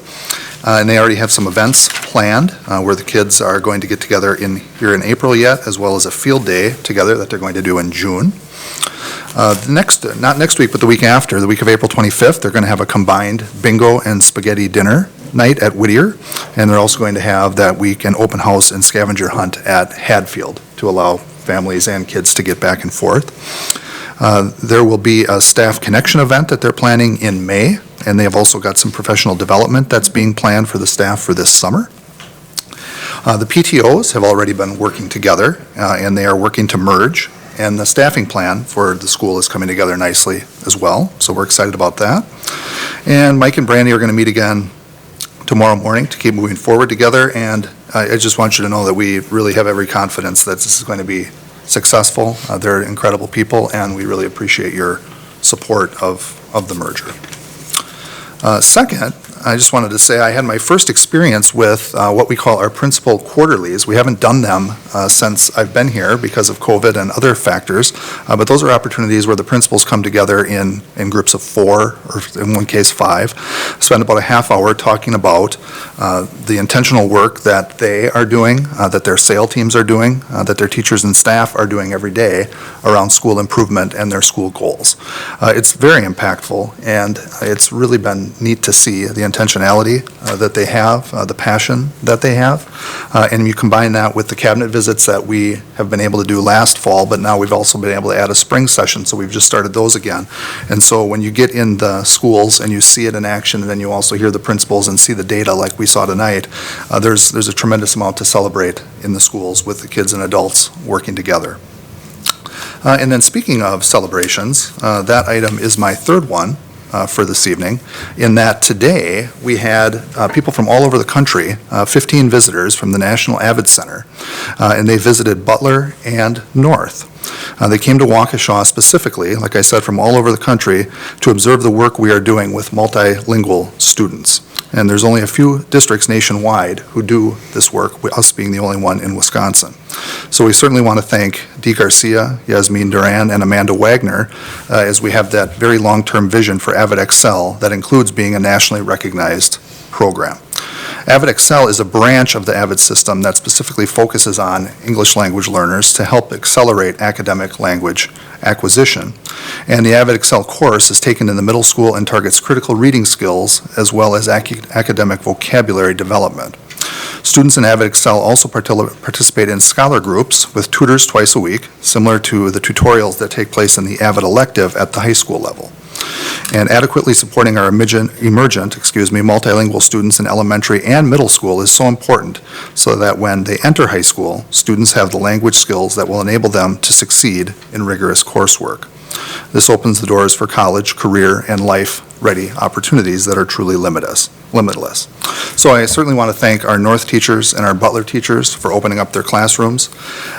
And they already have some events planned where the kids are going to get together here in April yet, as well as a field day together that they're going to do in June. Not next week, but the week after, the week of April 25th, they're going to have a combined bingo and spaghetti dinner night at Whittier. And they're also going to have that week an open house and scavenger hunt at Hadfield to allow families and kids to get back and forth. There will be a staff connection event that they're planning in May, and they have also got some professional development that's being planned for the staff for this summer. The PTOs have already been working together, and they are working to merge, and the staffing plan for the school is coming together nicely as well, so we're excited about that. And Mike and Brandy are going to meet again tomorrow morning to keep moving forward together, and I just want you to know that we really have every confidence that this is going to be successful. They're incredible people, and we really appreciate your support of the merger. Second, I just wanted to say I had my first experience with what we call our principal quarterlies. We haven't done them since I've been here because of COVID and other factors, but those are opportunities where the principals come together in groups of 4, or in one case 5, spend about a half hour talking about the intentional work that they are doing, that their SAIL teams are doing, that their teachers and staff are doing every day around school improvement and their school goals. It's very impactful, and it's really been neat to see the intentionality that they have, the passion that they have. And you combine that with the cabinet visits that we have been able to do last fall, but now we've also been able to add a spring session, so we've just started those again. And so when you get in the schools and you see it in action, and then you also hear the principals and see the data like we saw tonight, there's a tremendous amount to celebrate in the schools with the kids and adults working together. And then speaking of celebrations, that item is my third one for this evening, in that today we had people from all over the country, 15 visitors from the National Avid Center, and they visited Butler and North. They came to Waukesha specifically, like I said, from all over the country to observe the work we are doing with multilingual students. And there's only a few districts nationwide who do this work, with us being the only one in Wisconsin. So we certainly want to thank Dee Garcia, Yasmin Duran, and Amanda Wagner as we have that very long-term vision for Avid Excel that includes being a nationally recognized program. Avid Excel is a branch of the Avid system that specifically focuses on English language learners to help accelerate academic language acquisition. And the Avid Excel course is taken in the middle school and targets critical reading skills as well as academic vocabulary development. Students in Avid Excel also participate in scholar groups with tutors twice a week, similar to the tutorials that take place in the Avid elective at the high school level. And adequately supporting our emergent, multilingual students in elementary and middle school is so important so that when they enter high school, students have the language skills that will enable them to succeed in rigorous coursework. This opens the doors for college, career, and life-ready opportunities that are truly limitless. So I certainly want to thank our North teachers and our Butler teachers for opening up their classrooms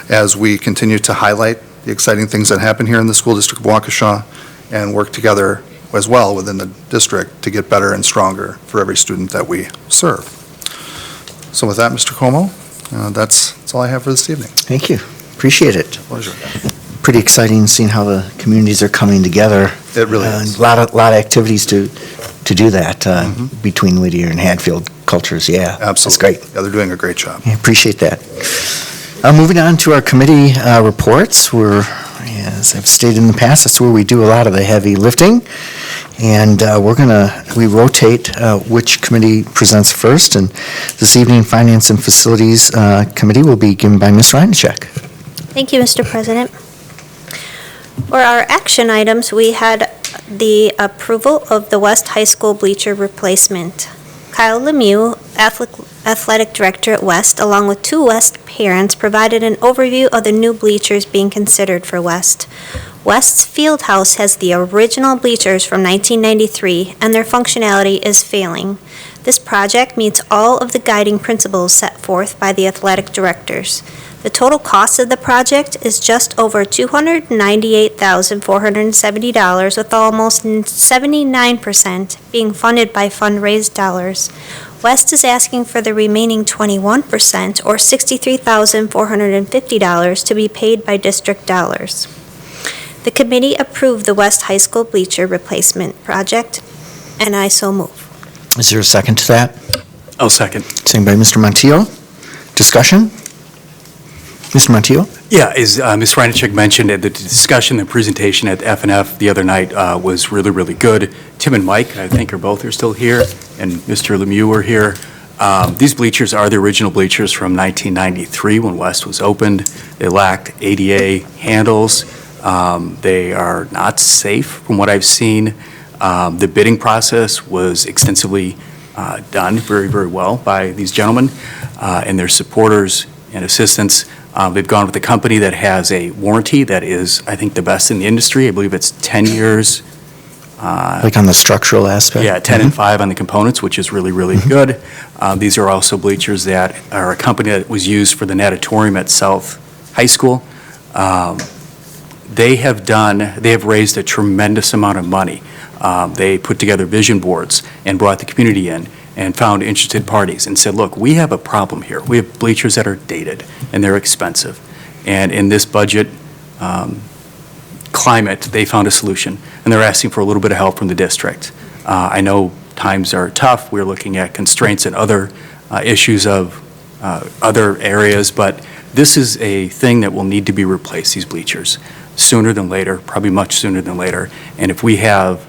as we continue to highlight the exciting things that happen here in the school district of Waukesha and work together as well within the district to get better and stronger for every student that we serve. So with that, Mr. Como, that's all I have for this evening. Thank you. Appreciate it. Pleasure. Pretty exciting seeing how the communities are coming together. It really is. A lot of activities to do that between Whittier and Hadfield cultures. Yeah, Absolutely. That's great. Yeah, they're doing a great job. I appreciate that. Moving on to our committee reports, as I've stated in the past, that's where we do a lot of the heavy lifting. And we rotate which committee presents first. And this evening, Finance and Facilities Committee will be given by Ms. Reinacek. Thank you, Mr. President. For our action items, we had the approval of the West High School bleacher replacement. Kyle Lemieux, Athletic Director at West, along with two West parents, provided an overview of the new bleachers being considered for West. West's field house has the original bleachers from 1993, and their functionality is failing. This project meets all of the guiding principles set forth by the athletic directors. The total cost of the project is just over $298,470, with almost 79% being funded by fundraised dollars. West is asking for the remaining 21%, or $63,450, to be paid by district dollars. The committee approved the West High School bleacher replacement project, and I so move. Is there a second to that? I'll second. Second by Mr. Montiel. Discussion? Mr. Montiel? Yeah, as Ms. Reinacek mentioned, the discussion, the presentation at FNF the other night was really, really good. Tim and Mike, I think, both are still here, and Mr. Lemieux were here. These bleachers are the original bleachers from 1993 when West was opened. They lacked ADA handles. They are not safe from what I've seen. The bidding process was extensively done very, very well by these gentlemen and their supporters and assistants. They've gone with a company that has a warranty that is, I think, the best in the industry. I believe it's 10 years. Like on the structural aspect? Yeah, 10 and 5 on the components, which is really, really good. These are also bleachers that are a company that was used for the natatorium at South High School. They have raised a tremendous amount of money. They put together vision boards and brought the community in and found interested parties and said, look, we have a problem here. We have bleachers that are dated and they're expensive. And in this budget climate, they found a solution, and they're asking for a little bit of help from the district. I know times are tough. We're looking at constraints and other issues of other areas, but this is a thing that will need to be replaced, these bleachers, sooner than later, probably much sooner than later. And if we have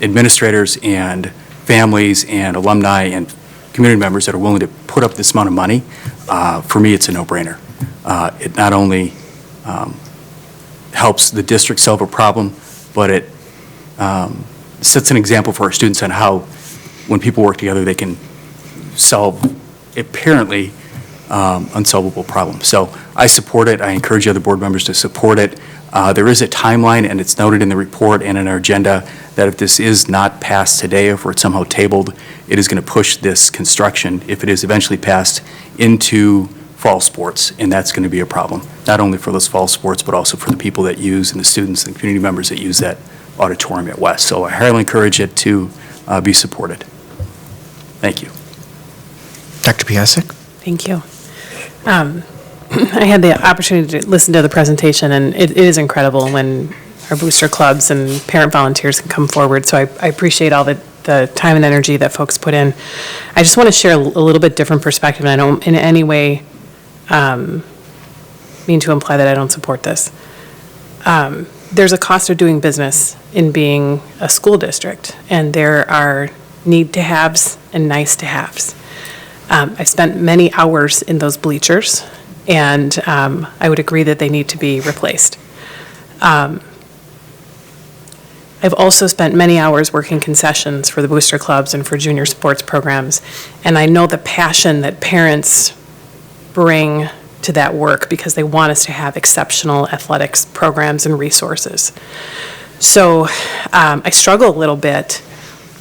administrators and families and alumni and community members that are willing to put up this amount of money, for me, it's a no-brainer. It not only helps the district solve a problem, but it sets an example for our students on how, when people work together, they can solve apparently unsolvable problems. So I support it. I encourage other board members to support it. There is a timeline, and it's noted in the report and in our agenda, that if this is not passed today, or if it's somehow tabled, it is going to push this construction, if it is eventually passed, into fall sports, and that's going to be a problem, not only for those fall sports, but also for the people that use, and the students and community members that use that auditorium at West. So I highly encourage it to be supported. Thank you. Dr. Piasek? Thank you. I had the opportunity to listen to the presentation, and it is incredible when our booster clubs and parent volunteers can come forward. So I appreciate all the time and energy that folks put in. I just want to share a little bit different perspective, and I don't in any way mean to imply that I don't support this. There's a cost of doing business in being a school district, and there are need-to-haves and nice-to-haves. I've spent many hours in those bleachers, and I would agree that they need to be replaced. I've also spent many hours working concessions for the booster clubs and for junior sports programs, and I know the passion that parents bring to that work because they want us to have exceptional athletics programs and resources. So I struggle a little bit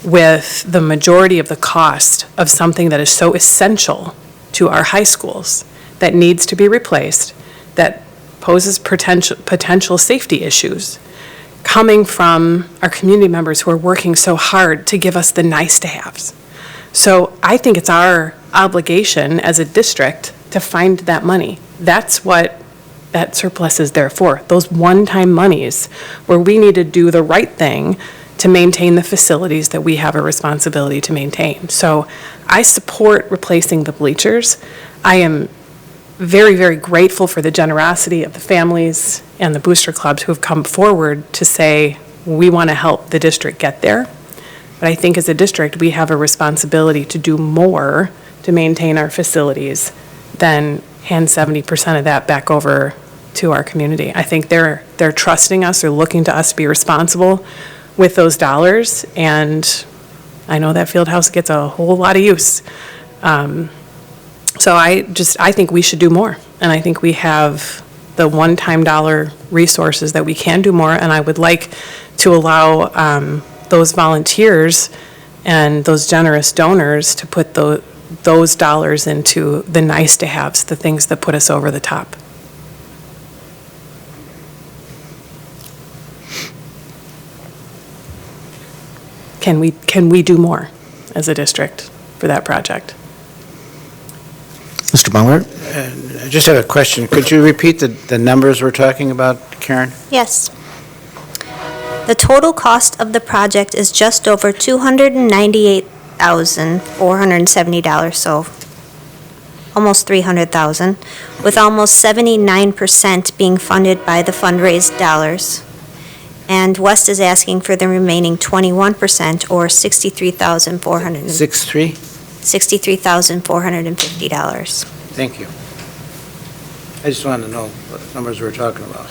with the majority of the cost of something that is so essential to our high schools, that needs to be replaced, that poses potential safety issues, coming from our community members who are working so hard to give us the nice-to-haves. So I think it's our obligation as a district to find that money. That's what that surplus is there for, those one-time monies where we need to do the right thing to maintain the facilities that we have a responsibility to maintain. So I support replacing the bleachers. I am very, very grateful for the generosity of the families and the booster clubs who have come forward to say, we want to help the district get there. But I think as a district, we have a responsibility to do more to maintain our facilities than hand 70% of that back over to our community. I think they're trusting us, they're looking to us to be responsible with those dollars, and I know that field house gets a whole lot of use. So I think we should do more, and I think we have the one-time dollar resources that we can do more, and I would like to allow those volunteers and those generous donors to put those dollars into the nice-to-haves, the things that put us over the top. Can we do more as a district for that project? Mr. Baumgart? I just have a question. Could you repeat the numbers we're talking about, Karen? Yes. The total cost of the project is just over $298,470, so almost $300,000, with almost 79% being funded by the fundraised dollars. And West is asking for the remaining 21%, or $63,450. 6-3? $63,450. Thank you. I just wanted to know what numbers we're talking about.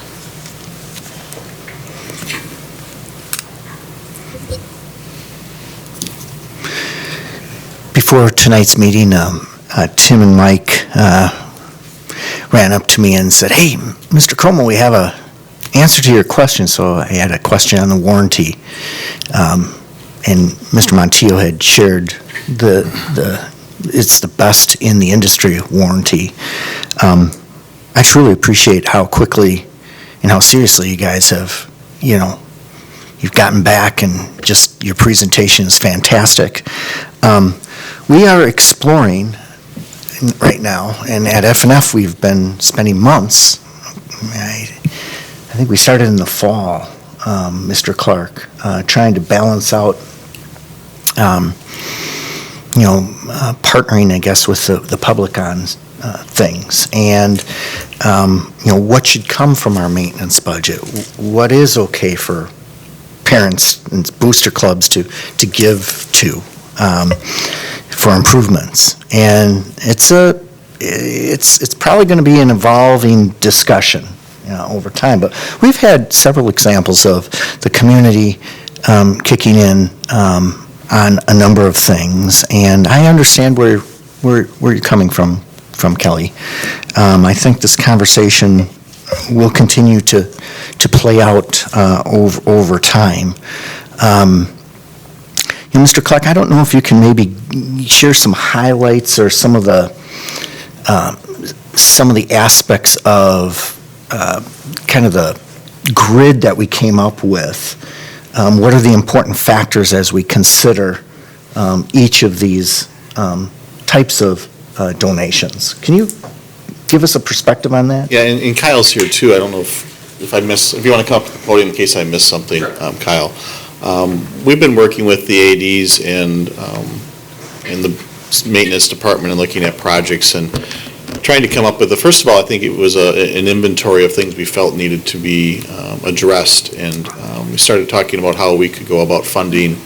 Before tonight's meeting, Tim and Mike ran up to me and said, "Hey, Mr. Como, we have a answer to your question." So I had a question on the warranty, and Mr. Montijo had shared it's the best in the industry warranty. I just really appreciate how quickly and how seriously you guys have, you've gotten back, and just your presentation is fantastic. We are exploring right now, and at FNF we've been spending months. I think we started in the fall, Mr. Clark, trying to balance out, partnering, I guess, with the public on things, and what should come from our maintenance budget. What is okay for parents and booster clubs to give to for improvements. And it's probably going to be an evolving discussion, over time. But we've had several examples of the community kicking in on a number of things, and I understand where you're coming from, Kelly. I think this conversation will continue to play out over time. Mr. Clark, I don't know if you can maybe share some highlights or some of the aspects of kind of the grid that we came up with. What are the important factors as we consider each of these types of donations? Can you give us a perspective on that? Yeah, and Kyle's here too. I don't know if you want to come up to the podium in case I missed something, Kyle. We've been working with the ADs and the maintenance department and looking at projects and trying to come up with first of all, I think it was an inventory of things we felt needed to be addressed, and we started talking about how we could go about funding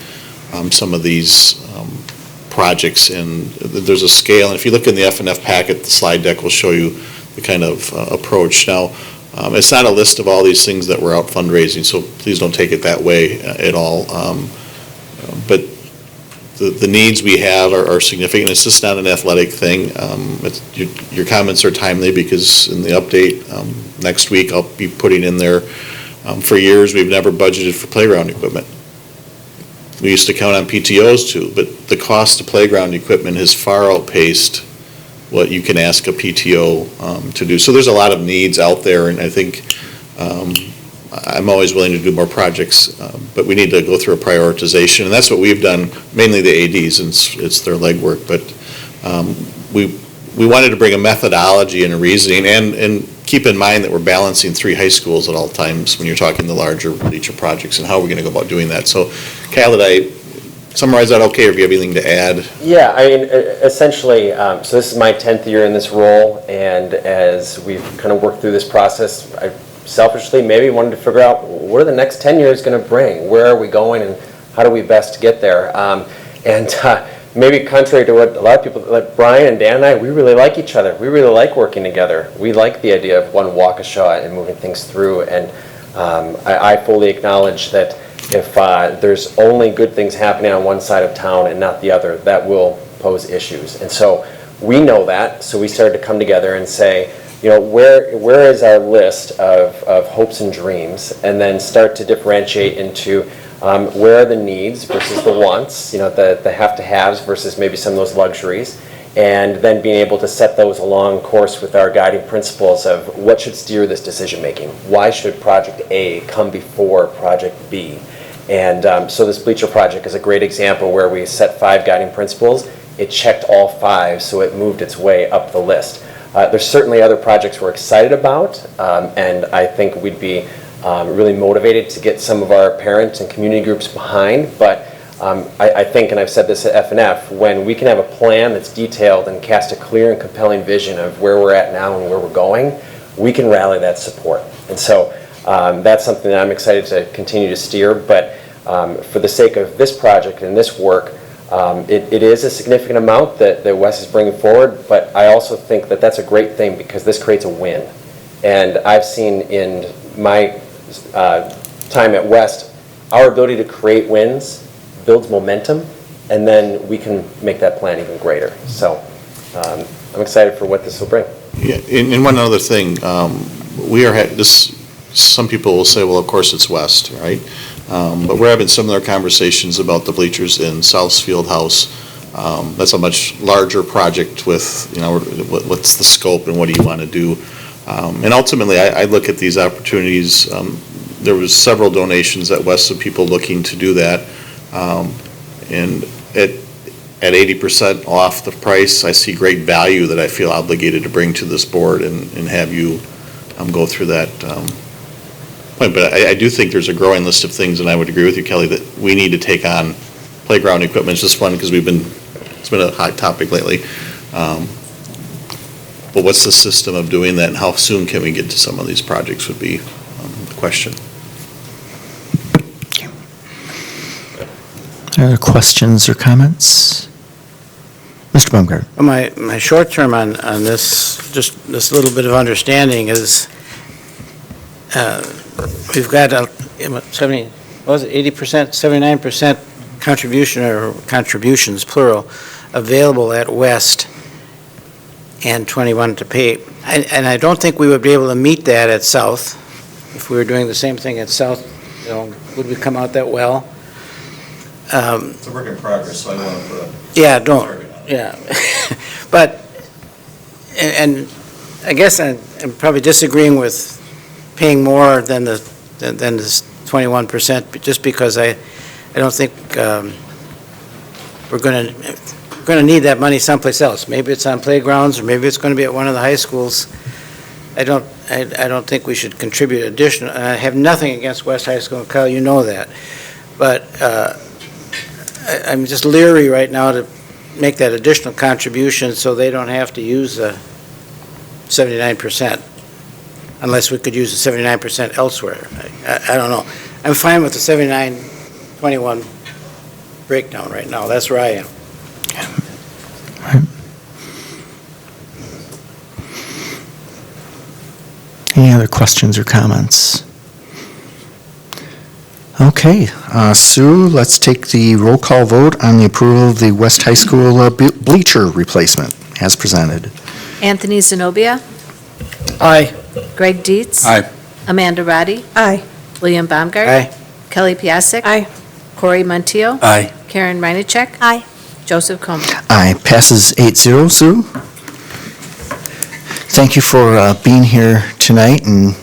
some of these projects, and there's a scale, and if you look in the F&F packet, the slide deck will show you the kind of approach. Now, it's not a list of all these things that we're out fundraising, so please don't take it that way at all. But the needs we have are significant. It's just not an athletic thing. Your comments are timely because in the update next week, I'll be putting in there, for years, we've never budgeted for playground equipment. We used to count on PTOs too, but the cost of playground equipment has far outpaced what you can ask a PTO to do. So there's a lot of needs out there, and I think I'm always willing to do more projects, but we need to go through a prioritization, and that's what we've done, mainly the ADs, and it's their legwork. But we wanted to bring a methodology and a reasoning, and keep in mind that we're balancing 3 high schools at all times when you're talking the larger bleacher projects, and how are we going to go about doing that. So, Kyle, did I summarize that okay, or do you have anything to add? Yeah, I mean, essentially, so this is my 10th year in this role, and as we've kind of worked through this process, I selfishly maybe wanted to figure out what are the next 10 years going to bring? Where are we going, and how do we best get there? Maybe contrary to what a lot of people, like Brian and Dan and I, we really like each other. We really like working together. We like the idea of one Waukesha and moving things through, and I fully acknowledge that if there's only good things happening on one side of town and not the other, that will pose issues. And so we know that, so we started to come together and say, where is our list of hopes and dreams, and then start to differentiate into where are the needs versus the wants, the have-to-haves versus maybe some of those luxuries, and then being able to set those along course with our guiding principles of what should steer this decision-making. Why should Project A come before Project B? And so this bleacher project is a great example where we set 5 guiding principles. It checked all 5, so it moved its way up the list. There's certainly other projects we're excited about, and I think we'd be really motivated to get some of our parents and community groups behind, but I think, and I've said this at F&F, when we can have a plan that's detailed and cast a clear and compelling vision of where we're at now and where we're going, we can rally that support. And so that's something that I'm excited to continue to steer, but for the sake of this project and this work, it is a significant amount that Wes is bringing forward, but I also think that that's a great thing because this creates a win. And I've seen in my time at West, our ability to create wins builds momentum, and then we can make that plan even greater. So I'm excited for what this will bring. Yeah, and one other thing, some people will say, well, of course it's West, right? But we're having similar conversations about the bleachers in South Fieldhouse. That's a much larger project with, what's the scope and what do you want to do? And ultimately, I look at these opportunities. There was several donations at West of people looking to do that. And at 80% off the price, I see great value that I feel obligated to bring to this board and have you go through that point. But I do think there's a growing list of things, and I would agree with you, Kelly, that we need to take on playground equipment. It's just fun because it's been a hot topic lately. But what's the system of doing that, and how soon can we get to some of these projects would be the question. Other questions or comments? Mr. Baumgart? My short term on this, just this little bit of understanding is, we've got 70, what was it, 80%, 79% contribution, or contributions, plural, available at West, and 21 to pay. And I don't think we would be able to meet that at South. If we were doing the same thing at South, would we come out that well? It's a work in progress, so I don't want to put a... Yeah. But, and I guess I'm probably disagreeing with paying more than this 21%, just because I don't think we're going to need that money someplace else. Maybe it's on playgrounds, or maybe it's going to be at one of the high schools. I don't think we should contribute additional. I have nothing against West High School, Kyle, you know that. But I'm just leery right now to make that additional contribution so they don't have to use the 79%, unless we could use the 79% elsewhere. I don't know. I'm fine with the 79-21 breakdown right now. That's where I am. Any other questions or comments? Okay, Sue, let's take the roll call vote on the approval of the West High School bleacher replacement as presented. Anthony Zenobia. Aye. Greg Dietz. Aye. Amanda Roddy. Aye. William Baumgart. Aye. Kelly Piasek. Aye. Corey Montiel. Aye. Karen Reinacek. Aye. Joseph Como. Aye, passes 8-0. Sue? Thank you for being here tonight and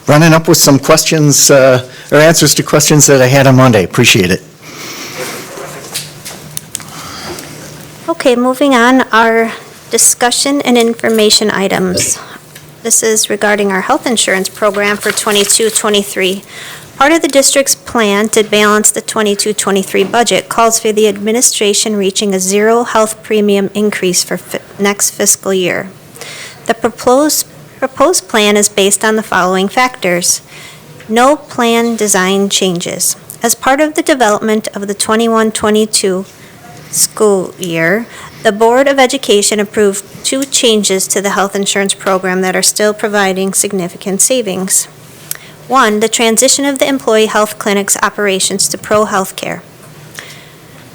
running up with some questions or answers to questions that I had on Monday. Appreciate it. Okay, moving on, our discussion and information items. This is regarding our health insurance program for 22-23. Part of the district's plan to balance the 22-23 budget calls for the administration reaching a zero health premium increase for next fiscal year. The proposed plan is based on the following factors. No plan design changes. As part of the development of the 21-22 school year, the Board of Education approved 2 changes to the health insurance program that are still providing significant savings. 1, the transition of the employee health clinic's operations to Pro Healthcare.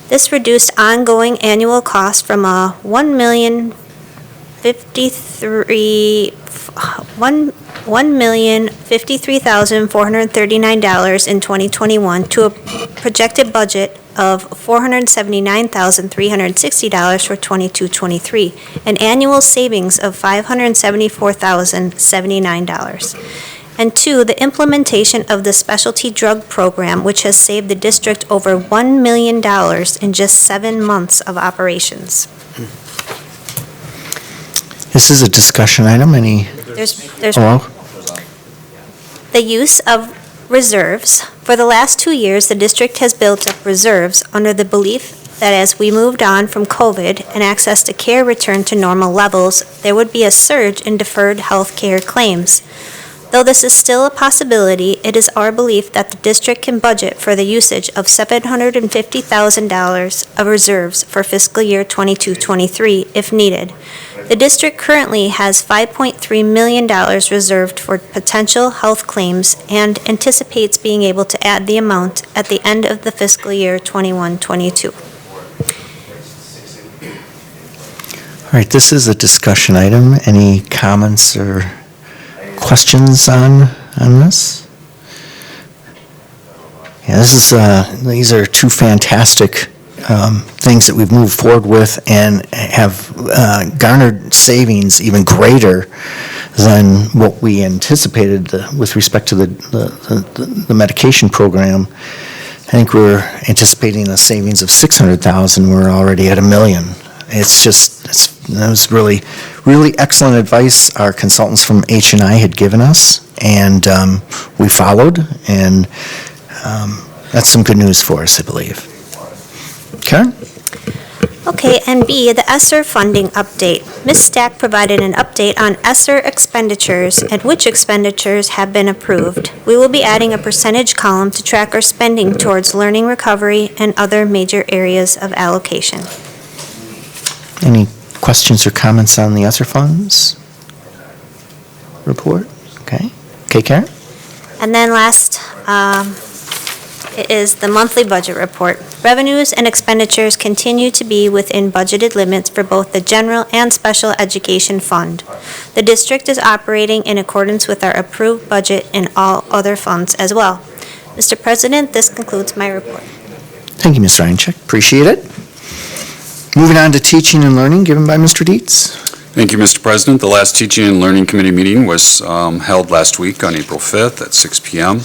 This reduced ongoing annual costs from a $1,053,439 in 2021 to a projected budget of $479,360 for 22-23, an annual savings of $574,079. And 2, the implementation of the specialty drug program, which has saved the district over $1 million in just 7 months of operations. This is a discussion item. Any? There's Oh, the use of reserves. For the last 2 years, the district has built up reserves under the belief that as we moved on from COVID and access to care returned to normal levels, there would be a surge in deferred health care claims. Though this is still a possibility, it is our belief that the district can budget for the usage of $750,000 of reserves for fiscal year 22-23 if needed. The district currently has $5.3 million reserved for potential health claims and anticipates being able to add the amount at the end of the fiscal year 21-22. all right, this is a discussion item. Any comments or questions on this? Yeah, these are 2 fantastic things that we've moved forward with and have garnered savings even greater than what we anticipated with respect to the medication program. I think we're anticipating a savings of $600,000. We're already at $1 million. That was really, really excellent advice our consultants from H&I had given us, and we followed, and that's some good news for us, I believe. Karen? Okay, and B, the ESSER funding update. Ms. Stack provided an update on ESSER expenditures and which expenditures have been approved. We will be adding a percentage column to track our spending towards learning recovery and other major areas of allocation. Any questions or comments on the ESSER funds report? Okay. Okay, Karen? And then last, it is the monthly budget report. Revenues and expenditures continue to be within budgeted limits for both the general and special education fund. The district is operating in accordance with our approved budget and all other funds as well. Mr. President, this concludes my report. Thank you, Ms. Ryanchek. Appreciate it. Moving on to teaching and learning, given by Mr. Dietz. Thank you, Mr. President. The last Teaching and Learning Committee meeting was held last week on April 5th at 6 p.m.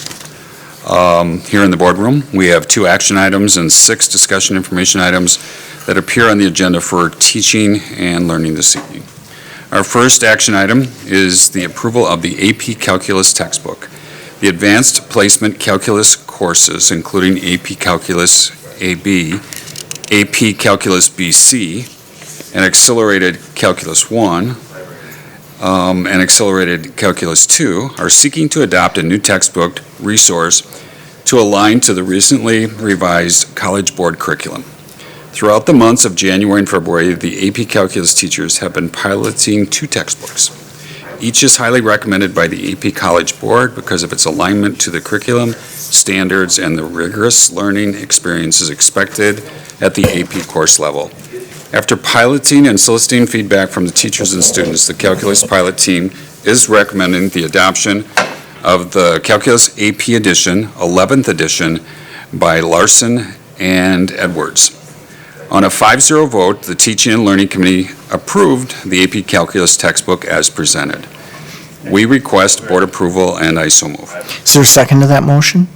Here in the boardroom. We have 2 action items and 6 discussion information items that appear on the agenda for teaching and learning this evening. Our first action item is the approval of the AP Calculus textbook. The Advanced Placement Calculus courses, including AP Calculus AB, AP Calculus BC, and Accelerated Calculus 1, and Accelerated Calculus 2, are seeking to adopt a new textbook resource to align to the recently revised College Board curriculum. Throughout the months of January and February, the AP Calculus teachers have been piloting 2 textbooks. Each is highly recommended by the AP College Board because of its alignment to the curriculum, standards, and the rigorous learning experiences expected at the AP course level. After piloting and soliciting feedback from the teachers and students, the Calculus pilot team is recommending the adoption of the Calculus AP edition, 11th edition, by Larson and Edwards. On a 5-0 vote, the Teaching and Learning Committee approved the AP Calculus textbook as presented. We request board approval, and I so move. Is there a second to that motion?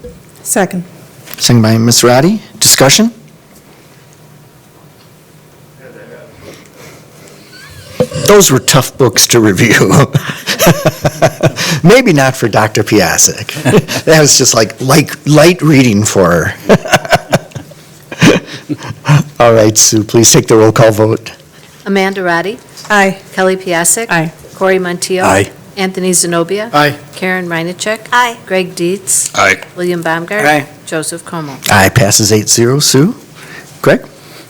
Second. Second by Ms. Roddy. Discussion? Those were tough books to review. Maybe not for Dr. Piasek. That was just like light reading for her. All right, Sue, please take the roll call vote. Amanda Roddy. Aye. Kelly Piasek. Aye. Corey Montiel. Aye. Anthony Zenobia. Aye. Karen Reinacek. Aye. Greg Dietz. Aye. William Baumgart. Aye. Joseph Como. Aye, passes 8-0. Sue? Greg?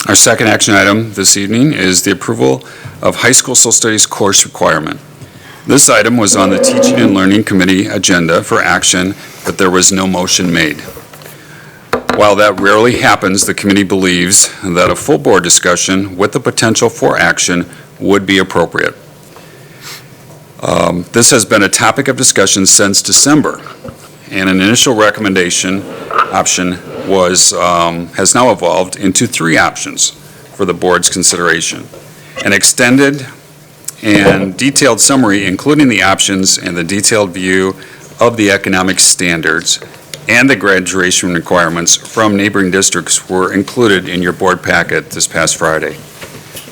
Our second action item this evening is the approval of high school social studies course requirement. This item was on the Teaching and Learning Committee agenda for action, but there was no motion made. While that rarely happens, the committee believes that a full board discussion with the potential for action would be appropriate. This has been a topic of discussion since December, and an initial recommendation option has now evolved into 3 options for the board's consideration. An extended and detailed summary, including the options and the detailed view of the economic standards and the graduation requirements from neighboring districts, were included in your board packet this past Friday.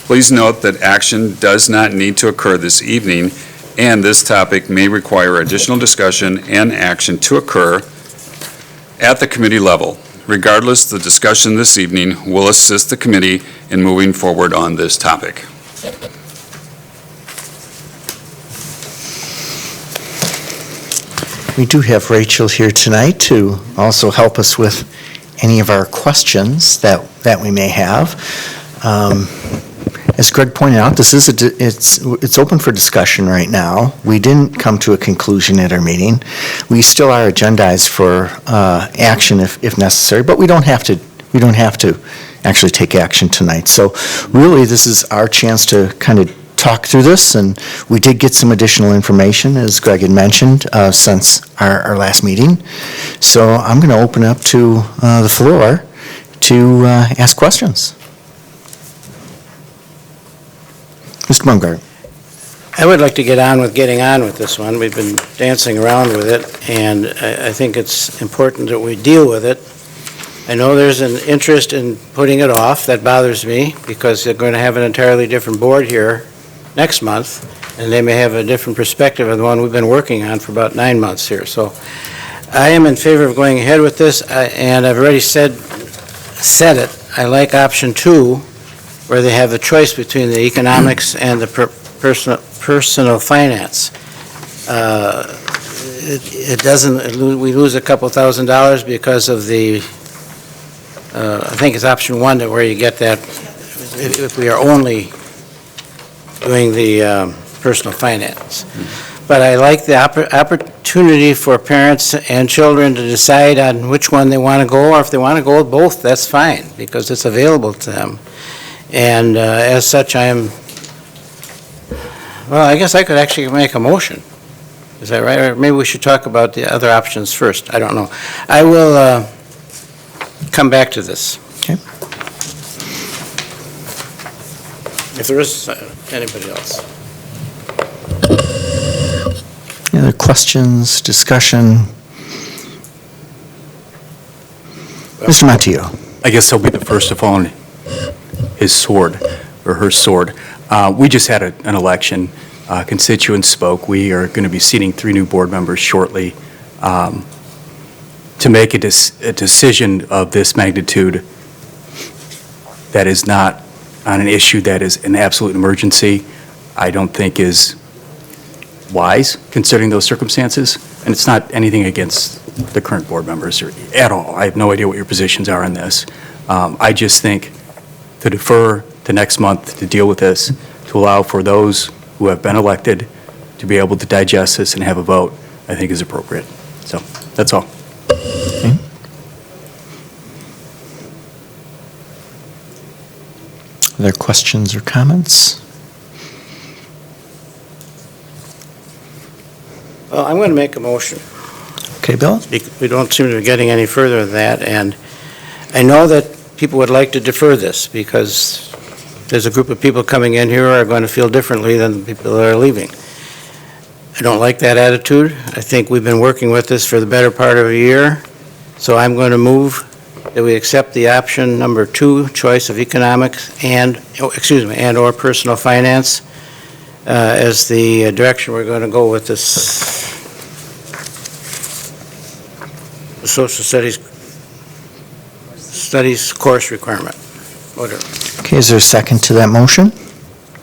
Please note that action does not need to occur this evening, and this topic may require additional discussion and action to occur at the committee level. Regardless, the discussion this evening will assist the committee in moving forward on this topic. We do have Rachel here tonight to also help us with any of our questions that we may have. As Greg pointed out, this is it's open for discussion right now. We didn't come to a conclusion at our meeting. We still are agendized for action if necessary, but we don't have to actually take action tonight. So really, this is our chance to kind of talk through this, and we did get some additional information, as Greg had mentioned, since our last meeting. So I'm going to open up to the floor to ask questions. Mr. Baumgart. I would like to get on with getting on with this one. We've been dancing around with it, and I think it's important that we deal with it. I know there's an interest in putting it off. That bothers me, because they're going to have an entirely different board here next month, and they may have a different perspective of the one we've been working on for about 9 months here. So I am in favor of going ahead with this, and I've already said it. I like option 2 where they have a choice between the economics and the personal finance. It doesn't, we lose a couple $1,000s because of the, I think it's option 1 that where you get that, if we are only doing the personal finance. But I like the opportunity for parents and children to decide on which one they want to go, or if they want to go with both, that's fine, because it's available to them. And as such, well, I guess I could actually make a motion. Is that right? Or maybe we should talk about the other options first. I don't know. I will come back to this. Okay. If there is anybody else. Any other questions, discussion? Mr. Montijo. I guess he'll be the first to fall on his sword, or her sword. We just had an election. Constituents spoke. We are going to be seating 3 new board members shortly. To make a decision of this magnitude that is not on an issue that is an absolute emergency, I don't think is wise, considering those circumstances. And it's not anything against the current board members at all. I have no idea what your positions are on this. I just think to defer to next month to deal with this, to allow for those who have been elected to be able to digest this and have a vote, I think is appropriate. So, that's all. Okay. Other questions or comments? Well, I'm going to make a motion. Okay, Bill? We don't seem to be getting any further than that, and I know that people would like to defer this, because there's a group of people coming in here who are going to feel differently than the people that are leaving. I don't like that attitude. I think we've been working with this for the better part of a year, so I'm going to move that we accept the option number 2, choice of economics and/or personal finance, as the direction we're going to go with this social studies course requirement. Whatever. Okay, is there a second to that motion?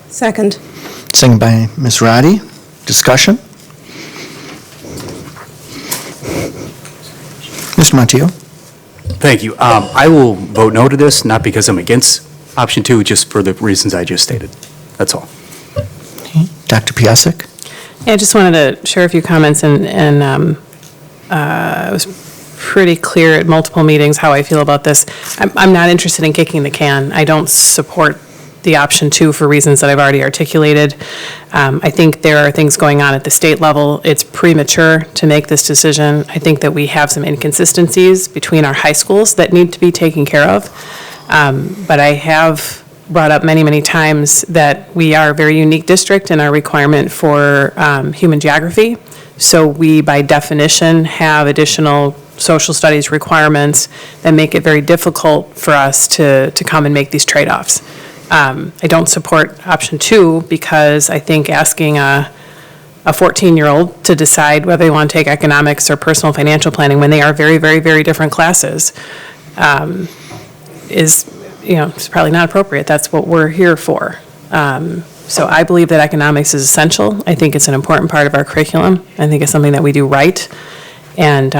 Second. Second by Ms. Roddy. Discussion? Mr. Montijo? Thank you. I will vote no to this, not because I'm against option 2, just for the reasons I just stated. That's all. Okay. Dr. Piasek? Yeah, I just wanted to share a few comments, and it was pretty clear at multiple meetings how I feel about this. I'm not interested in kicking the can. I don't support the option 2 for reasons that I've already articulated. I think there are things going on at the state level. It's premature to make this decision. I think that we have some inconsistencies between our high schools that need to be taken care of. But I have brought up many, many times that we are a very unique district in our requirement for human geography. So we, by definition, have additional social studies requirements that make it very difficult for us to come and make these trade-offs. I don't support option 2 because I think asking a 14-year-old to decide whether they want to take economics or personal financial planning when they are very, very, very different classes is, it's probably not appropriate. That's what we're here for. So I believe that economics is essential. I think it's an important part of our curriculum. I think it's something that we do right. And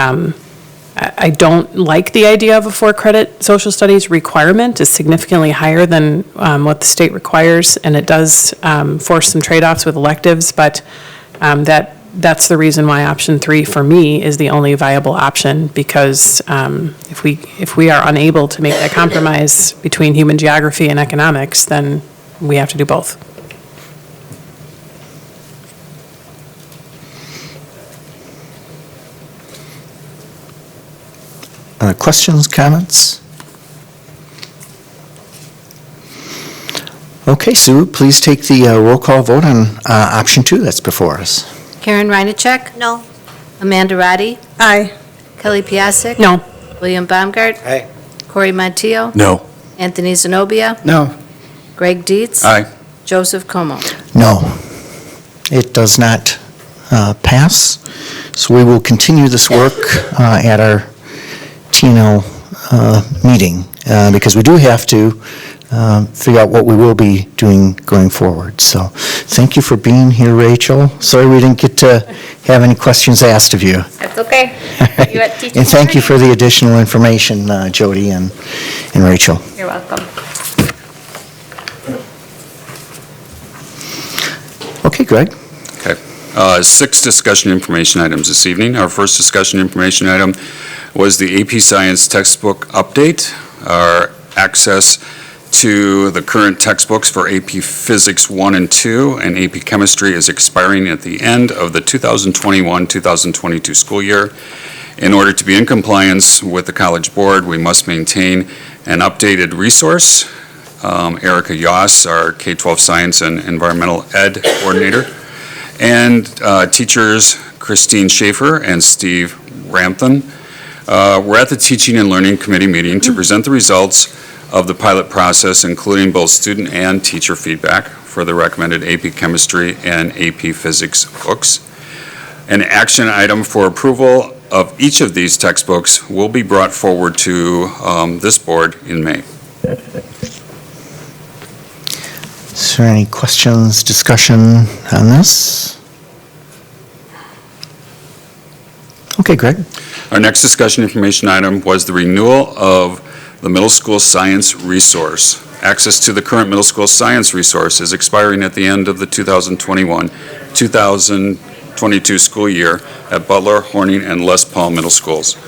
I don't like the idea of a 4-credit social studies requirement. It's significantly higher than what the state requires, and it does force some trade-offs with electives, but that's the reason why option 3 for me is the only viable option, because if we are unable to make that compromise between human geography and economics, then we have to do both. Questions, comments? Okay, Sue, please take the roll call vote on option 2 that's before us. Karen Reinacek? No. Amanda Roddy? Aye. Kelly Piasek? No. William Baumgart? Aye. Corey Montijo? No. Anthony Zenobia? No. Greg Dietz? Aye. Joseph Como? No. It does not pass. So we will continue this work at our TNL meeting, because we do have to figure out what we will be doing going forward. So thank you for being here, Rachel. Sorry we didn't get to have any questions asked of you. That's okay. You at Teaching And thank you Learning. for the additional information, Jody and Rachel. You're welcome. Okay, Greg. Okay. 6 discussion information items this evening. Our first discussion information item was the AP Science textbook update. Our access to the current textbooks for AP Physics 1 and 2 and AP Chemistry is expiring at the end of the 2021-2022 school year. In order to be in compliance with the College Board, we must maintain an updated resource. Erica Yoss, our K-12 Science and Environmental Ed Coordinator, and teachers Christine Schaefer and Steve Rampton were at the Teaching and Learning Committee meeting to present the results of the pilot process, including both student and teacher feedback for the recommended AP Chemistry and AP Physics books. An action item for approval of each of these textbooks will be brought forward to this board in May. Is there any questions, discussion on this? Okay, Greg. Our next discussion information item was the renewal of the middle school science resource. Access to the current middle school science resource is expiring at the end of the 2021-2022 school year at Butler, Horning, and Les Paul Middle Schools.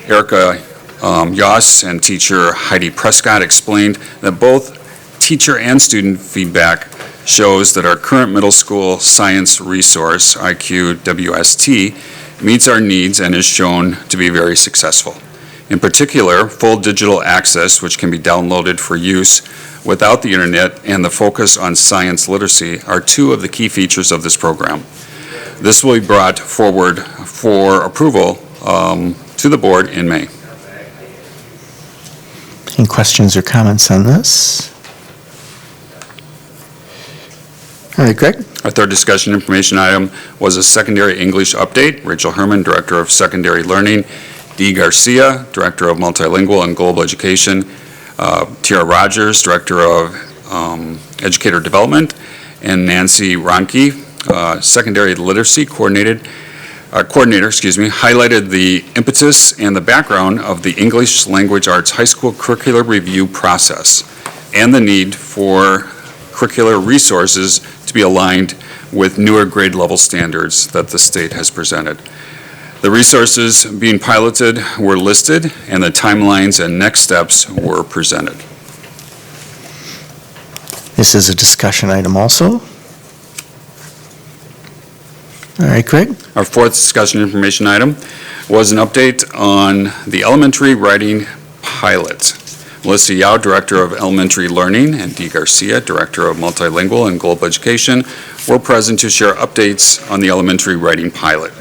Erica Yoss and teacher Heidi Prescott explained that both teacher and student feedback shows that our current middle school science resource, IQWST, meets our needs and is shown to be very successful. In particular, full digital access, which can be downloaded for use without the internet, and the focus on science literacy are 2 of the key features of this program. This will be brought forward for approval to the board in May. Any questions or comments on this? All right, Greg. Our third discussion information item was a secondary English update. Rachel Herman, Director of Secondary Learning, Dee Garcia, Director of Multilingual and Global Education, Tiara Rogers, Director of Educator Development, and Nancy Ronke, Secondary Literacy Coordinator, highlighted the impetus and the background of the English Language Arts High School Curricular Review process and the need for curricular resources to be aligned with newer grade level standards that the state has presented. The resources being piloted were listed and the timelines and next steps were presented. This is a discussion item also. All right, Greg. Our fourth discussion information item was an update on the elementary writing pilot. Melissa Yao, Director of Elementary Learning, and Dee Garcia, Director of Multilingual and Global Education, were present to share updates on the elementary writing pilot.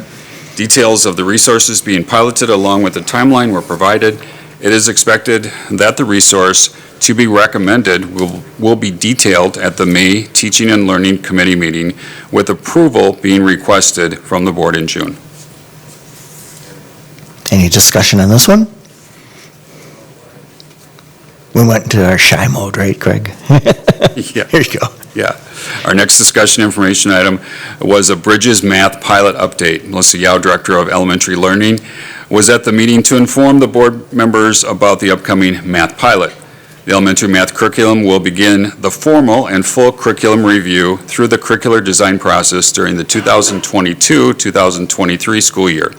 Details of the resources being piloted along with the timeline were provided. It is expected that the resource to be recommended will be detailed at the May Teaching and Learning Committee meeting, with approval being requested from the board in June. Any discussion on this one? We went into our shy mode, right, Greg? Yeah. Here you go. Yeah. Our next discussion information item was a Bridges Math Pilot Update. Melissa Yao, Director of Elementary Learning, was at the meeting to inform the board members about the upcoming math pilot. The elementary math curriculum will begin the formal and full curriculum review through the curricular design process during the 2022-2023 school year.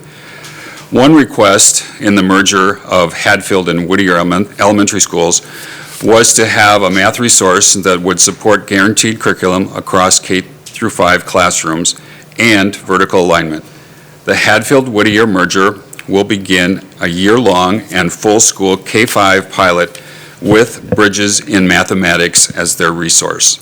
One request in the merger of Hadfield and Whittier elementary schools was to have a math resource that would support guaranteed curriculum across K through 5 classrooms and vertical alignment. The Hadfield-Whittier merger will begin a year-long and full school K-5 pilot with Bridges in Mathematics as their resource.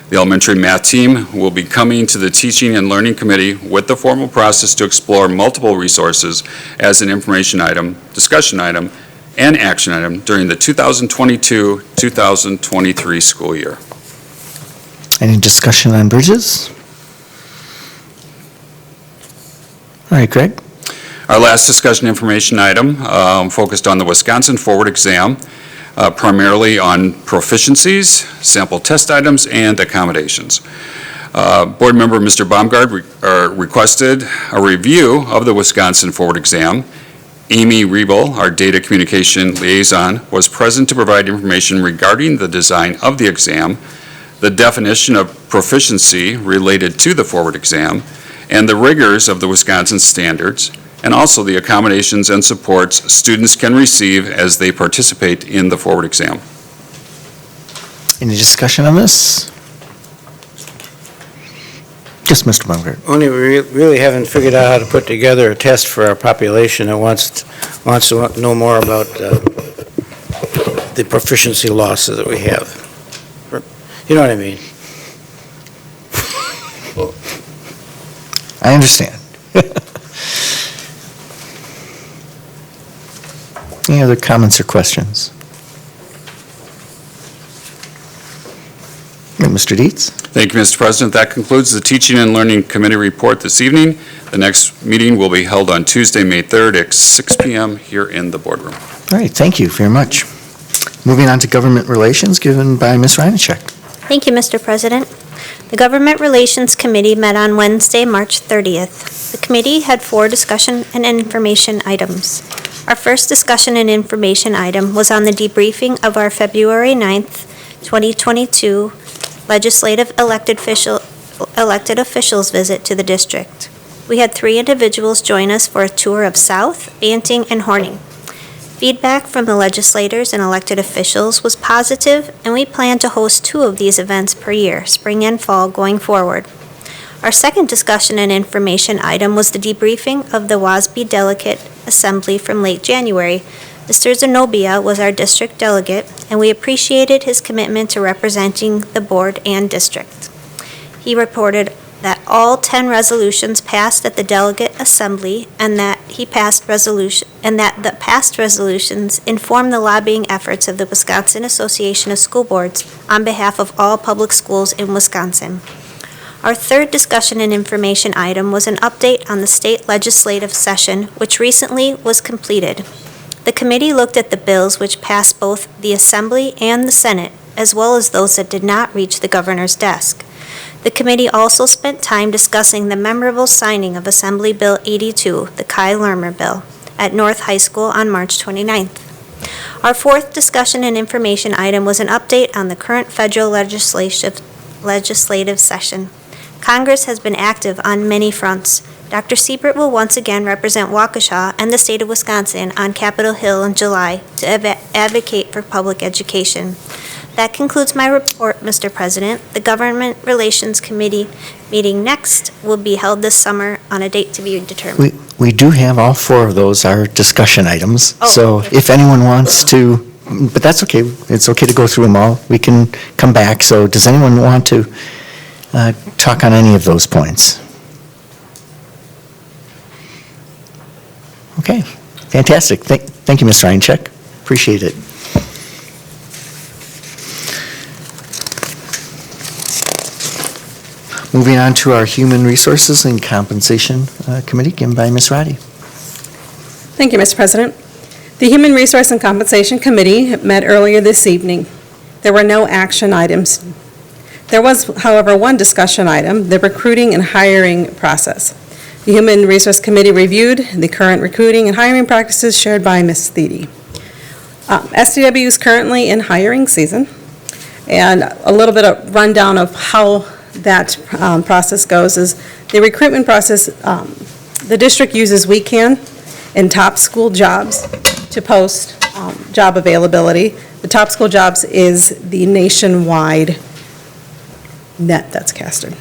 The elementary math team will be coming to the Teaching and Learning Committee with the formal process to explore multiple resources as an information item, discussion item, and action item during the 2022-2023 school year. Any discussion on Bridges? All right, Greg. Our last discussion information item focused on the Wisconsin Forward exam. primarily on proficiencies, sample test items, and accommodations. Board member Mr. Baumgart requested a review of the Wisconsin Forward Exam. Amy Riebel, our data communication liaison, was present to provide information regarding the design of the exam, the definition of proficiency related to the Forward Exam, and the rigors of the Wisconsin standards, and also the accommodations and supports students can receive as they participate in the Forward Exam. Any discussion on this? Yes, Mr. Baumgart. Only we really haven't figured out how to put together a test for our population that wants to know more about the proficiency losses that we have. You know what I mean? I understand. Any other comments or questions? Mr. Dietz? Thank you, Mr. President. That concludes the Teaching and Learning Committee report this evening. The next meeting will be held on Tuesday, May 3rd at 6 p.m. here in the boardroom. All right, thank you very much. Moving on to government relations, given by Ms. Reinacek. Thank you, Mr. President. The Government Relations Committee met on Wednesday, March 30th. The committee had 4 discussion and information items. Our first discussion and information item was on the debriefing of our February 9th, 2022 legislative elected officials visit to the district. We had 3 individuals join us for a tour of South, Banting, and Horning. Feedback from the legislators and elected officials was positive, and we plan to host 2 of these events per year, spring and fall, going forward. Our second discussion and information item was the debriefing of the WASB Delegate Assembly from late January. Mr. Zenobia was our district delegate, and we appreciated his commitment to representing the board and district. He reported that all 10 resolutions passed at the delegate assembly, and that the past resolutions inform the lobbying efforts of the Wisconsin Association of School Boards on behalf of all public schools in Wisconsin. Our third discussion and information item was an update on the state legislative session, which recently was completed. The committee looked at the bills which passed both the Assembly and the Senate, as well as those that did not reach the governor's desk. The committee also spent time discussing the memorable signing of Assembly Bill 82, the Kyle Lermer bill, at North High School on March 29th. Our fourth discussion and information item was an update on the current federal legislative session. Congress has been active on many fronts. Dr. Siebert will once again represent Waukesha and the state of Wisconsin on Capitol Hill in July to advocate for public education. That concludes my report, Mr. President. The Government Relations Committee meeting next will be held this summer on a date to be determined. We do have all 4 of those are discussion items. Oh, so okay. If anyone wants to, but that's okay. It's okay to go through them all. We can come back. So does anyone want to talk on any of those points? Okay, fantastic. Thank you, Ms. Reinacek. Appreciate it. Moving on to our Human Resources and Compensation Committee, given by Ms. Roddy. Thank you, Mr. President. The Human Resource and Compensation Committee met earlier this evening. There were no action items. There was, however, one discussion item, the recruiting and hiring process. The Human Resource Committee reviewed the current recruiting and hiring practices shared by Ms. Thede. SDW is currently in hiring season, and a little bit of rundown of how that process goes is the recruitment process. The district uses WeCan and Top School Jobs to post job availability. The Top School Jobs is the nationwide net that's casted.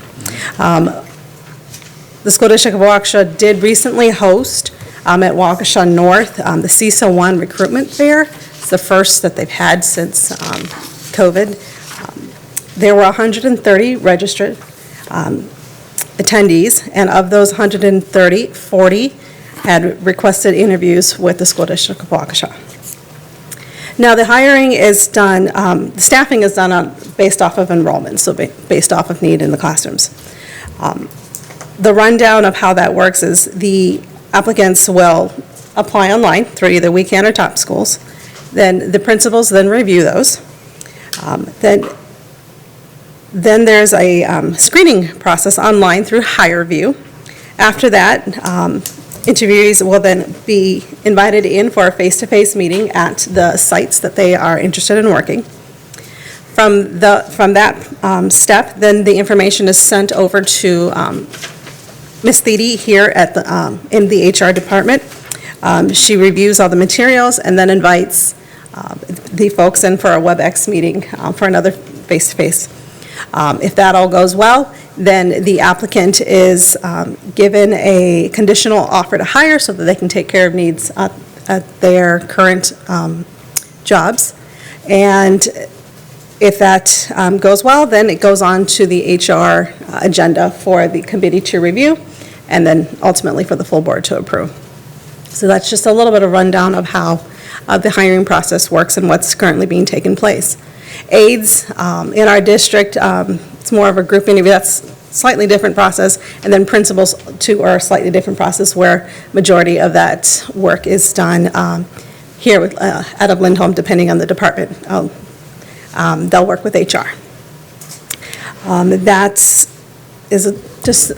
The School District of Waukesha did recently host at Waukesha North the CISA 1 recruitment fair. It's the first that they've had since COVID. There were 130 registered attendees, and of those 130, 40 had requested interviews with the School District of Waukesha. Now, the hiring is done, the staffing is done based off of enrollment, so based off of need in the classrooms. The rundown of how that works is the applicants will apply online through either WeCan or Top Schools. Then the principals then review those. Then there's a screening process online through HireView. After that, interviewees will then be invited in for a face-to-face meeting at the sites that they are interested in working. From that step, then the information is sent over to Ms. Thede here at in the HR department. She reviews all the materials and then invites the folks in for a WebEx meeting for another face-to-face. If that all goes well, then the applicant is given a conditional offer to hire so that they can take care of needs at their current jobs. And if that goes well, then it goes on to the HR agenda for the committee to review and then ultimately for the full board to approve. So that's just a little bit of rundown of how the hiring process works and what's currently being taken place. Aides in our district, it's more of a group interview. That's slightly different process. And then principals, too, are a slightly different process where majority of that work is done here out of Lindholm, depending on the department. They'll work with HR. That is just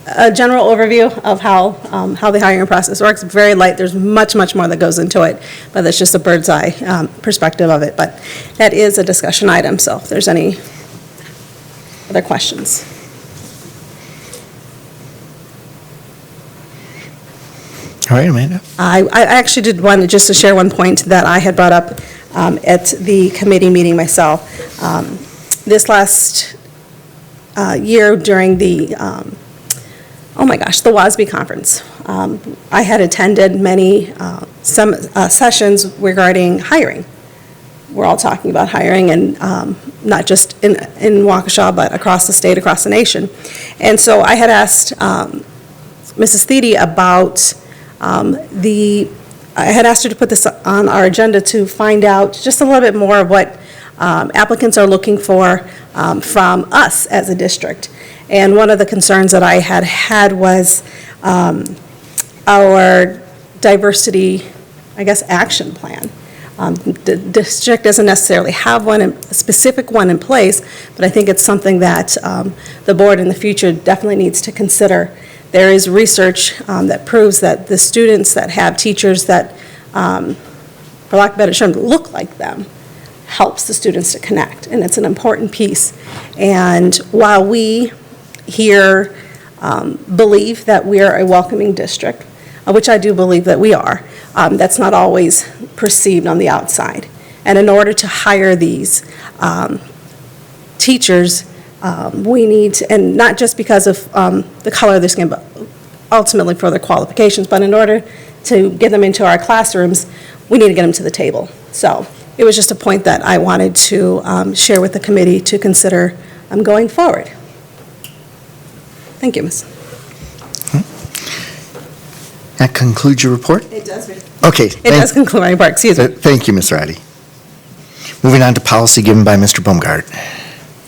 a general overview of how the hiring process works. Very light. There's much, much more that goes into it, but that's just a bird's eye perspective of it. But that is a discussion item, so if there's any other questions. All right, Amanda. I actually did want just to share one point that I had brought up at the committee meeting myself. This last year during the the WASB conference. I had attended many sessions regarding hiring. We're all talking about hiring, and not just in Waukesha, but across the state, across the nation. And so I had asked Mrs. Thede about I had asked her to put this on our agenda to find out just a little bit more of what applicants are looking for from us as a district. And one of the concerns that I had was our diversity, action plan. The district doesn't necessarily have a specific one in place, but I think it's something that the board in the future definitely needs to consider. There is research that proves that the students that have teachers that, for lack of a better term, look like them, helps the students to connect, and it's an important piece. And while we here believe that we are a welcoming district, which I do believe that we are, that's not always perceived on the outside. And in order to hire these teachers, we need to, and not just because of the color of their skin, but ultimately for their qualifications, but in order to get them into our classrooms, we need to get them to the table. So it was just a point that I wanted to share with the committee to consider going forward. Thank you, Ms. That concludes your report? It does. Okay. It does conclude my report, excuse me. Thank you, Ms. Roddy. Moving on to policy given by Mr. Baumgart.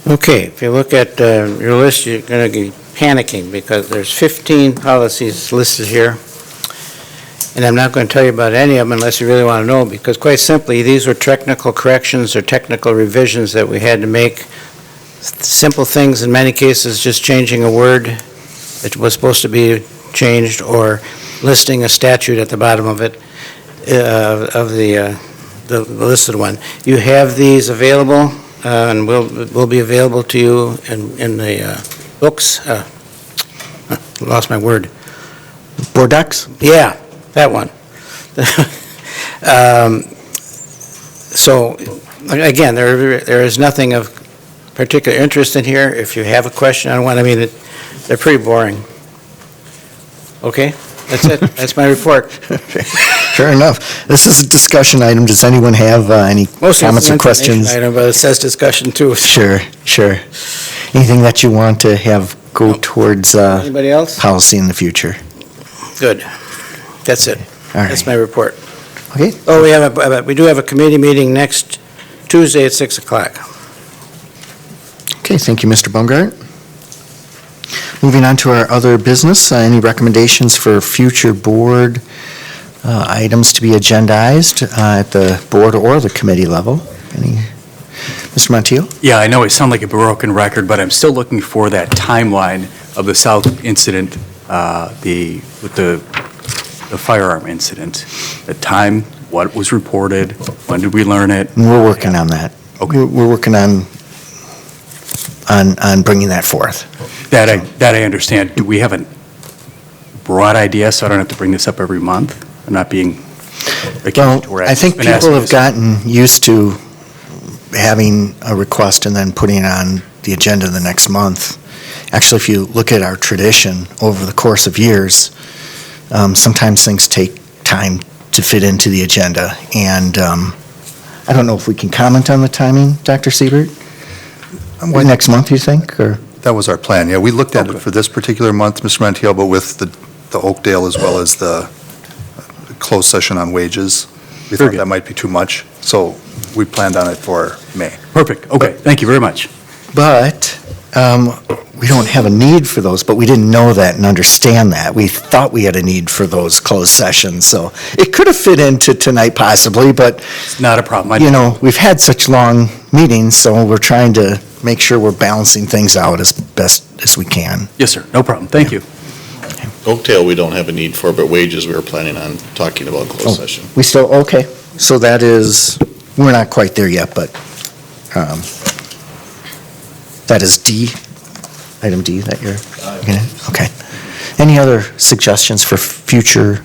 Okay, if you look at your list, you're going to be panicking because there's 15 policies listed here. And I'm not going to tell you about any of them unless you really want to know, because quite simply, these were technical corrections or technical revisions that we had to make. Simple things, in many cases, just changing a word that was supposed to be changed or listing a statute at the bottom of it, of the listed one. You have these available, and will be available to you in the books. Lost my word. Board docs? Yeah, that one. So, again, there is nothing of particular interest in here. If you have a question on one, they're pretty boring. Okay, that's it. That's my report. Fair enough. This is a discussion item. Does anyone have any comments or questions? Item, but it says discussion too. Sure. Anything that you want to have go towards Anybody else? policy in the future? Good. That's it. All right. That's my report. Okay. Oh, we do have a committee meeting next Tuesday at 6 o'clock. Okay, thank you, Mr. Baumgart. Moving on to our other business, any recommendations for future board items to be agendized at the board or the committee level. Any, Mr. Montiel? Yeah, I know it sounds like a broken record, but I'm still looking for that timeline of the South incident, with the firearm incident. The time, what was reported, when did we learn it? And we're working on that. Okay. We're working on bringing that forth. That I understand. Do we have a broad idea, so I don't have to bring this up every month? I'm not being accused. Well, I think people have gotten used to having a request and then putting it on the agenda the next month. Actually, if you look at our tradition over the course of years, sometimes things take time to fit into the agenda. And I don't know if we can comment on the timing, Dr. Siebert? Next month, you think, or? That was our plan, yeah. We looked at it for this particular month, Mr. Montiel, but with the Oakdale as well as the closed session on wages, we thought that might be too much, so we planned on it for May. Perfect, okay, thank you very much. But we don't have a need for those, but we didn't know that and understand that. We thought we had a need for those closed sessions, so it could have fit into tonight possibly, but It's not a problem. you know, we've had such long meetings, so we're trying to make sure we're balancing things out as best as we can. Yes, sir, no problem, thank you. Oakdale, we don't have a need for, but wages, we were planning on talking about closed session. We still, okay, so that is, we're not quite there yet, but that is D, item D that you're, okay. Any other suggestions for future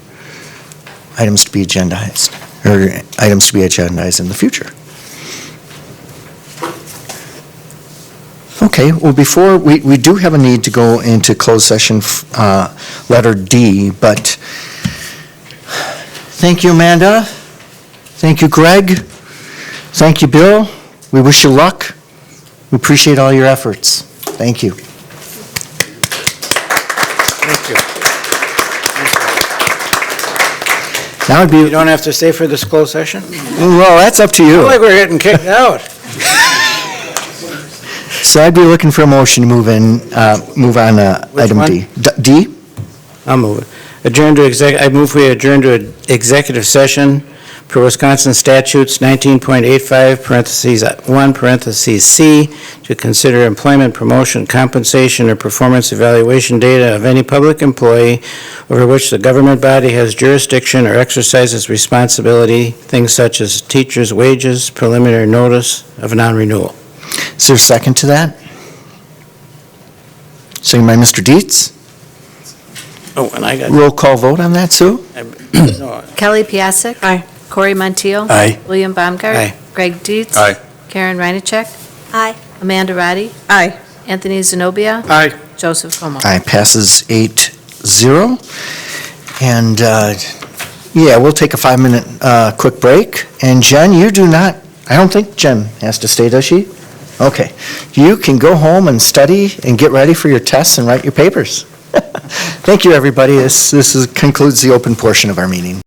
items to be agendized, or items to be agendized in the future? Okay, well, before, we do have a need to go into closed session, letter D, but thank you, Amanda. Thank you, Greg. Thank you, Bill. We wish you luck. We appreciate all your efforts. Thank you. Thank you. Now it'd be, You don't have to stay for this closed session? well, that's up to I you. feel like we're getting kicked out. So I'd be looking for a motion to move on item one? D. D? I'll move it. I move we adjourn to an executive session per Wisconsin statutes 19.85, parentheses 1, parentheses C, to consider employment, promotion, compensation, or performance evaluation data of any public employee over which the government body has jurisdiction or exercises responsibility, things such as teachers' wages, preliminary notice of non-renewal. Is there a second to that? Second by Mr. Dietz. Oh, and I got... Roll call vote on that, Sue? No, Kelly Piasek. Aye. Corey Montiel. Aye. William Baumgart. Aye. Greg Dietz. Aye. Karen Reinacek. Aye. Amanda Roddy. Aye. Anthony Zenobia. Aye. Joseph Como. Aye, passes 8-0. And, yeah, we'll take a 5-minute quick break. And Jen, you do not, I don't think Jen has to stay, does she? Okay. You can go home and study and get ready for your tests and write your papers. Thank you, everybody. This concludes the open portion of our meeting.